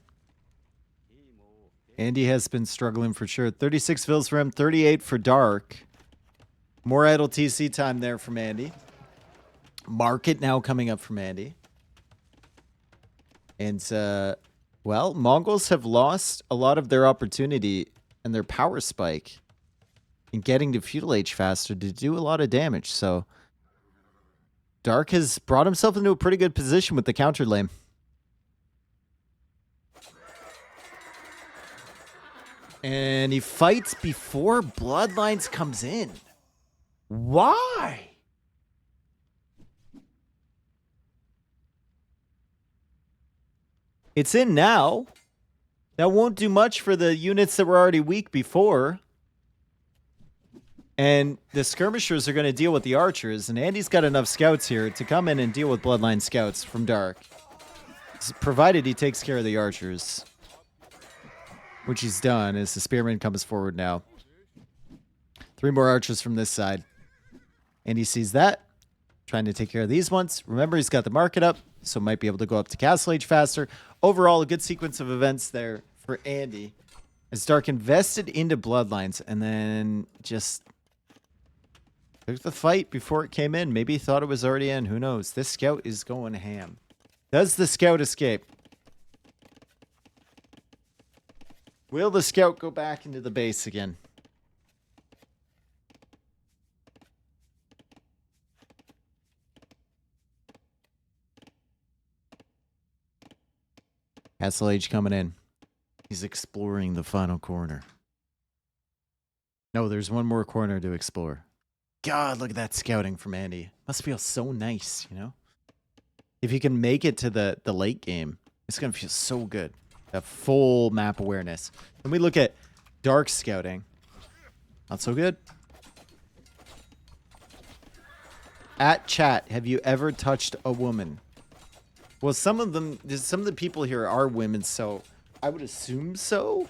Andy has been struggling for sure. 36 fills for him, 38 for Dark. More idle TC time there from Andy. Market now coming up from Andy. And, well, Mongols have lost a lot of their opportunity and their power spike in getting to Feudal Age faster to do a lot of damage. So, Dark has brought himself into a pretty good position with the counter lane. And he fights before Bloodlines comes in. Why? It's in now. That won't do much for the units that were already weak before. And the skirmishers are going to deal with the archers. And Andy's got enough scouts here to come in and deal with Bloodline scouts from Dark. Provided he takes care of the archers. Which he's done as the spearman comes forward now. 3 more archers from this side. Andy sees that. Trying to take care of these ones. Remember, he's got the market up. So might be able to go up to Castle Age faster. Overall, a good sequence of events there for Andy. As Dark invested into Bloodlines and then just took the fight before it came in. Maybe he thought it was already in. Who knows? This scout is going ham. Does the scout escape? Will the scout go back into the base again? Castle Age coming in. He's exploring the final corner. No, there's one more corner to explore. God, look at that scouting from Andy. Must feel so nice, you know? If you can make it to the late game, it's going to feel so good. Have full map awareness. When we look at Dark scouting, not so good. At chat, have you ever touched a woman? Well, some of the people here are women, so I would assume so.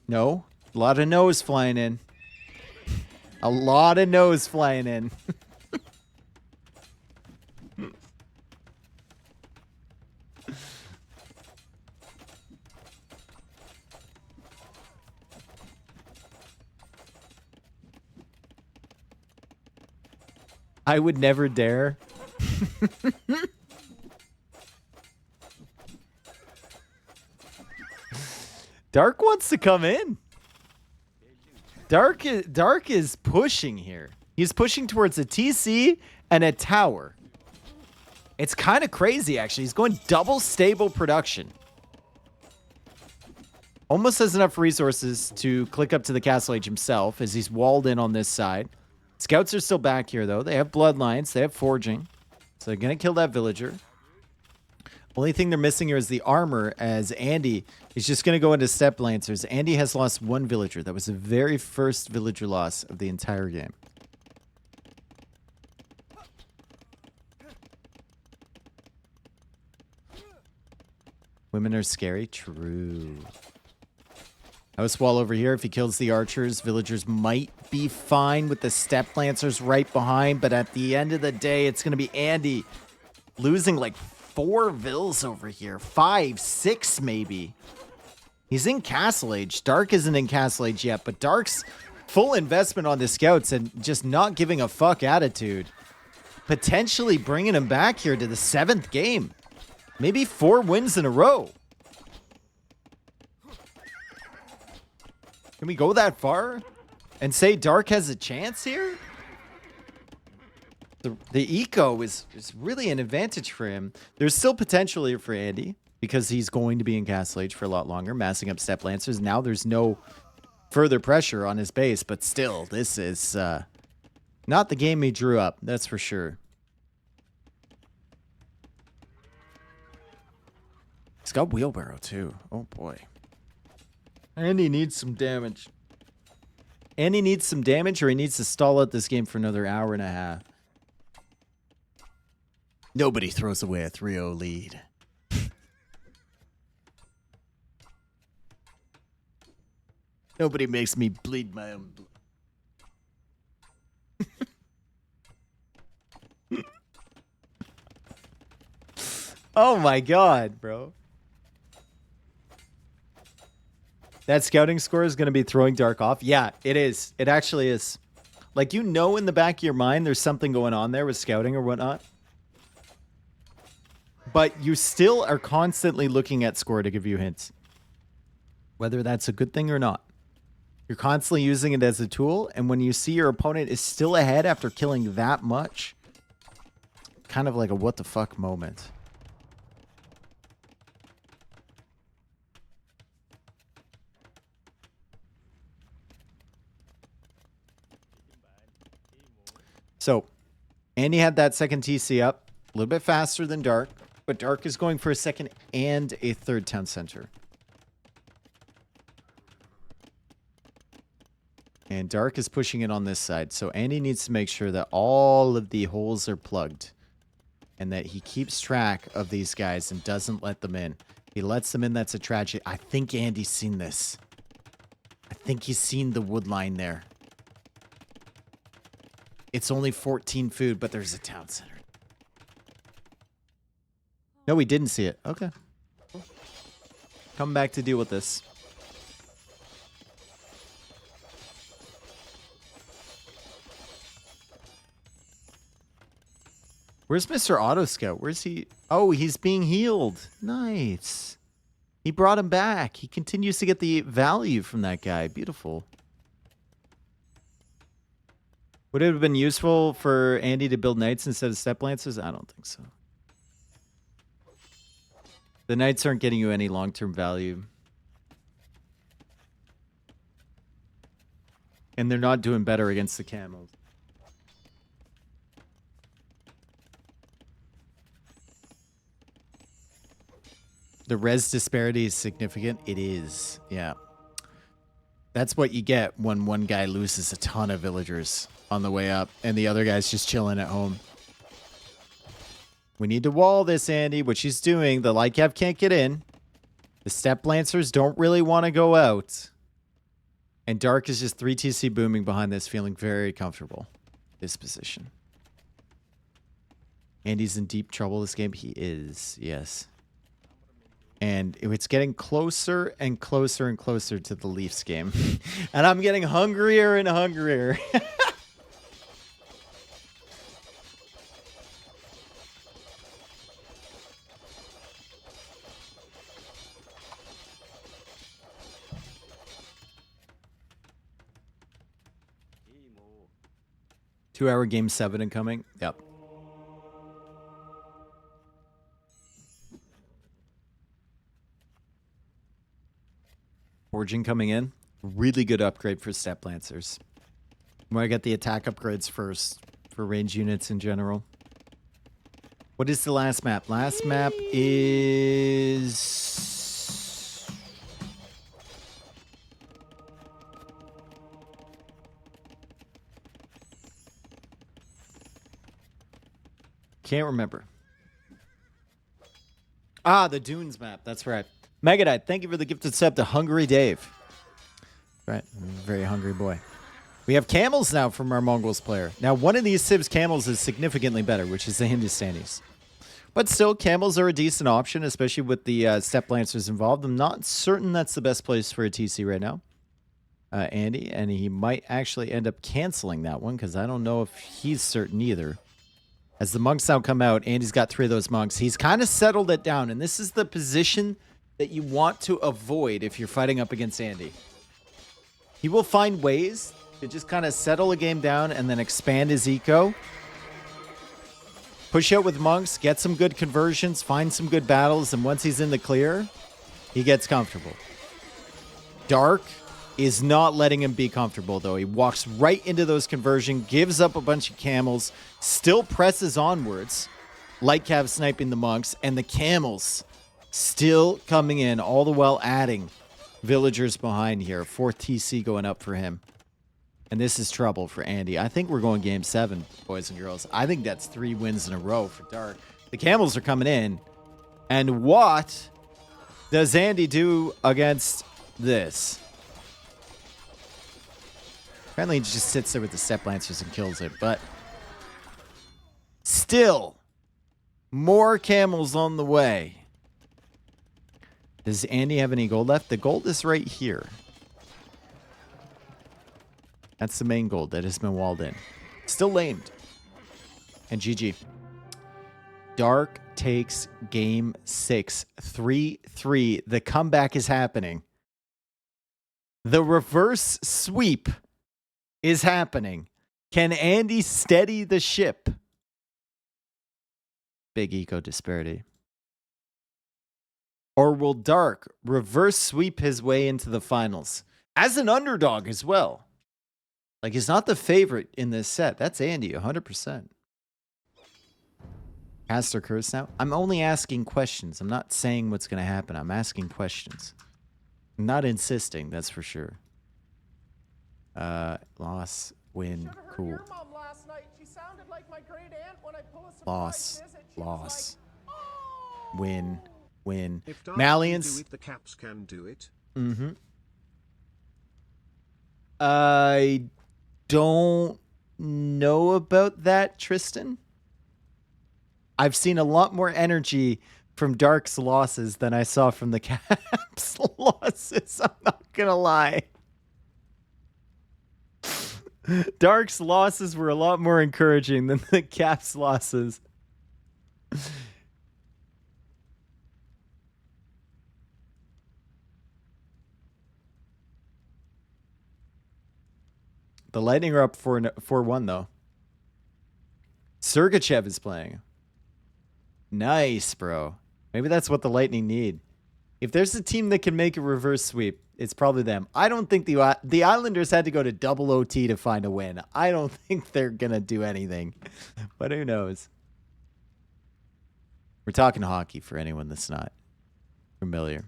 No, a lot of no's flying in. A lot of no's flying in. I would never dare. Dark wants to come in. Dark is pushing here. He's pushing towards a TC and a tower. It's kind of crazy, actually. He's going double stable production. Almost has enough resources to click up to the Castle Age himself as he's walled in on this side. Scouts are still back here, though. They have bloodlines. They have forging. So they're going to kill that villager. Only thing they're missing here is the armor, as Andy is just going to go into Step Lancers. Andy has lost one villager. That was the very first villager loss of the entire game. Women are scary. True. House wall over here. If he kills the archers, villagers might be fine with the Step Lancers right behind. But at the end of the day, it's going to be Andy losing like 4 vills over here. 5, 6 maybe. He's in Castle Age. Dark isn't in Castle Age yet, but Dark's full investment on the scouts and just not giving a fuck attitude. Potentially bringing him back here to the 7th game. Maybe 4 wins in a row. Can we go that far and say Dark has a chance here? The eco is really an advantage for him. There's still potential here for Andy because he's going to be in Castle Age for a lot longer, massing up Step Lancers. Now there's no further pressure on his base, but still, this is not the game he drew up, that's for sure. He's got wheelbarrow too. Oh boy. Andy needs some damage. Andy needs some damage, or he needs to stall out this game for another hour and a half. Nobody throws away a 3-0 lead. Nobody makes me bleed my own blood. Oh my god, bro. That scouting score is going to be throwing Dark off. Yeah, it is. It actually is. Like, you know in the back of your mind there's something going on there with scouting or whatnot. But you still are constantly looking at score to give you hints. Whether that's a good thing or not. You're constantly using it as a tool, and when you see your opponent is still ahead after killing that much, kind of like a what the fuck moment. So, Andy had that second TC up, a little bit faster than Dark, but Dark is going for a second and a third town center. And Dark is pushing it on this side, so Andy needs to make sure that all of the holes are plugged and that he keeps track of these guys and doesn't let them in. He lets them in, that's a tragedy. I think Andy's seen this. I think he's seen the wood line there. It's only 14 food, but there's a town center. No, we didn't see it. Okay. Come back to deal with this. Where's Mr. Auto Scout? Where's he? Oh, he's being healed. Nice. He brought him back. He continues to get the value from that guy. Beautiful. Would it have been useful for Andy to build knights instead of Step Lancers? I don't think so. The knights aren't getting you any long-term value. And they're not doing better against the camels. The res disparity is significant. It is, yeah. That's what you get when one guy loses a ton of villagers on the way up and the other guy's just chilling at home. We need to wall this, Andy, which he's doing. The Lycav can't get in. The Step Lancers don't really want to go out. And Dark is just 3 TC booming behind this, feeling very comfortable. This position. Andy's in deep trouble this game. He is, yes. And it's getting closer and closer and closer to the Leafs game. And I'm getting hungrier and hungrier. Two-hour game 7 incoming. Yep. Forging coming in. Really good upgrade for Step Lancers. Want to get the attack upgrades first for range units in general. What is the last map? Last map is... Can't remember. Ah, the Dunes map. That's right. Megadite, thank you for the gifted sub to Hungry Dave. Right, very hungry boy. We have camels now from our Mongols player. Now, one of these Civs camels is significantly better, which is the Hindustanis. But still, camels are a decent option, especially with the Steppe Lancers involved. I'm not certain that's the best place for a TC right now. Andy, and he might actually end up canceling that one because I don't know if he's certain either. As the monks now come out, Andy's got 3 of those monks. He's kind of settled it down, and this is the position that you want to avoid if you're fighting up against Andy. He will find ways to just kind of settle a game down and then expand his eco. Push out with monks, get some good conversions, find some good battles, and once he's in the clear, he gets comfortable. Dark is not letting him be comfortable, though. He walks right into those conversions, gives up a bunch of camels, still presses onwards, light cav sniping the monks, and the camels still coming in, all the while adding villagers behind here. 4th TC going up for him. And this is trouble for Andy. I think we're going game 7, boys and girls. I think that's 3 wins in a row for Dark. The camels are coming in. And what does Andy do against this? Apparently he just sits there with the Steppe Lancers and kills it. But still, more camels on the way. Does Andy have any gold left? The gold is right here. That's the main gold that has been walled in. Still lamed. And GG. Dark takes game 6. 3-3. The comeback is happening. The reverse sweep is happening. Can Andy steady the ship? Big eco disparity. Or will Dark reverse sweep his way into the finals? As an underdog as well. Like, he's not the favorite in this set. That's Andy, 100%. Cast or curse now? I'm only asking questions. I'm not saying what's going to happen. I'm asking questions. I'm not insisting, that's for sure. Loss, win, cool.
Your mom last night. She sounded like my great aunt when I pull a surprise
Loss,
visit. She was
loss,
like, "Oh."
win, win.
If Dark can
Malians.
do it, the Caps can do it.
Mm-hmm. I don't know about that, Tristan. I've seen a lot more energy from Dark's losses than I saw from the Caps losses. I'm not gonna lie. Dark's losses were a lot more encouraging than the Caps losses. The Lightning are up 4-1, though. Sergachev is playing. Nice, bro. Maybe that's what the Lightning need. If there's a team that can make a reverse sweep, it's probably them. I don't think the Islanders had to go to double OT to find a win. I don't think they're going to do anything. But who knows? We're talking hockey for anyone that's not familiar.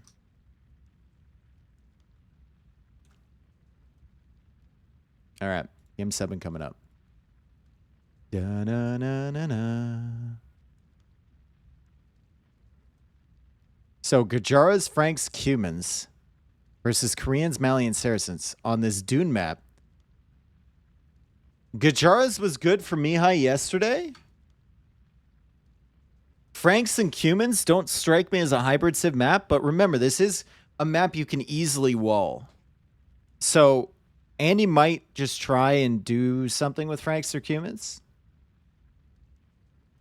All right. Game 7 coming up. Da-na-na-na-na. So, Gajara's, Franks, Cumans versus Koreans, Malians, Saracens on this Dune map. Gajara's was good for Mihai yesterday. Franks and Cumans don't strike me as a hybrid civ map, but remember, this is a map you can easily wall. So, Andy might just try and do something with Franks or Cumans.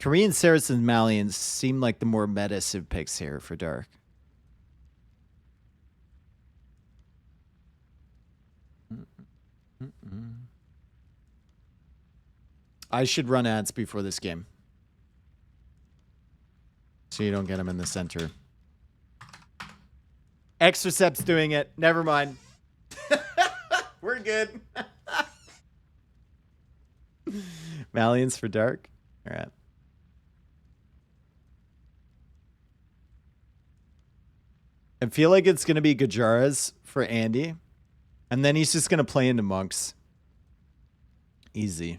Korean, Saracens, Malians seem like the more meta civ picks here for Dark. I should run ads before this game, so you don't get them in the center. Extracept's doing it. Never mind. We're good. Malians for dark. All right. I feel like it's going to be Gajara's for Andy. And then he's just going to play into monks. Easy.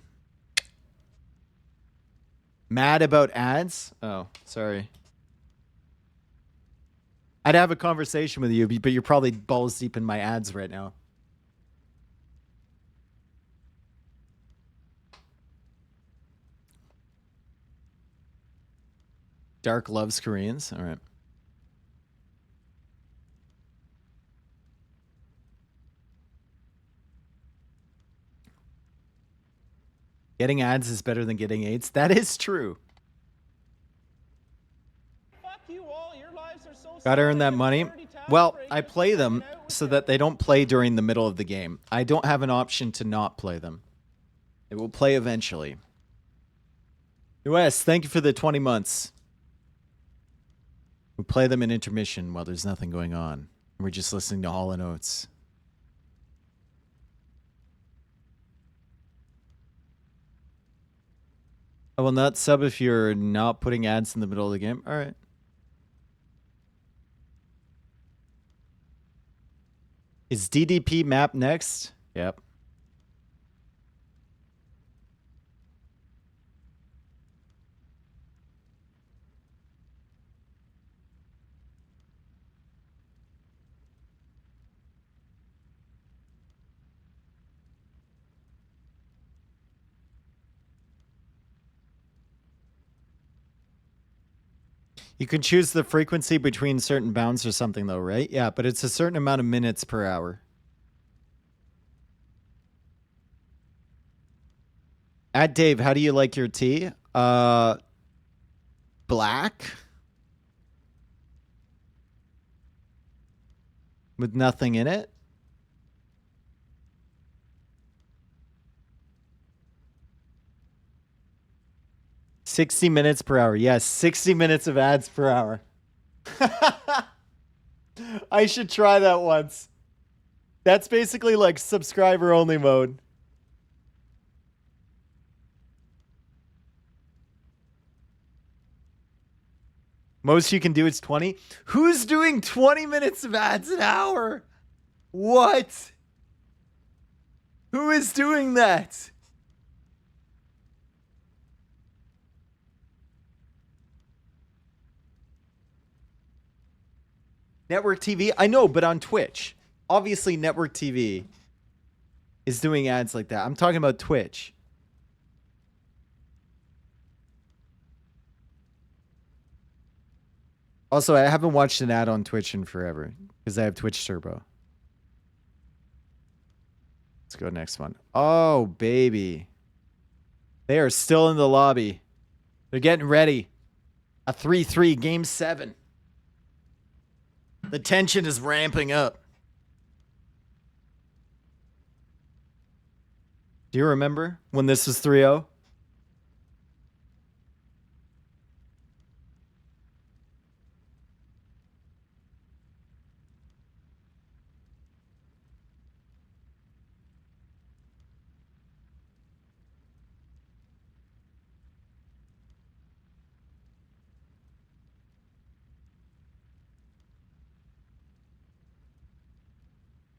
Mad about ads? Oh, sorry. I'd have a conversation with you, but you're probably balls deep in my ads right now. Dark loves Koreans. All right. Getting ads is better than getting AIDS. That is true.
Fuck you all. Your lives are so
Gotta earn that
sad.
money.
Dirty tax
Well,
break.
I play them so that they don't play during the middle of the game. I don't have an option to not play them. They will play eventually. US, thank you for the 20 months. We play them in intermission while there's nothing going on. We're just listening to Hall & Oates. I will not sub if you're not putting ads in the middle of the game. All right. Is DDP map next? Yep. You can choose the frequency between certain bounds or something though, right? Yeah, but it's a certain amount of minutes per hour. At Dave, how do you like your tea? Black. With nothing in it. $60 minutes per hour. Yes, 60 minutes of ads per hour. I should try that once. That's basically like subscriber only mode. Most you can do is 20. Who's doing 20 minutes of ads an hour? What? Who is doing that? Network TV? I know, but on Twitch. Obviously, Network TV is doing ads like that. I'm talking about Twitch. Also, I haven't watched an ad on Twitch in forever because I have Twitch Turbo. Let's go next one. Oh, baby. They are still in the lobby. They're getting ready. A 3-3 game 7. The tension is ramping up. Do you remember when this was 3-0?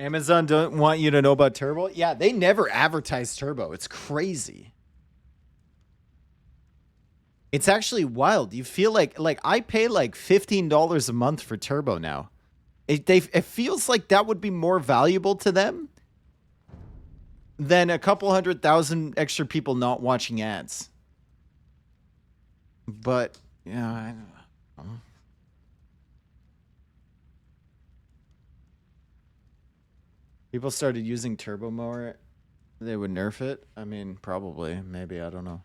Amazon don't want you to know about Turbo? Yeah, they never advertise Turbo. It's crazy. It's actually wild. You feel like I pay like $15 a month for Turbo now. It feels like that would be more valuable to them than a couple 100,000 extra people not watching ads. But yeah, I don't know. People started using Turbo more. They would nerf it. I mean, probably, maybe, I don't know.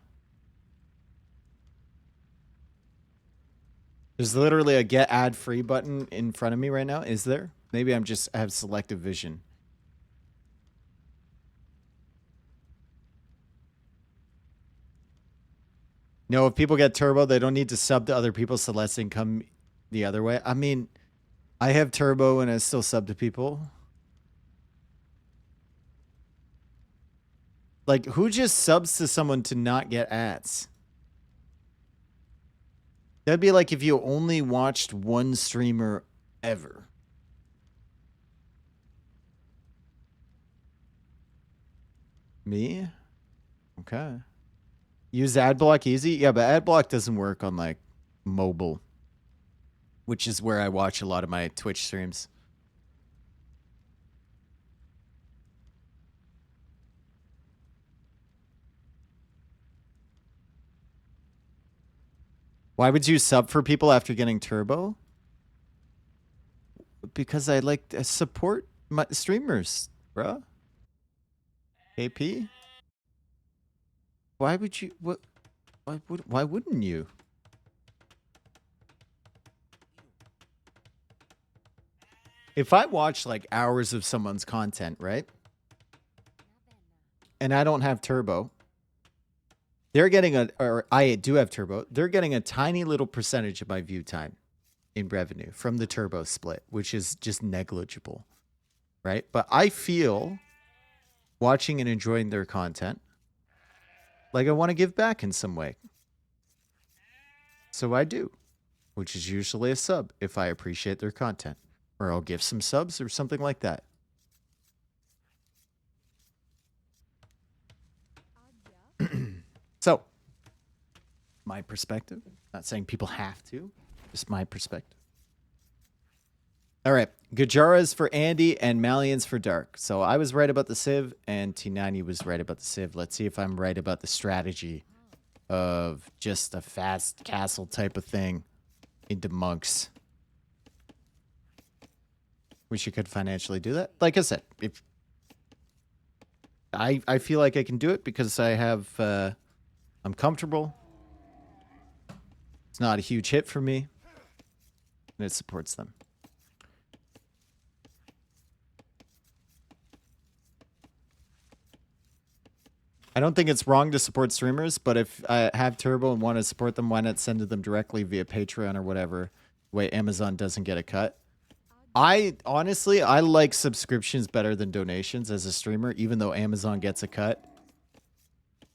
There's literally a get ad free button in front of me right now. Is there? Maybe I have selective vision. No, if people get Turbo, they don't need to sub to other people, so less income the other way. I mean, I have Turbo and I still sub to people. Like, who just subs to someone to not get ads? That'd be like if you only watched one streamer ever. Me? Okay. Use AdBlock easy? Yeah, but AdBlock doesn't work on like mobile, which is where I watch a lot of my Twitch streams. Why would you sub for people after getting Turbo? Because I like to support my streamers, bruh. AP? Why would you? What? Why wouldn't you? If I watch like hours of someone's content, right? And I don't have Turbo, they're getting or I do have Turbo, they're getting a tiny little percentage of my view time in revenue from the Turbo split, which is just negligible, right? But I feel watching and enjoying their content like I want to give back in some way. So I do, which is usually a sub if I appreciate their content, or I'll give some subs or something like that. So, my perspective. Not saying people have to, just my perspective. All right, Gajara's for Andy and Malian's for Dark. So I was right about the Civ, and T90 was right about the Civ. Let's see if I'm right about the strategy of just a fast castle type of thing into monks. Wish you could financially do that. Like I said, if I feel like I can do it because I have I'm comfortable. It's not a huge hit for me, and it supports them. I don't think it's wrong to support streamers, but if I have Turbo and want to support them, why not send to them directly via Patreon or whatever? The way Amazon doesn't get a cut. I honestly like subscriptions better than donations as a streamer, even though Amazon gets a cut,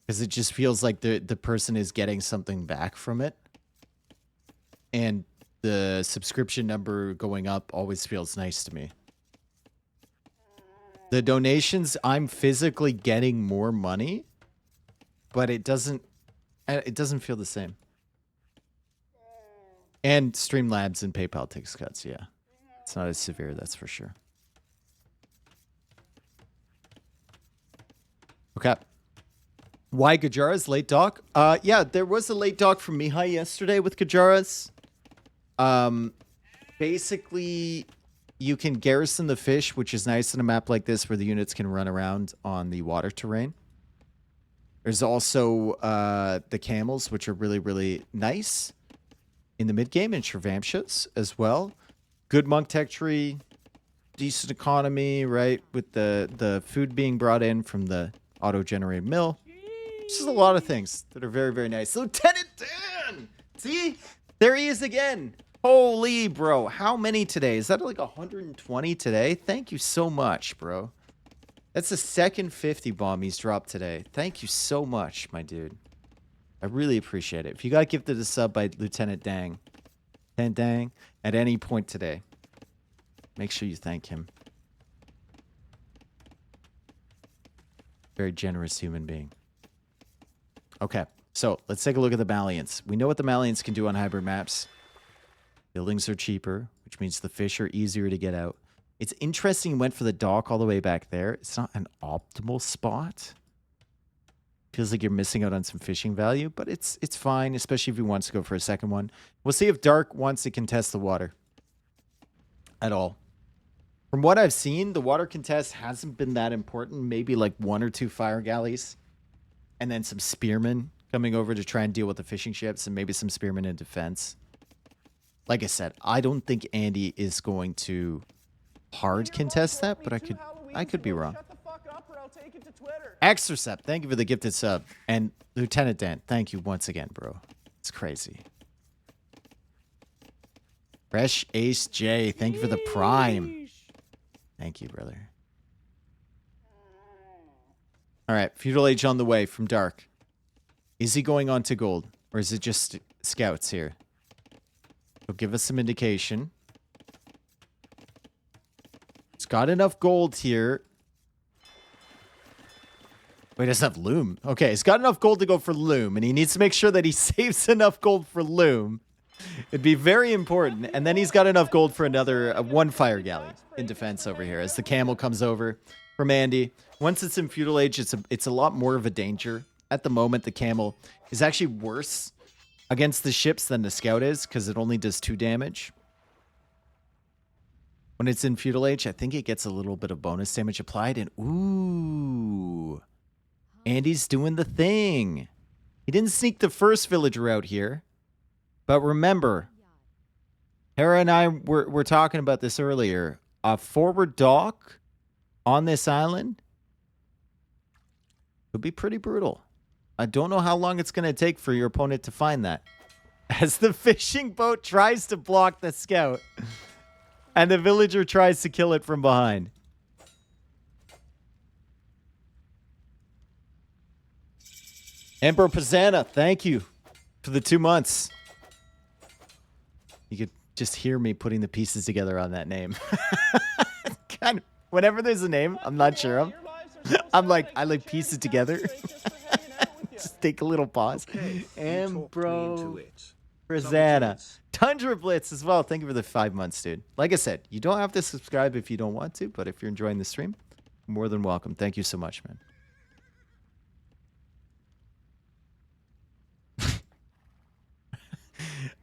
because it just feels like the person is getting something back from it, and the subscription number going up always feels nice to me. The donations, I'm physically getting more money, but it doesn't feel the same. And Streamlabs and PayPal takes cuts, yeah. It's not as severe, that's for sure. Okay. Why Gajara's late doc? Yeah, there was a late doc from Mihai yesterday with Gajara's. Basically, you can garrison the fish, which is nice in a map like this where the units can run around on the water terrain. There's also the camels, which are really, really nice in the mid-game, and Shravamshas as well. Good monk tech tree, decent economy, right? With the food being brought in from the auto-generated mill. Just a lot of things that are very, very nice. Lieutenant Dan! See? There he is again. Holy, bro. How many today? Is that like 120 today? Thank you so much, bro. That's the second 50 bomb he's dropped today. Thank you so much, my dude. I really appreciate it. If you got gifted a sub by Lieutenant Dang, at any point today, make sure you thank him. Very generous human being. Okay, so let's take a look at the Malians. We know what the Malians can do on hybrid maps. Buildings are cheaper, which means the fish are easier to get out. It's interesting he went for the dock all the way back there. It's not an optimal spot. Feels like you're missing out on some fishing value, but it's fine, especially if he wants to go for a second one. We'll see if Dark wants to contest the water at all. From what I've seen, the water contest hasn't been that important. Maybe like 1 or 2 fire galleys, and then some spearmen coming over to try and deal with the fishing ships, and maybe some spearmen in defense. Like I said, I don't think Andy is going to hard contest that, but I could be wrong. Exercept, thank you for the gifted sub. And Lieutenant Dan, thank you once again, bro. It's crazy. Fresh Ace J, thank you for the prime. Thank you, brother. All right, Feudal Age on the way from Dark. Is he going on to gold? Or is it just scouts here? He'll give us some indication. He's got enough gold here. Wait, he doesn't have loom. Okay, he's got enough gold to go for loom, and he needs to make sure that he saves enough gold for loom. It'd be very important. And then he's got enough gold for another one fire galley in defense over here as the camel comes over from Andy. Once it's in Feudal Age, it's a lot more of a danger. At the moment, the camel is actually worse against the ships than the scout is because it only does 2 damage. When it's in Feudal Age, I think it gets a little bit of bonus damage applied. And ooh, Andy's doing the thing. He didn't sneak the first villager out here. But remember, Hera and I were talking about this earlier. A forward dock on this island could be pretty brutal. I don't know how long it's going to take for your opponent to find that. As the fishing boat tries to block the scout, and the villager tries to kill it from behind. Emperor Pizzana, thank you for the 2 months. You could just hear me putting the pieces together on that name. Kind of, whenever there's a name I'm not sure of, I'm like, I like piece it together. Just take a little pause.
Okay,
Ambro Pizzana. Tundra Blitz as well. Thank you for the 5 months, dude. Like I said, you don't have to subscribe if you don't want to, but if you're enjoying the stream, more than welcome. Thank you so much, man.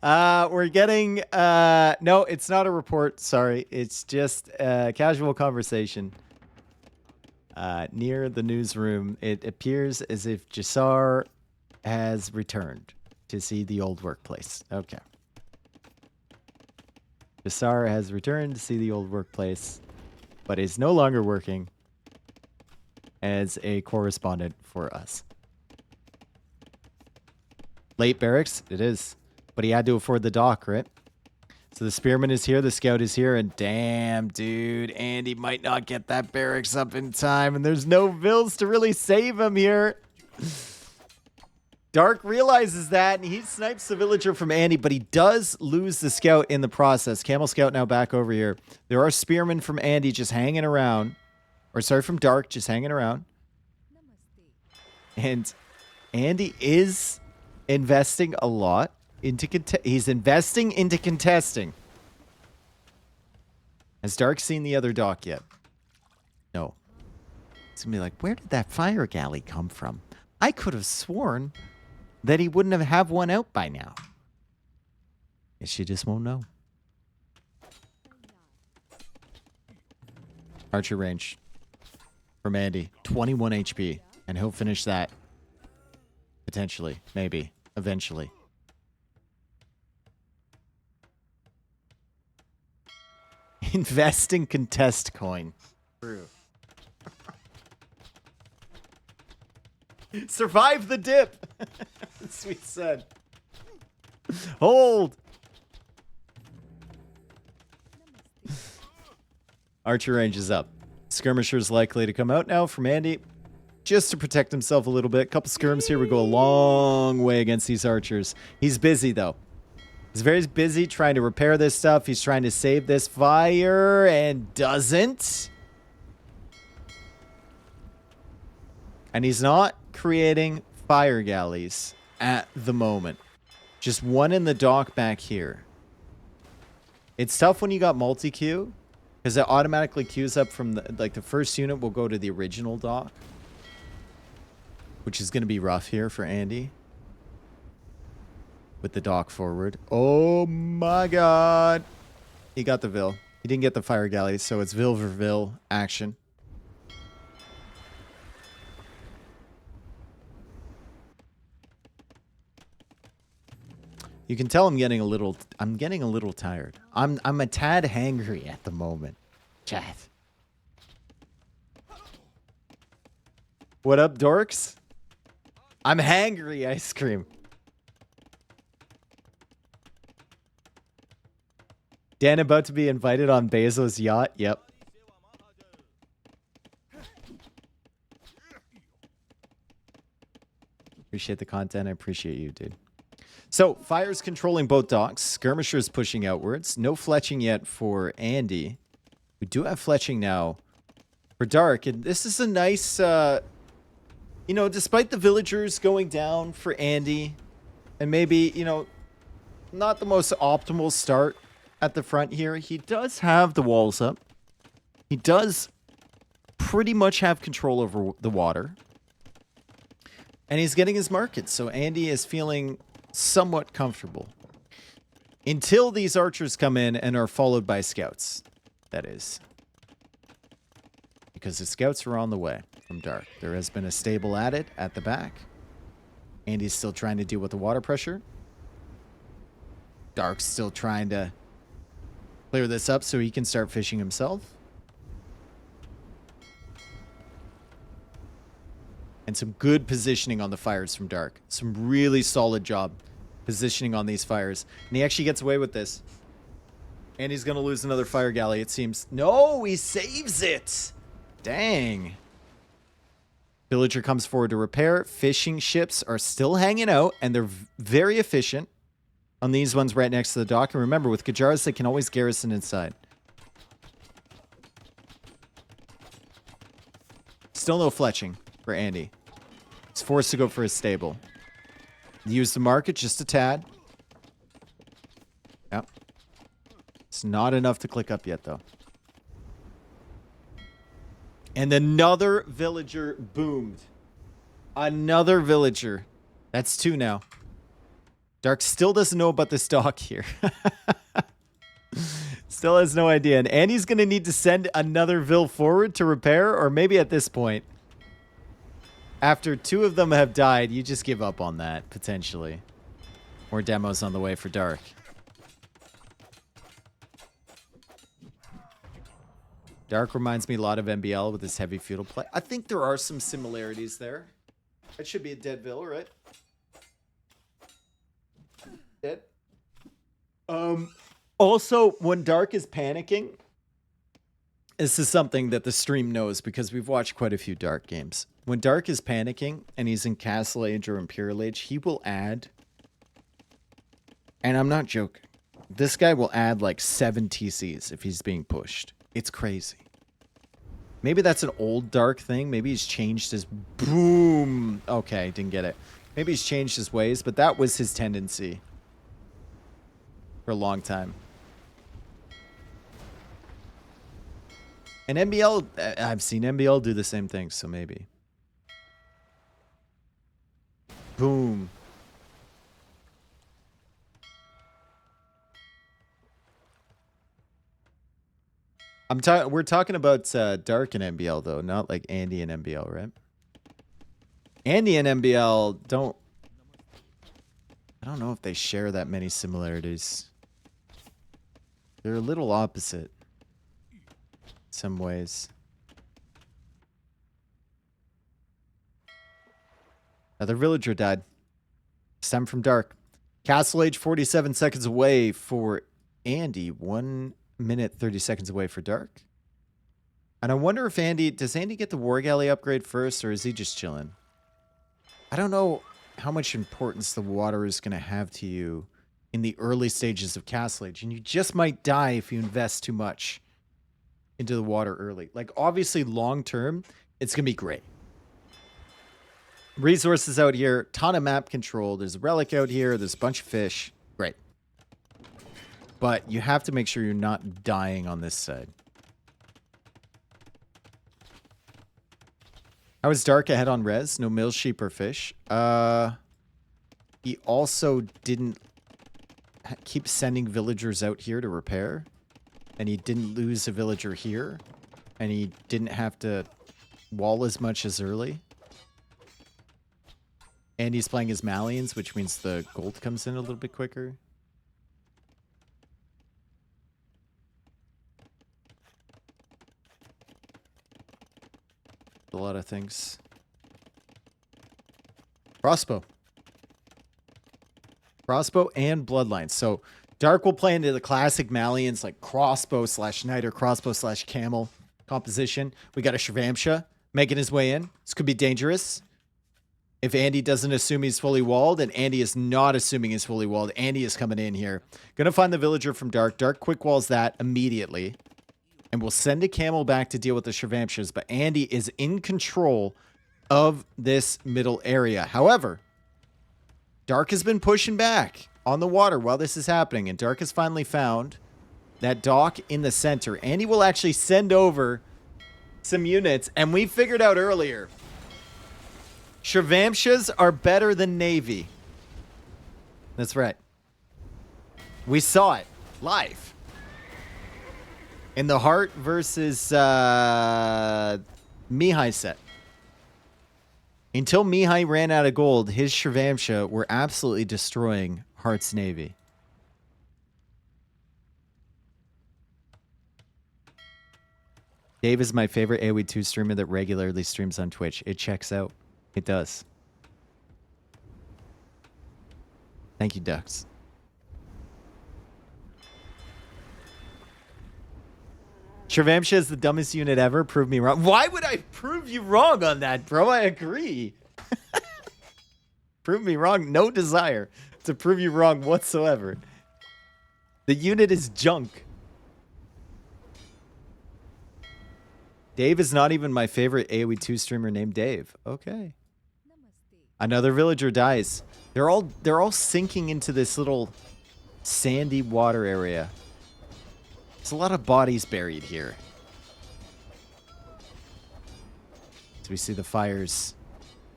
We're getting no, it's not a report, sorry. It's just a casual conversation. Near the newsroom, it appears as if Jassar has returned to see the old workplace. Okay. Jassar has returned to see the old workplace, but is no longer working as a correspondent for us. Late barracks? It is. But he had to afford the dock, right? So the spearman is here, the scout is here, and damn, dude, Andy might not get that barracks up in time, and there's no vills to really save him here. Dark realizes that, and he snipes the villager from Andy, but he does lose the scout in the process. Camel scout now back over here. There are spearmen from Andy just hanging around. Or sorry, from Dark, just hanging around. And Andy is investing a lot into he's investing into contesting. Has Dark seen the other dock yet? No. It's gonna be like, where did that fire galley come from? I could have sworn that he wouldn't have one out by now. Guess you just won't know. Archer range from Andy, 21 HP, and he'll finish that potentially, maybe, eventually. Investing contest coin. True. Survive the dip. Sweet son. Hold. Archer range is up. Skirmisher's likely to come out now from Andy. Just to protect himself a little bit. Couple skirms here would go a long way against these archers. He's busy though. He's very busy trying to repair this stuff. He's trying to save this fire and doesn't. And he's not creating fire galleys at the moment. Just one in the dock back here. It's tough when you got multi-queue because it automatically queues up from the first unit will go to the original dock, which is going to be rough here for Andy. With the dock forward. Oh my god. He got the Vil. He didn't get the fire galley, so it's Vil for Vil action. You can tell I'm getting a little tired. I'm a tad hangry at the moment. Chat. What up, dorks? I'm hangry, ice cream. Dan about to be invited on Bezos' yacht? Yep. Appreciate the content. I appreciate you, dude. So, Fire's controlling both docks. Skirmisher's pushing outwards. No fletching yet for Andy. We do have fletching now for Dark. And this is a nice, you know, despite the villagers going down for Andy, and maybe, you know, not the most optimal start at the front here, he does have the walls up. He does pretty much have control over the water. And he's getting his market, so Andy is feeling somewhat comfortable. Until these archers come in and are followed by scouts, that is. Because the scouts are on the way from Dark. There has been a stable added at the back. Andy's still trying to deal with the water pressure. Dark's still trying to clear this up so he can start fishing himself. And some good positioning on the fires from Dark. Some really solid job positioning on these fires. And he actually gets away with this. And he's going to lose another fire galley, it seems. No, he saves it. Dang. Villager comes forward to repair. Fishing ships are still hanging out, and they're very efficient on these ones right next to the dock. And remember, with Gajaras, they can always garrison inside. Still no fletching for Andy. He's forced to go for his stable. Use the market just a tad. Yep. It's not enough to click up yet, though. And another villager boomed. Another villager. That's 2 now. Dark still doesn't know about this dock here. Still has no idea. And Andy's going to need to send another vill forward to repair, or maybe at this point, after 2 of them have died, you just give up on that, potentially. More demos on the way for Dark. Dark reminds me a lot of MBL with his heavy feudal play. I think there are some similarities there. That should be a dead vill, right? Dead. Also, when Dark is panicking, this is something that the stream knows because we've watched quite a few Dark games. When Dark is panicking and he's in Castle Age or Imperial Age, he will add, and I'm not joking, this guy will add like 7 TCs if he's being pushed. It's crazy. Maybe that's an old Dark thing. Maybe he's changed his... Boom! Okay, didn't get it. Maybe he's changed his ways, but that was his tendency for a long time. And MBL, I've seen MBL do the same thing, so maybe. Boom. We're talking about Dark and MBL, though, not like Andy and MBL, right? Andy and MBL don't... I don't know if they share that many similarities. They're a little opposite. Some ways. Another villager died. It's time from Dark. Castle Age 47 seconds away for Andy. 1 minute 30 seconds away for Dark. And I wonder if does Andy get the War Galley upgrade first, or is he just chilling? I don't know how much importance the water is going to have to you in the early stages of Castle Age, and you just might die if you invest too much into the water early. Like, obviously, long term, it's going to be great. Resources out here, ton of map control. There's a relic out here. There's a bunch of fish. Great. But you have to make sure you're not dying on this side. How is Dark ahead on res? No mill, sheep, or fish. He also didn't keep sending villagers out here to repair. And he didn't lose a villager here. And he didn't have to wall as much as early. And he's playing his Malians, which means the gold comes in a little bit quicker. A lot of things. Crossbow. Crossbow and Bloodlines. So Dark will play into the classic Malians like crossbow / knight or crossbow / camel composition. We got a Shravamsha making his way in. This could be dangerous. If Andy doesn't assume he's fully walled, and Andy is not assuming he's fully walled, Andy is coming in here. Gonna find the villager from Dark. Dark quick walls that immediately. And we'll send a camel back to deal with the Shrivampshas. But Andy is in control of this middle area. However, Dark has been pushing back on the water while this is happening. And Dark has finally found that dock in the center. Andy will actually send over some units. And we figured out earlier, Shrivampshas are better than Navy. That's right. We saw it live. In the Heart versus Mihai set. Until Mihai ran out of gold, his Shrivampsha were absolutely destroying Heart's Navy. Dave is my favorite AoE 2 streamer that regularly streams on Twitch. It checks out. It does. Thank you, Ducks. Shrivampsha is the dumbest unit ever. Prove me wrong. Why would I prove you wrong on that, bro? I agree. Prove me wrong. No desire to prove you wrong whatsoever. The unit is junk. Dave is not even my favorite AoE 2 streamer named Dave. Okay. Another villager dies. They're all sinking into this little sandy water area. There's a lot of bodies buried here. So we see the fires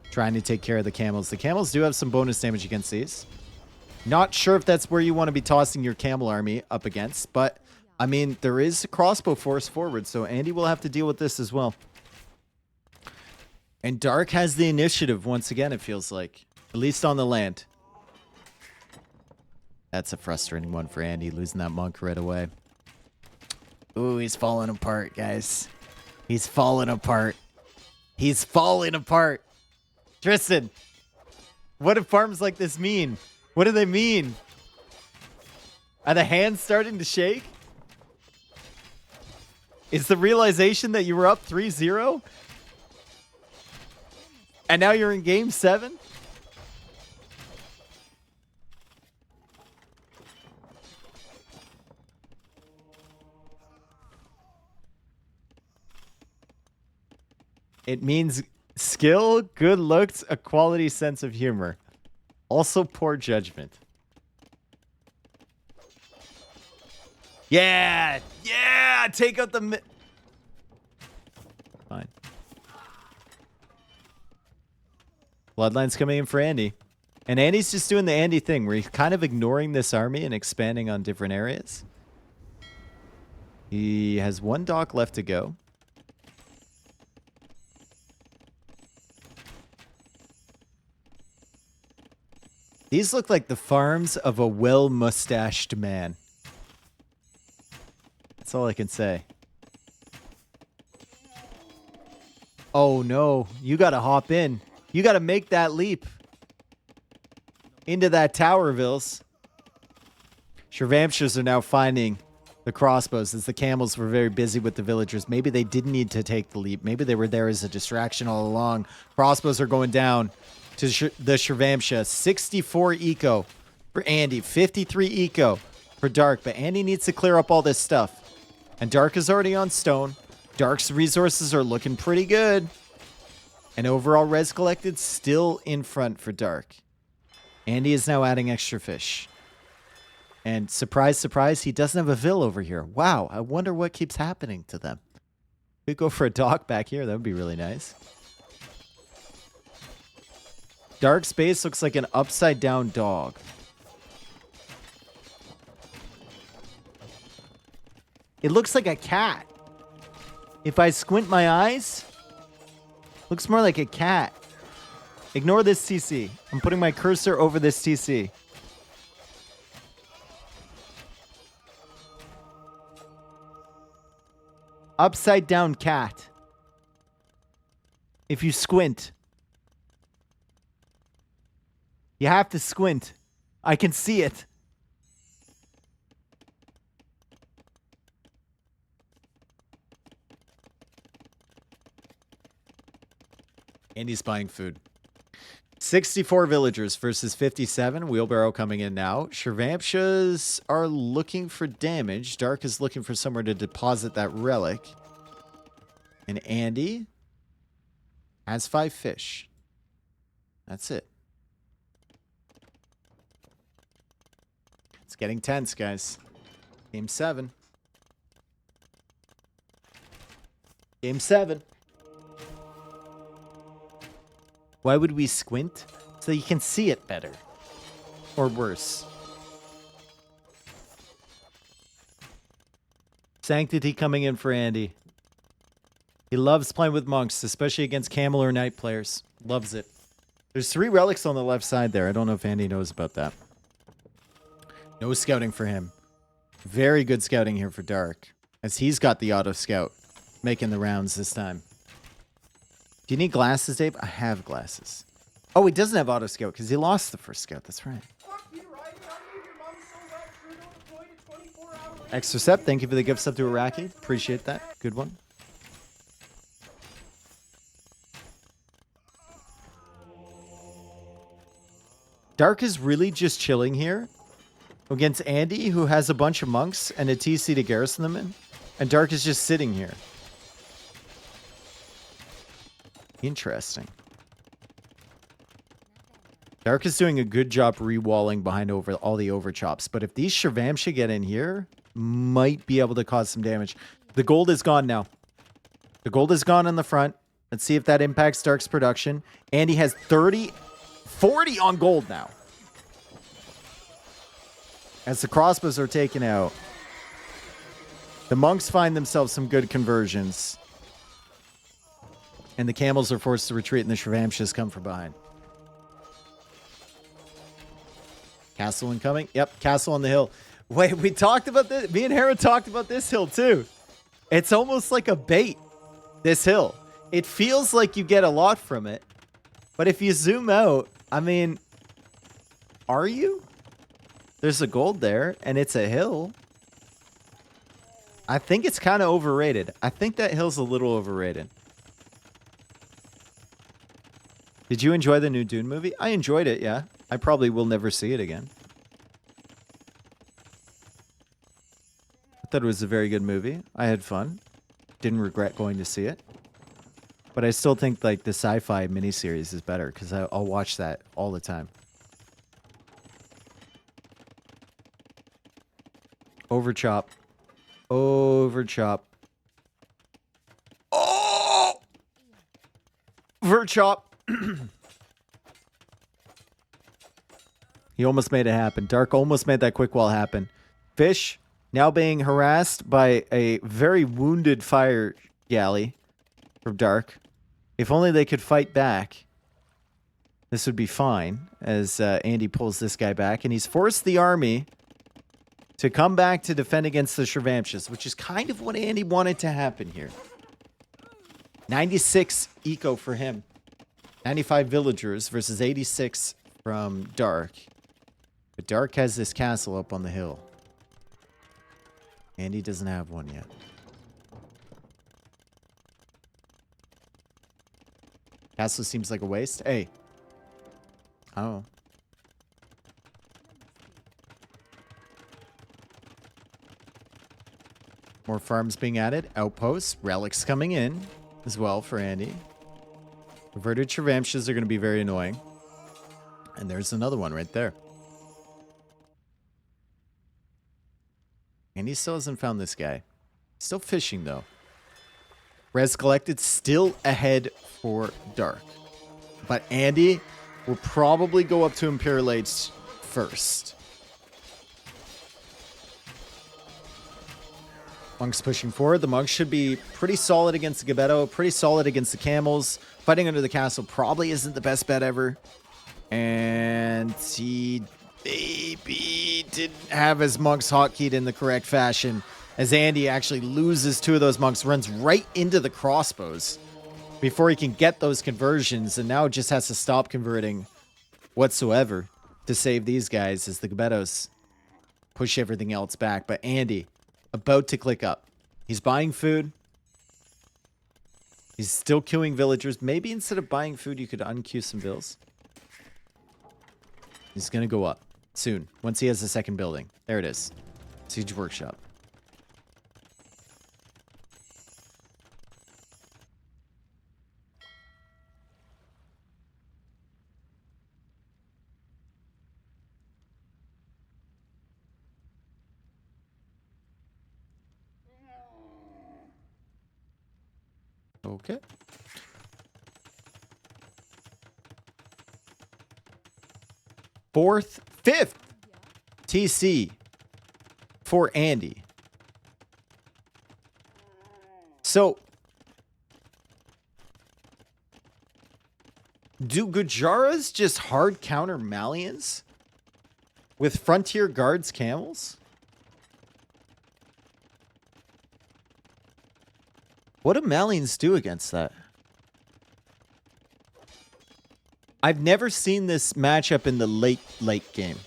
trying to take care of the camels. The camels do have some bonus damage against these. Not sure if that's where you want to be tossing your camel army up against, but I mean, there is a crossbow force forward, so Andy will have to deal with this as well. And Dark has the initiative once again, it feels like. At least on the land. That's a frustrating one for Andy, losing that monk right away. Ooh, he's falling apart, guys. He's falling apart. He's falling apart. Tristan, what do farms like this mean? What do they mean? Are the hands starting to shake? Is the realization that you were up 3-0? And now you're in game 7? It means skill, good looks, a quality sense of humor. Also poor judgment. Yeah! Yeah! Take out the... Fine. Bloodline's coming in for Andy. And Andy's just doing the Andy thing where he's kind of ignoring this army and expanding on different areas. He has one dock left to go. These look like the farms of a well-mustached man. That's all I can say. Oh no, you gotta hop in. You gotta make that leap. Into that tower, Vils. Shrivampshas are now finding the crossbows as the camels were very busy with the villagers. Maybe they didn't need to take the leap. Maybe they were there as a distraction all along. Crossbows are going down to the Shrivampsha. 64 eco for Andy. 53 eco for Dark. But Andy needs to clear up all this stuff. And Dark is already on stone. Dark's resources are looking pretty good. And overall res collected still in front for Dark. Andy is now adding extra fish. And surprise, surprise, he doesn't have a vill over here. Wow, I wonder what keeps happening to them. Could go for a dock back here. That would be really nice. Dark's base looks like an upside down dog. It looks like a cat. If I squint my eyes, looks more like a cat. Ignore this TC. I'm putting my cursor over this TC. Upside down cat. If you squint. You have to squint. I can see it. Andy's buying food. 64 villagers versus 57. Wheelbarrow coming in now. Shirvamshas are looking for damage. Dark is looking for somewhere to deposit that relic. And Andy has 5 fish. That's it. It's getting tense, guys. Game 7. Game 7. Why would we squint? So you can see it better. Or worse. Sanctity coming in for Andy. He loves playing with monks, especially against camel or knight players. Loves it. There's 3 relics on the left side there. I don't know if Andy knows about that. No scouting for him. Very good scouting here for Dark, as he's got the auto scout making the rounds this time. Do you need glasses, Dave? I have glasses. Oh, he doesn't have auto scout because he lost the first scout. That's right.
Fuck you, Ryan. How do your mom so well? Trudeau deployed a 24-hour...
Extracep, thank you for the gift sub to Iraqi. Appreciate that. Good one. Dark is really just chilling here against Andy, who has a bunch of monks and a TC to garrison them in. And Dark is just sitting here. Interesting. Dark is doing a good job re-walling behind all the overchops. But if these Shirvamsha get in here, might be able to cause some damage. The gold is gone now. The gold is gone in the front. Let's see if that impacts Dark's production. Andy has 40 on gold now. As the crossbows are taken out, the monks find themselves some good conversions. And the camels are forced to retreat and the Shirvamshas come from behind. Castle incoming. Yep, castle on the hill. Wait, we talked about this. Me and Hera talked about this hill too. It's almost like a bait, this hill. It feels like you get a lot from it. But if you zoom out, I mean, are you? There's a gold there, and it's a hill. I think it's kind of overrated. I think that hill's a little overrated. Did you enjoy the new Dune movie? I enjoyed it, yeah. I probably will never see it again. I thought it was a very good movie. I had fun. Didn't regret going to see it. But I still think like the sci-fi miniseries is better because I'll watch that all the time. Overchop. Overchop. Oh! Verchop. He almost made it happen. Dark almost made that quick wall happen. Fish now being harassed by a very wounded fire galley from Dark. If only they could fight back, this would be fine. As Andy pulls this guy back, and he's forced the army to come back to defend against the Shirvamshas, which is kind of what Andy wanted to happen here. 96 eco for him. 95 villagers versus 86 from Dark. But Dark has this castle up on the hill. Andy doesn't have one yet. Castle seems like a waste. Hey. Oh. More farms being added. Outposts. Relics coming in as well for Andy. Reverted Shirvamshas are going to be very annoying. And there's another one right there. Andy still hasn't found this guy. Still fishing, though. Res collected, still ahead for Dark. But Andy will probably go up to Imperial Age first. Monks pushing forward. The monks should be pretty solid against the Gabetto, pretty solid against the camels. Fighting under the castle probably isn't the best bet ever. And he maybe didn't have his monks hotkeyed in the correct fashion, as Andy actually loses 2 of those monks, runs right into the crossbows before he can get those conversions, and now just has to stop converting whatsoever to save these guys as the Gabettos push everything else back. But Andy, about to click up. He's buying food. He's still queuing villagers. Maybe instead of buying food, you could unqueue some vills. He's going to go up soon. Once he has the second building. There it is. Siege Workshop. Okay. Fifth TC for Andy. So, do Gujaras just hard counter Malians with Frontier Guards camels? What do Malians do against that? I've never seen this matchup in the late game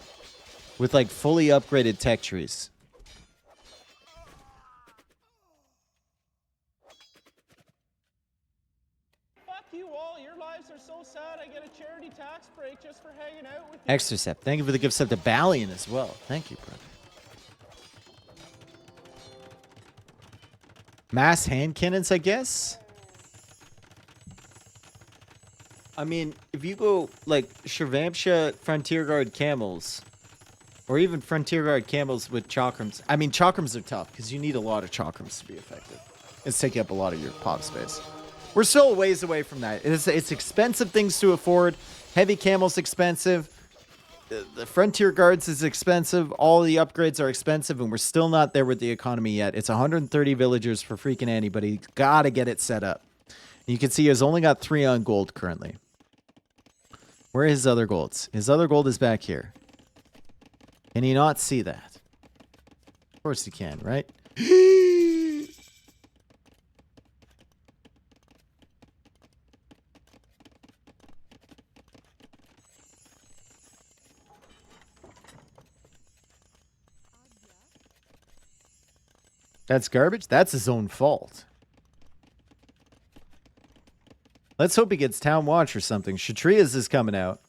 with like fully upgraded tech trees.
Fuck you all. Your lives are so sad. I get a charity tax break just for hanging out with you.
Extercept. Thank you for the gift sub to Balian as well. Thank you, brother. Mass hand cannons, I guess. I mean, if you go like Shirvamsha Frontier Guard camels, or even Frontier Guard camels with chakrams. I mean, chakrams are tough because you need a lot of chakrams to be effective. It's taking up a lot of your pop space. We're still a ways away from that. It's expensive things to afford. Heavy camels expensive. The Frontier Guards is expensive. All the upgrades are expensive, and we're still not there with the economy yet. It's 130 villagers for FreakinAndy, but he's got to get it set up. And you can see he's only got 3 on gold currently. Where are his other golds? His other gold is back here. Can you not see that? Of course you can, right? That's garbage? That's his own fault. Let's hope he gets Town Watch or something. Shatrias is coming out.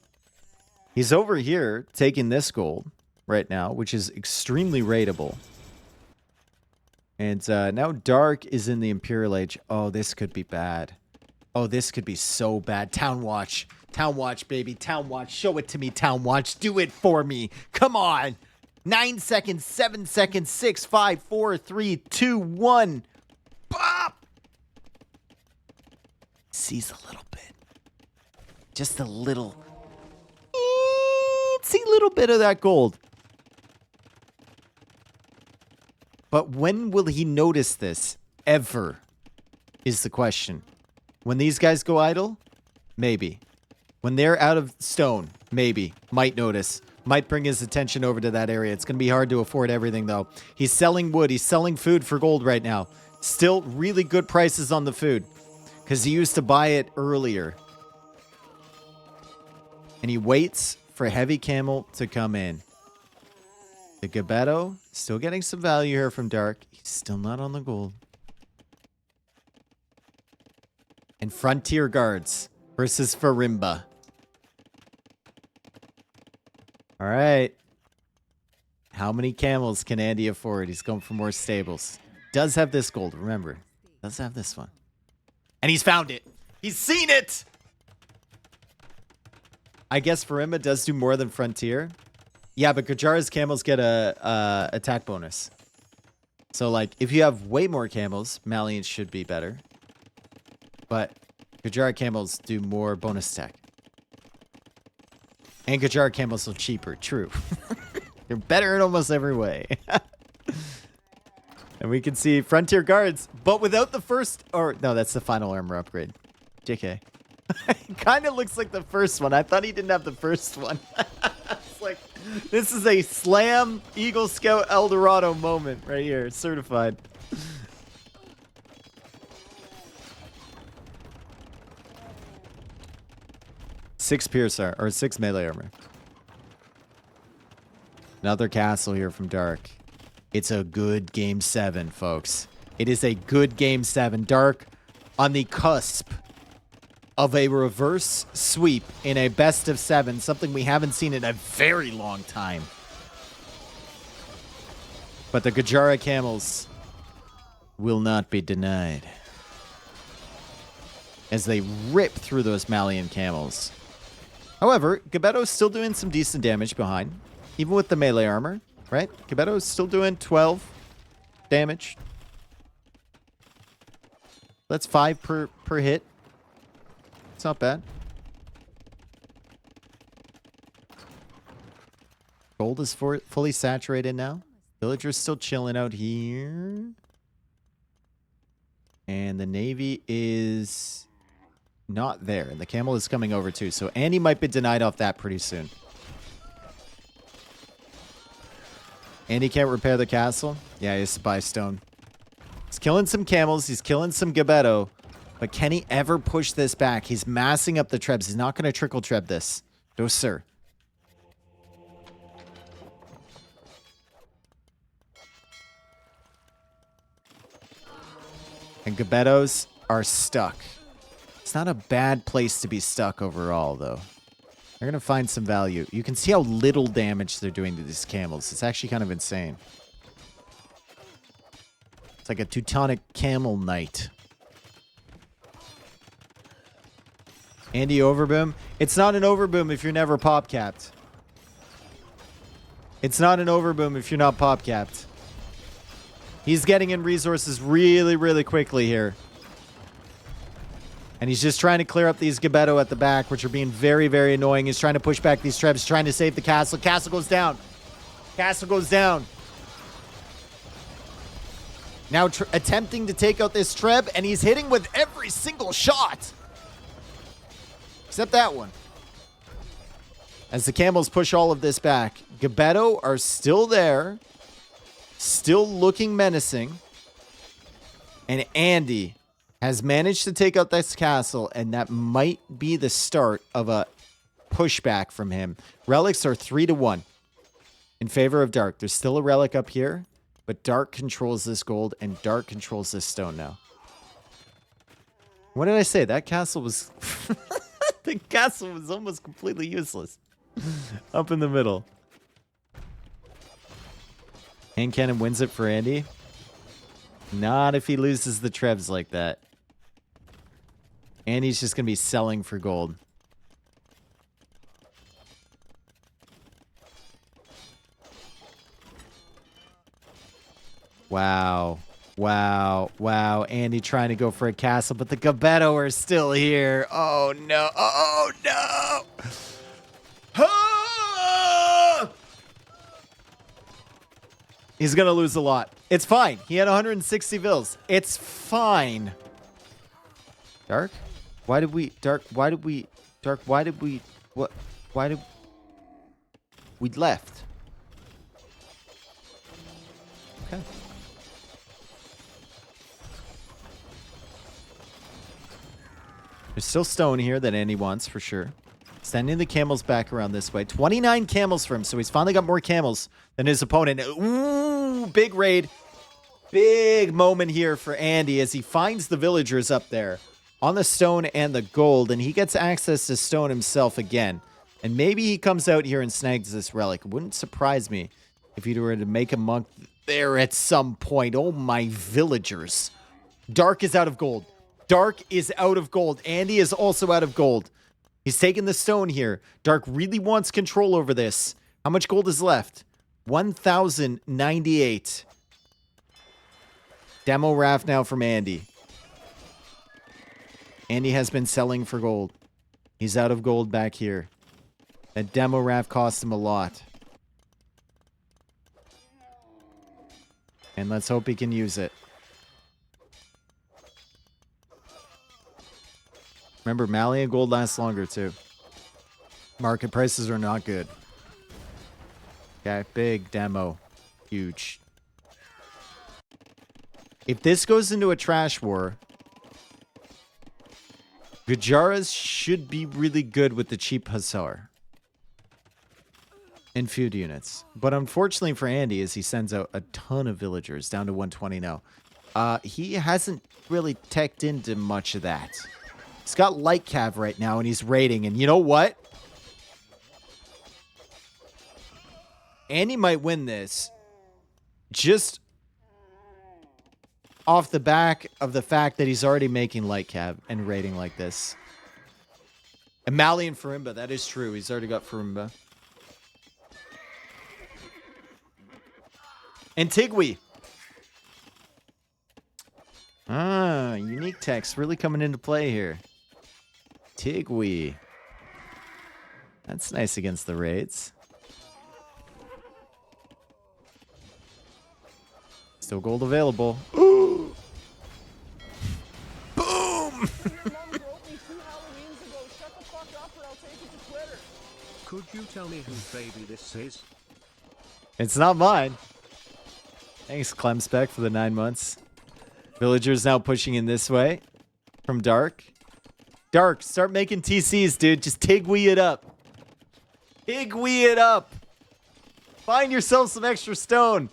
He's over here taking this gold right now, which is extremely rateable. And now Dark is in the Imperial Age. Oh, this could be bad. Oh, this could be so bad. Town Watch. Town Watch, baby. Town Watch. Show it to me, Town Watch. Do it for me. Come on. 9 seconds, 7 seconds, 6, 5, 4, 3, 2, 1. Bop! Sees a little bit. Just a little. See a little bit of that gold. But when will he notice this? Ever? Is the question. When these guys go idle? Maybe. When they're out of stone? Maybe. Might notice. Might bring his attention over to that area. It's going to be hard to afford everything, though. He's selling wood. He's selling food for gold right now. Still really good prices on the food. Because he used to buy it earlier. And he waits for Heavy Camel to come in. The Gabetto, still getting some value here from Dark. He's still not on the gold. And Frontier Guards versus Farimba. All right. How many camels can Andy afford? He's going for more stables. Does have this gold, remember. Does have this one. And he's found it. He's seen it! I guess Farimba does do more than Frontier. Yeah, but Gajara's camels get a attack bonus. So, like, if you have way more camels, Malians should be better. But Gajara camels do more bonus attack. And Gajara camels are cheaper, true. They're better in almost every way. And we can see Frontier Guards, but without the first... Or, no, that's the final armor upgrade. JK. It kind of looks like the first one. I thought he didn't have the first one. It's like, this is a Slam Eagle Scout Eldorado moment right here. Certified. Six Pierce or 6 melee armor. Another castle here from Dark. It's a good game 7, folks. It is a good game 7. Dark on the cusp of a reverse sweep in a best of 7, something we haven't seen in a very long time. But the Gajara camels will not be denied as they rip through those Malian camels. However, Gebetto's still doing some decent damage behind, even with the melee armor, right? Gebetto's still doing 12 damage. That's 5 per hit. It's not bad. Gold is fully saturated now. Villagers still chilling out here. And the Navy is not there. And the camel is coming over too. So Andy might be denied off that pretty soon. Andy can't repair the castle. Yeah, he has to buy stone. He's killing some camels. He's killing some Gebetto. But can he ever push this back? He's massing up the trebs. He's not going to trickle treb this. No, sir. And Gebettos are stuck. It's not a bad place to be stuck overall, though. They're going to find some value. You can see how little damage they're doing to these camels. It's actually kind of insane. It's like a Teutonic camel knight. Andy overboom. It's not an overboom if you're never pop capped. It's not an overboom if you're not pop capped. He's getting in resources really, really quickly here. And he's just trying to clear up these Gebetto at the back, which are being very, very annoying. He's trying to push back these trebs, trying to save the castle. Castle goes down. Castle goes down. Now attempting to take out this treb, and he's hitting with every single shot. Except that one. As the camels push all of this back, Gebetto are still there. Still looking menacing. And Andy has managed to take out this castle, and that might be the start of a pushback from him. Relics are 3-1 in favor of Dark. There's still a relic up here, but Dark controls this gold, and Dark controls this stone now. What did I say? That castle was... the castle was almost completely useless. Up in the middle. Hand cannon wins it for Andy. Not if he loses the trebs like that. Andy's just going to be selling for gold. Wow. Wow. Wow. Andy trying to go for a castle, but the Gebetto are still here. Oh, no. Oh, no. Ah! He's going to lose a lot. It's fine. He had 160 vills. It's fine. Dark? Why did we... Dark, why did we... Dark, why did we... What? Why did... We left. Okay. There's still stone here that Andy wants, for sure. Sending the camels back around this way. 29 camels for him, so he's finally got more camels than his opponent. Ooh, big raid. Big moment here for Andy as he finds the villagers up there on the stone and the gold, and he gets access to stone himself again. And maybe he comes out here and snags this relic. It wouldn't surprise me if he were to make a monk there at some point. Oh, my villagers. Dark is out of gold. Dark is out of gold. Andy is also out of gold. He's taking the stone here. Dark really wants control over this. How much gold is left? 1,098. Demo raft now from Andy. Andy has been selling for gold. He's out of gold back here. That demo raft cost him a lot. And let's hope he can use it. Remember, Malian gold lasts longer, too. Market prices are not good. Okay, big demo. Huge. If this goes into a trash war, Gajaras should be really good with the cheap Hussar and feud units. But unfortunately for Andy, as he sends out a ton of villagers, down to 120 now, he hasn't really teched into much of that. He's got light cav right now, and he's raiding. And you know what? Andy might win this just off the back of the fact that he's already making light cav and raiding like this. And Mali and Farimba, that is true. He's already got Farimba. And Tigui. Ah, unique text really coming into play here. Tigui. That's nice against the raids. Still gold available. Ooh. Boom!
Your mom wrote me 2 Halloweens ago. Shut the fuck up or I'll take it to Twitter.
Could you tell me whose baby this is?
It's not mine. Thanks, Clemspec, for the 9 months. Villagers now pushing in this way from Dark. Dark, start making TCs, dude. Just Tigui it up. Tigui it up. Find yourself some extra stone.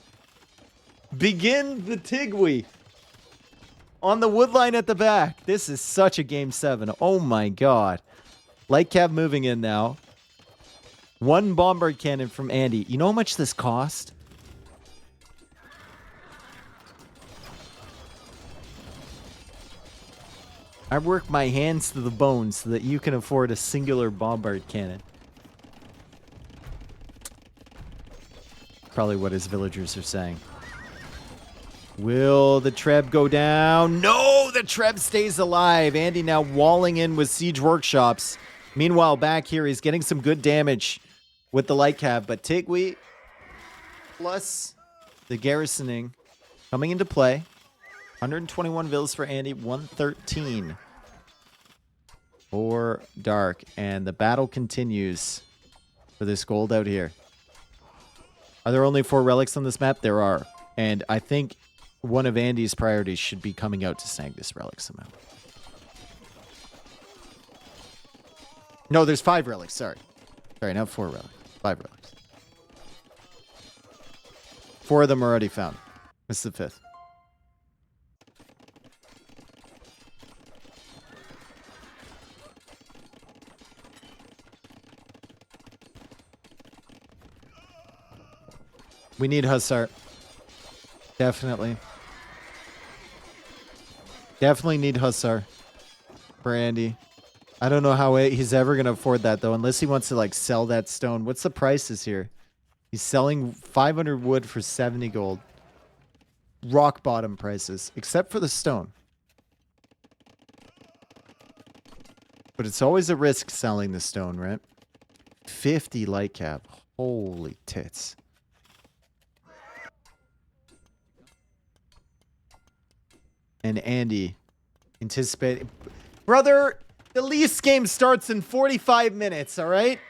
Begin the Tigui on the woodline at the back. This is such a game 7. Oh my god. Light cab moving in now. 1 bombard cannon from Andy. You know how much this cost? I work my hands to the bone so that you can afford a singular bombard cannon. Probably what his villagers are saying. Will the Treb go down? No, the Treb stays alive. Andy now walling in with siege workshops. Meanwhile, back here, he's getting some good damage with the light cab. But Tigui plus the garrisoning coming into play. 121 villas for Andy, 113 for Dark. And the battle continues for this gold out here. Are there only 4 relics on this map? There are. And I think one of Andy's priorities should be coming out to snag this relic somehow. No, there's 5 relics. Sorry, not 4 relics. 5 relics. 4 of them are already found. This is the 5th. We need Hussar. Definitely. Definitely need Hussar for Andy. I don't know how he's ever going to afford that, though, unless he wants to, like, sell that stone. What's the prices here? He's selling 500 wood for 70 gold. Rock bottom prices, except for the stone. But it's always a risk selling the stone, right? 50 light cap. Holy tits. And Andy anticipating. Brother, the Leafs game starts in 45 minutes, all right?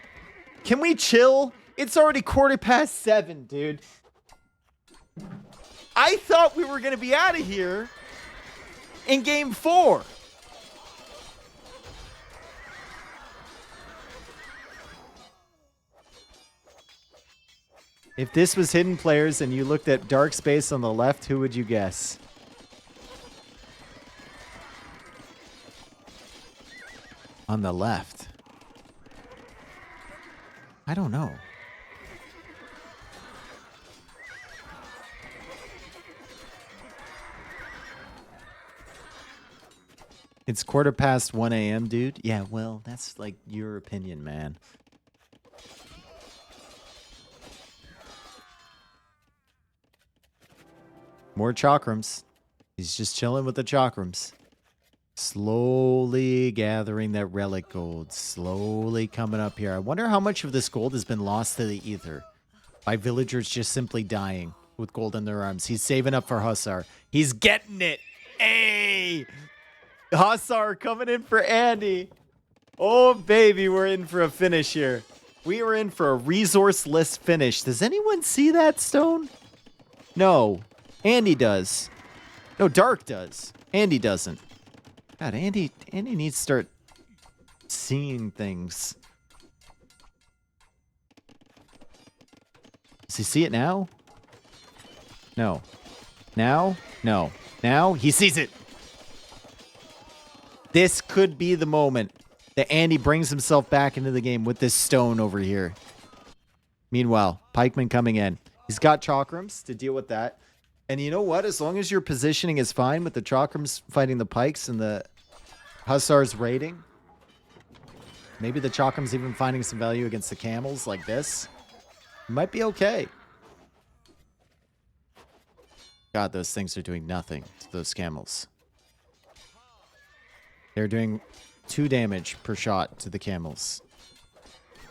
Can we chill? It's already 7:15, dude. I thought we were going to be out of here in game 4. If this was hidden players and you looked at dark space on the left, who would you guess? On the left. I don't know. It's 1:15 a.m., dude. Yeah, well, that's like your opinion, man. More chakrams. He's just chilling with the chakrams. Slowly gathering that relic gold. Slowly coming up here. I wonder how much of this gold has been lost to the ether by villagers just simply dying with gold in their arms. He's saving up for Hussar. He's getting it. Hey! Hussar coming in for Andy. Oh, baby, we're in for a finish here. We are in for a resourceless finish. Does anyone see that stone? No. Andy does. No, Dark does. Andy doesn't. God, Andy needs to start seeing things. Does he see it now? No. Now? No. Now? He sees it. This could be the moment that Andy brings himself back into the game with this stone over here. Meanwhile, pikeman coming in. He's got chakrams to deal with that. And you know what? As long as your positioning is fine with the chakrams fighting the pikes and the hussars raiding, maybe the chakrams even finding some value against the camels like this, might be okay. God, those things are doing nothing to those camels. They're doing 2 damage per shot to the camels.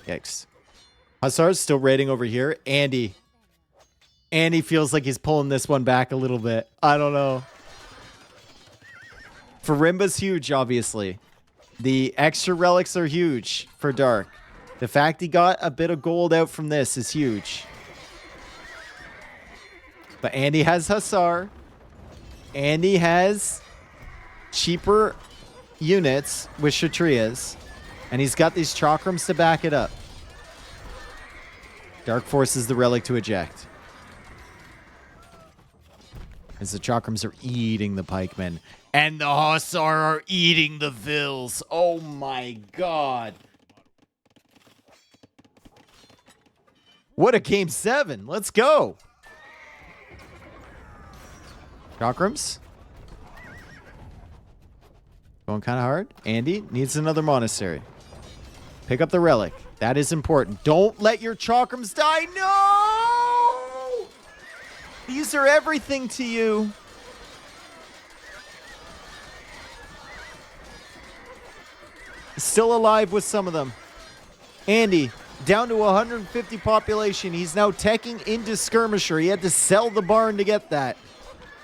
Yikes. Hussars still raiding over here. Andy feels like he's pulling this one back a little bit. I don't know. Farimba's huge, obviously. The extra relics are huge for Dark. The fact he got a bit of gold out from this is huge. But Andy has Hussar. Andy has cheaper units with Kshatriyas. And he's got these chakrams to back it up. Dark forces the relic to eject. As the chakrams are eating the pikemen. And the Hussar are eating the Vils. Oh my god. What a game 7. Let's go. Chakrams. Going kind of hard. Andy needs another monastery. Pick up the relic. That is important. Don't let your chakrams die. No! These are everything to you. Still alive with some of them. Andy, down to 150 population. He's now teching into Skirmisher. He had to sell the barn to get that.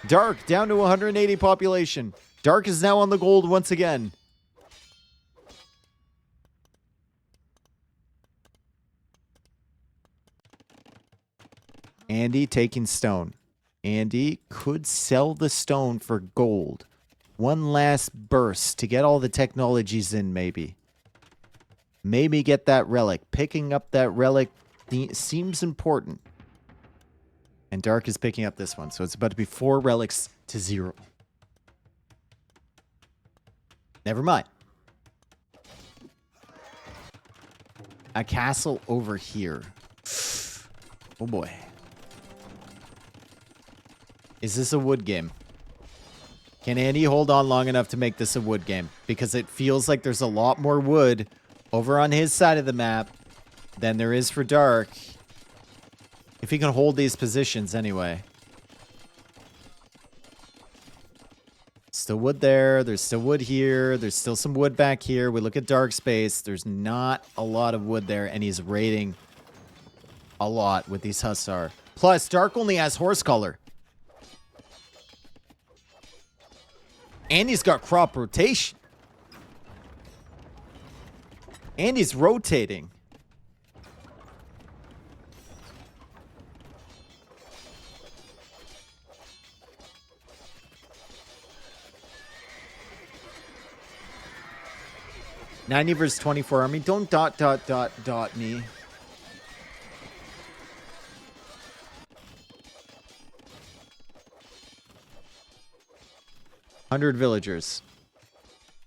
Dark, down to 180 population. Dark is now on the gold once again. Andy taking stone. Andy could sell the stone for gold. One last burst to get all the technologies in, maybe. Maybe get that relic. Picking up that relic seems important. And Dark is picking up this one. So it's about to be 4 relics to 0. Never mind. A castle over here. Oh boy. Is this a wood game? Can Andy hold on long enough to make this a wood game? Because it feels like there's a lot more wood over on his side of the map than there is for Dark. If he can hold these positions anyway. Still wood there. There's still wood here. There's still some wood back here. We look at Dark space. There's not a lot of wood there. And he's raiding a lot with these Hussar. Plus, Dark only has horse color. And he's got crop rotation. And he's rotating. $90 versus 24 army. Don't dot me. $100 villagers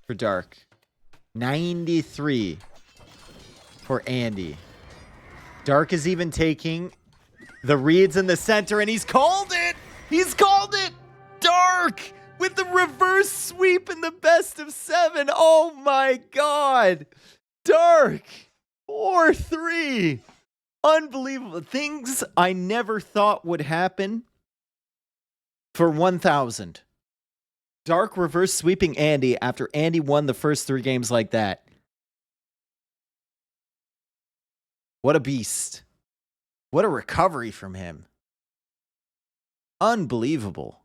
for Dark. 93 for Andy. Dark is even taking the reeds in the center, and he's called it! He's called it! Dark with the reverse sweep in the best of 7. Oh my god! Dark! 4-3. Unbelievable. Things I never thought would happen for 1,000. Dark reverse sweeping Andy after Andy won the first 3 games like that. What a beast. What a recovery from him. Unbelievable.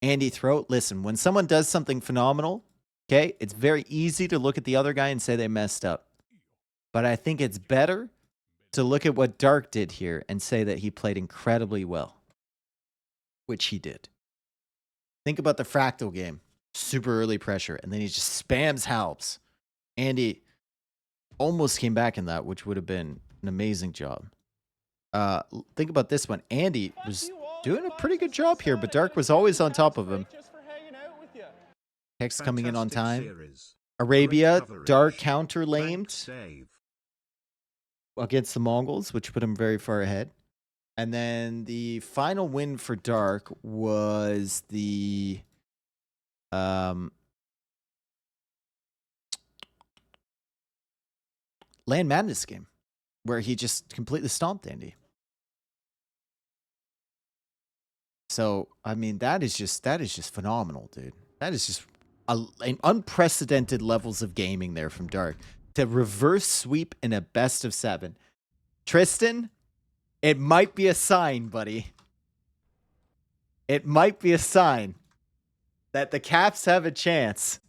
Andy Throat, listen, when someone does something phenomenal, okay, it's very easy to look at the other guy and say they messed up. But I think it's better to look at what Dark did here and say that he played incredibly well. Which he did. Think about the Fractal game. Super early pressure. And then he just spams Halps. Andy almost came back in that, which would have been an amazing job. Think about this one. Andy was doing a pretty good job here, but Dark was always on top of him. Hex coming in on
Fantastic
time.
series.
Arabia,
Great coverage.
Dark counter
Bank
lamed
save.
against the Mongols, which put him very far ahead. And then the final win for Dark was the Land Madness game, where he just completely stomped Andy. So, I mean, that is just phenomenal, dude. That is just an unprecedented levels of gaming there from Dark. To reverse sweep in a best of 7. Tristan, it might be a sign, buddy. It might be a sign that the Caps have a chance.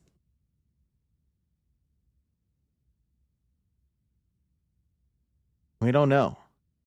We don't know.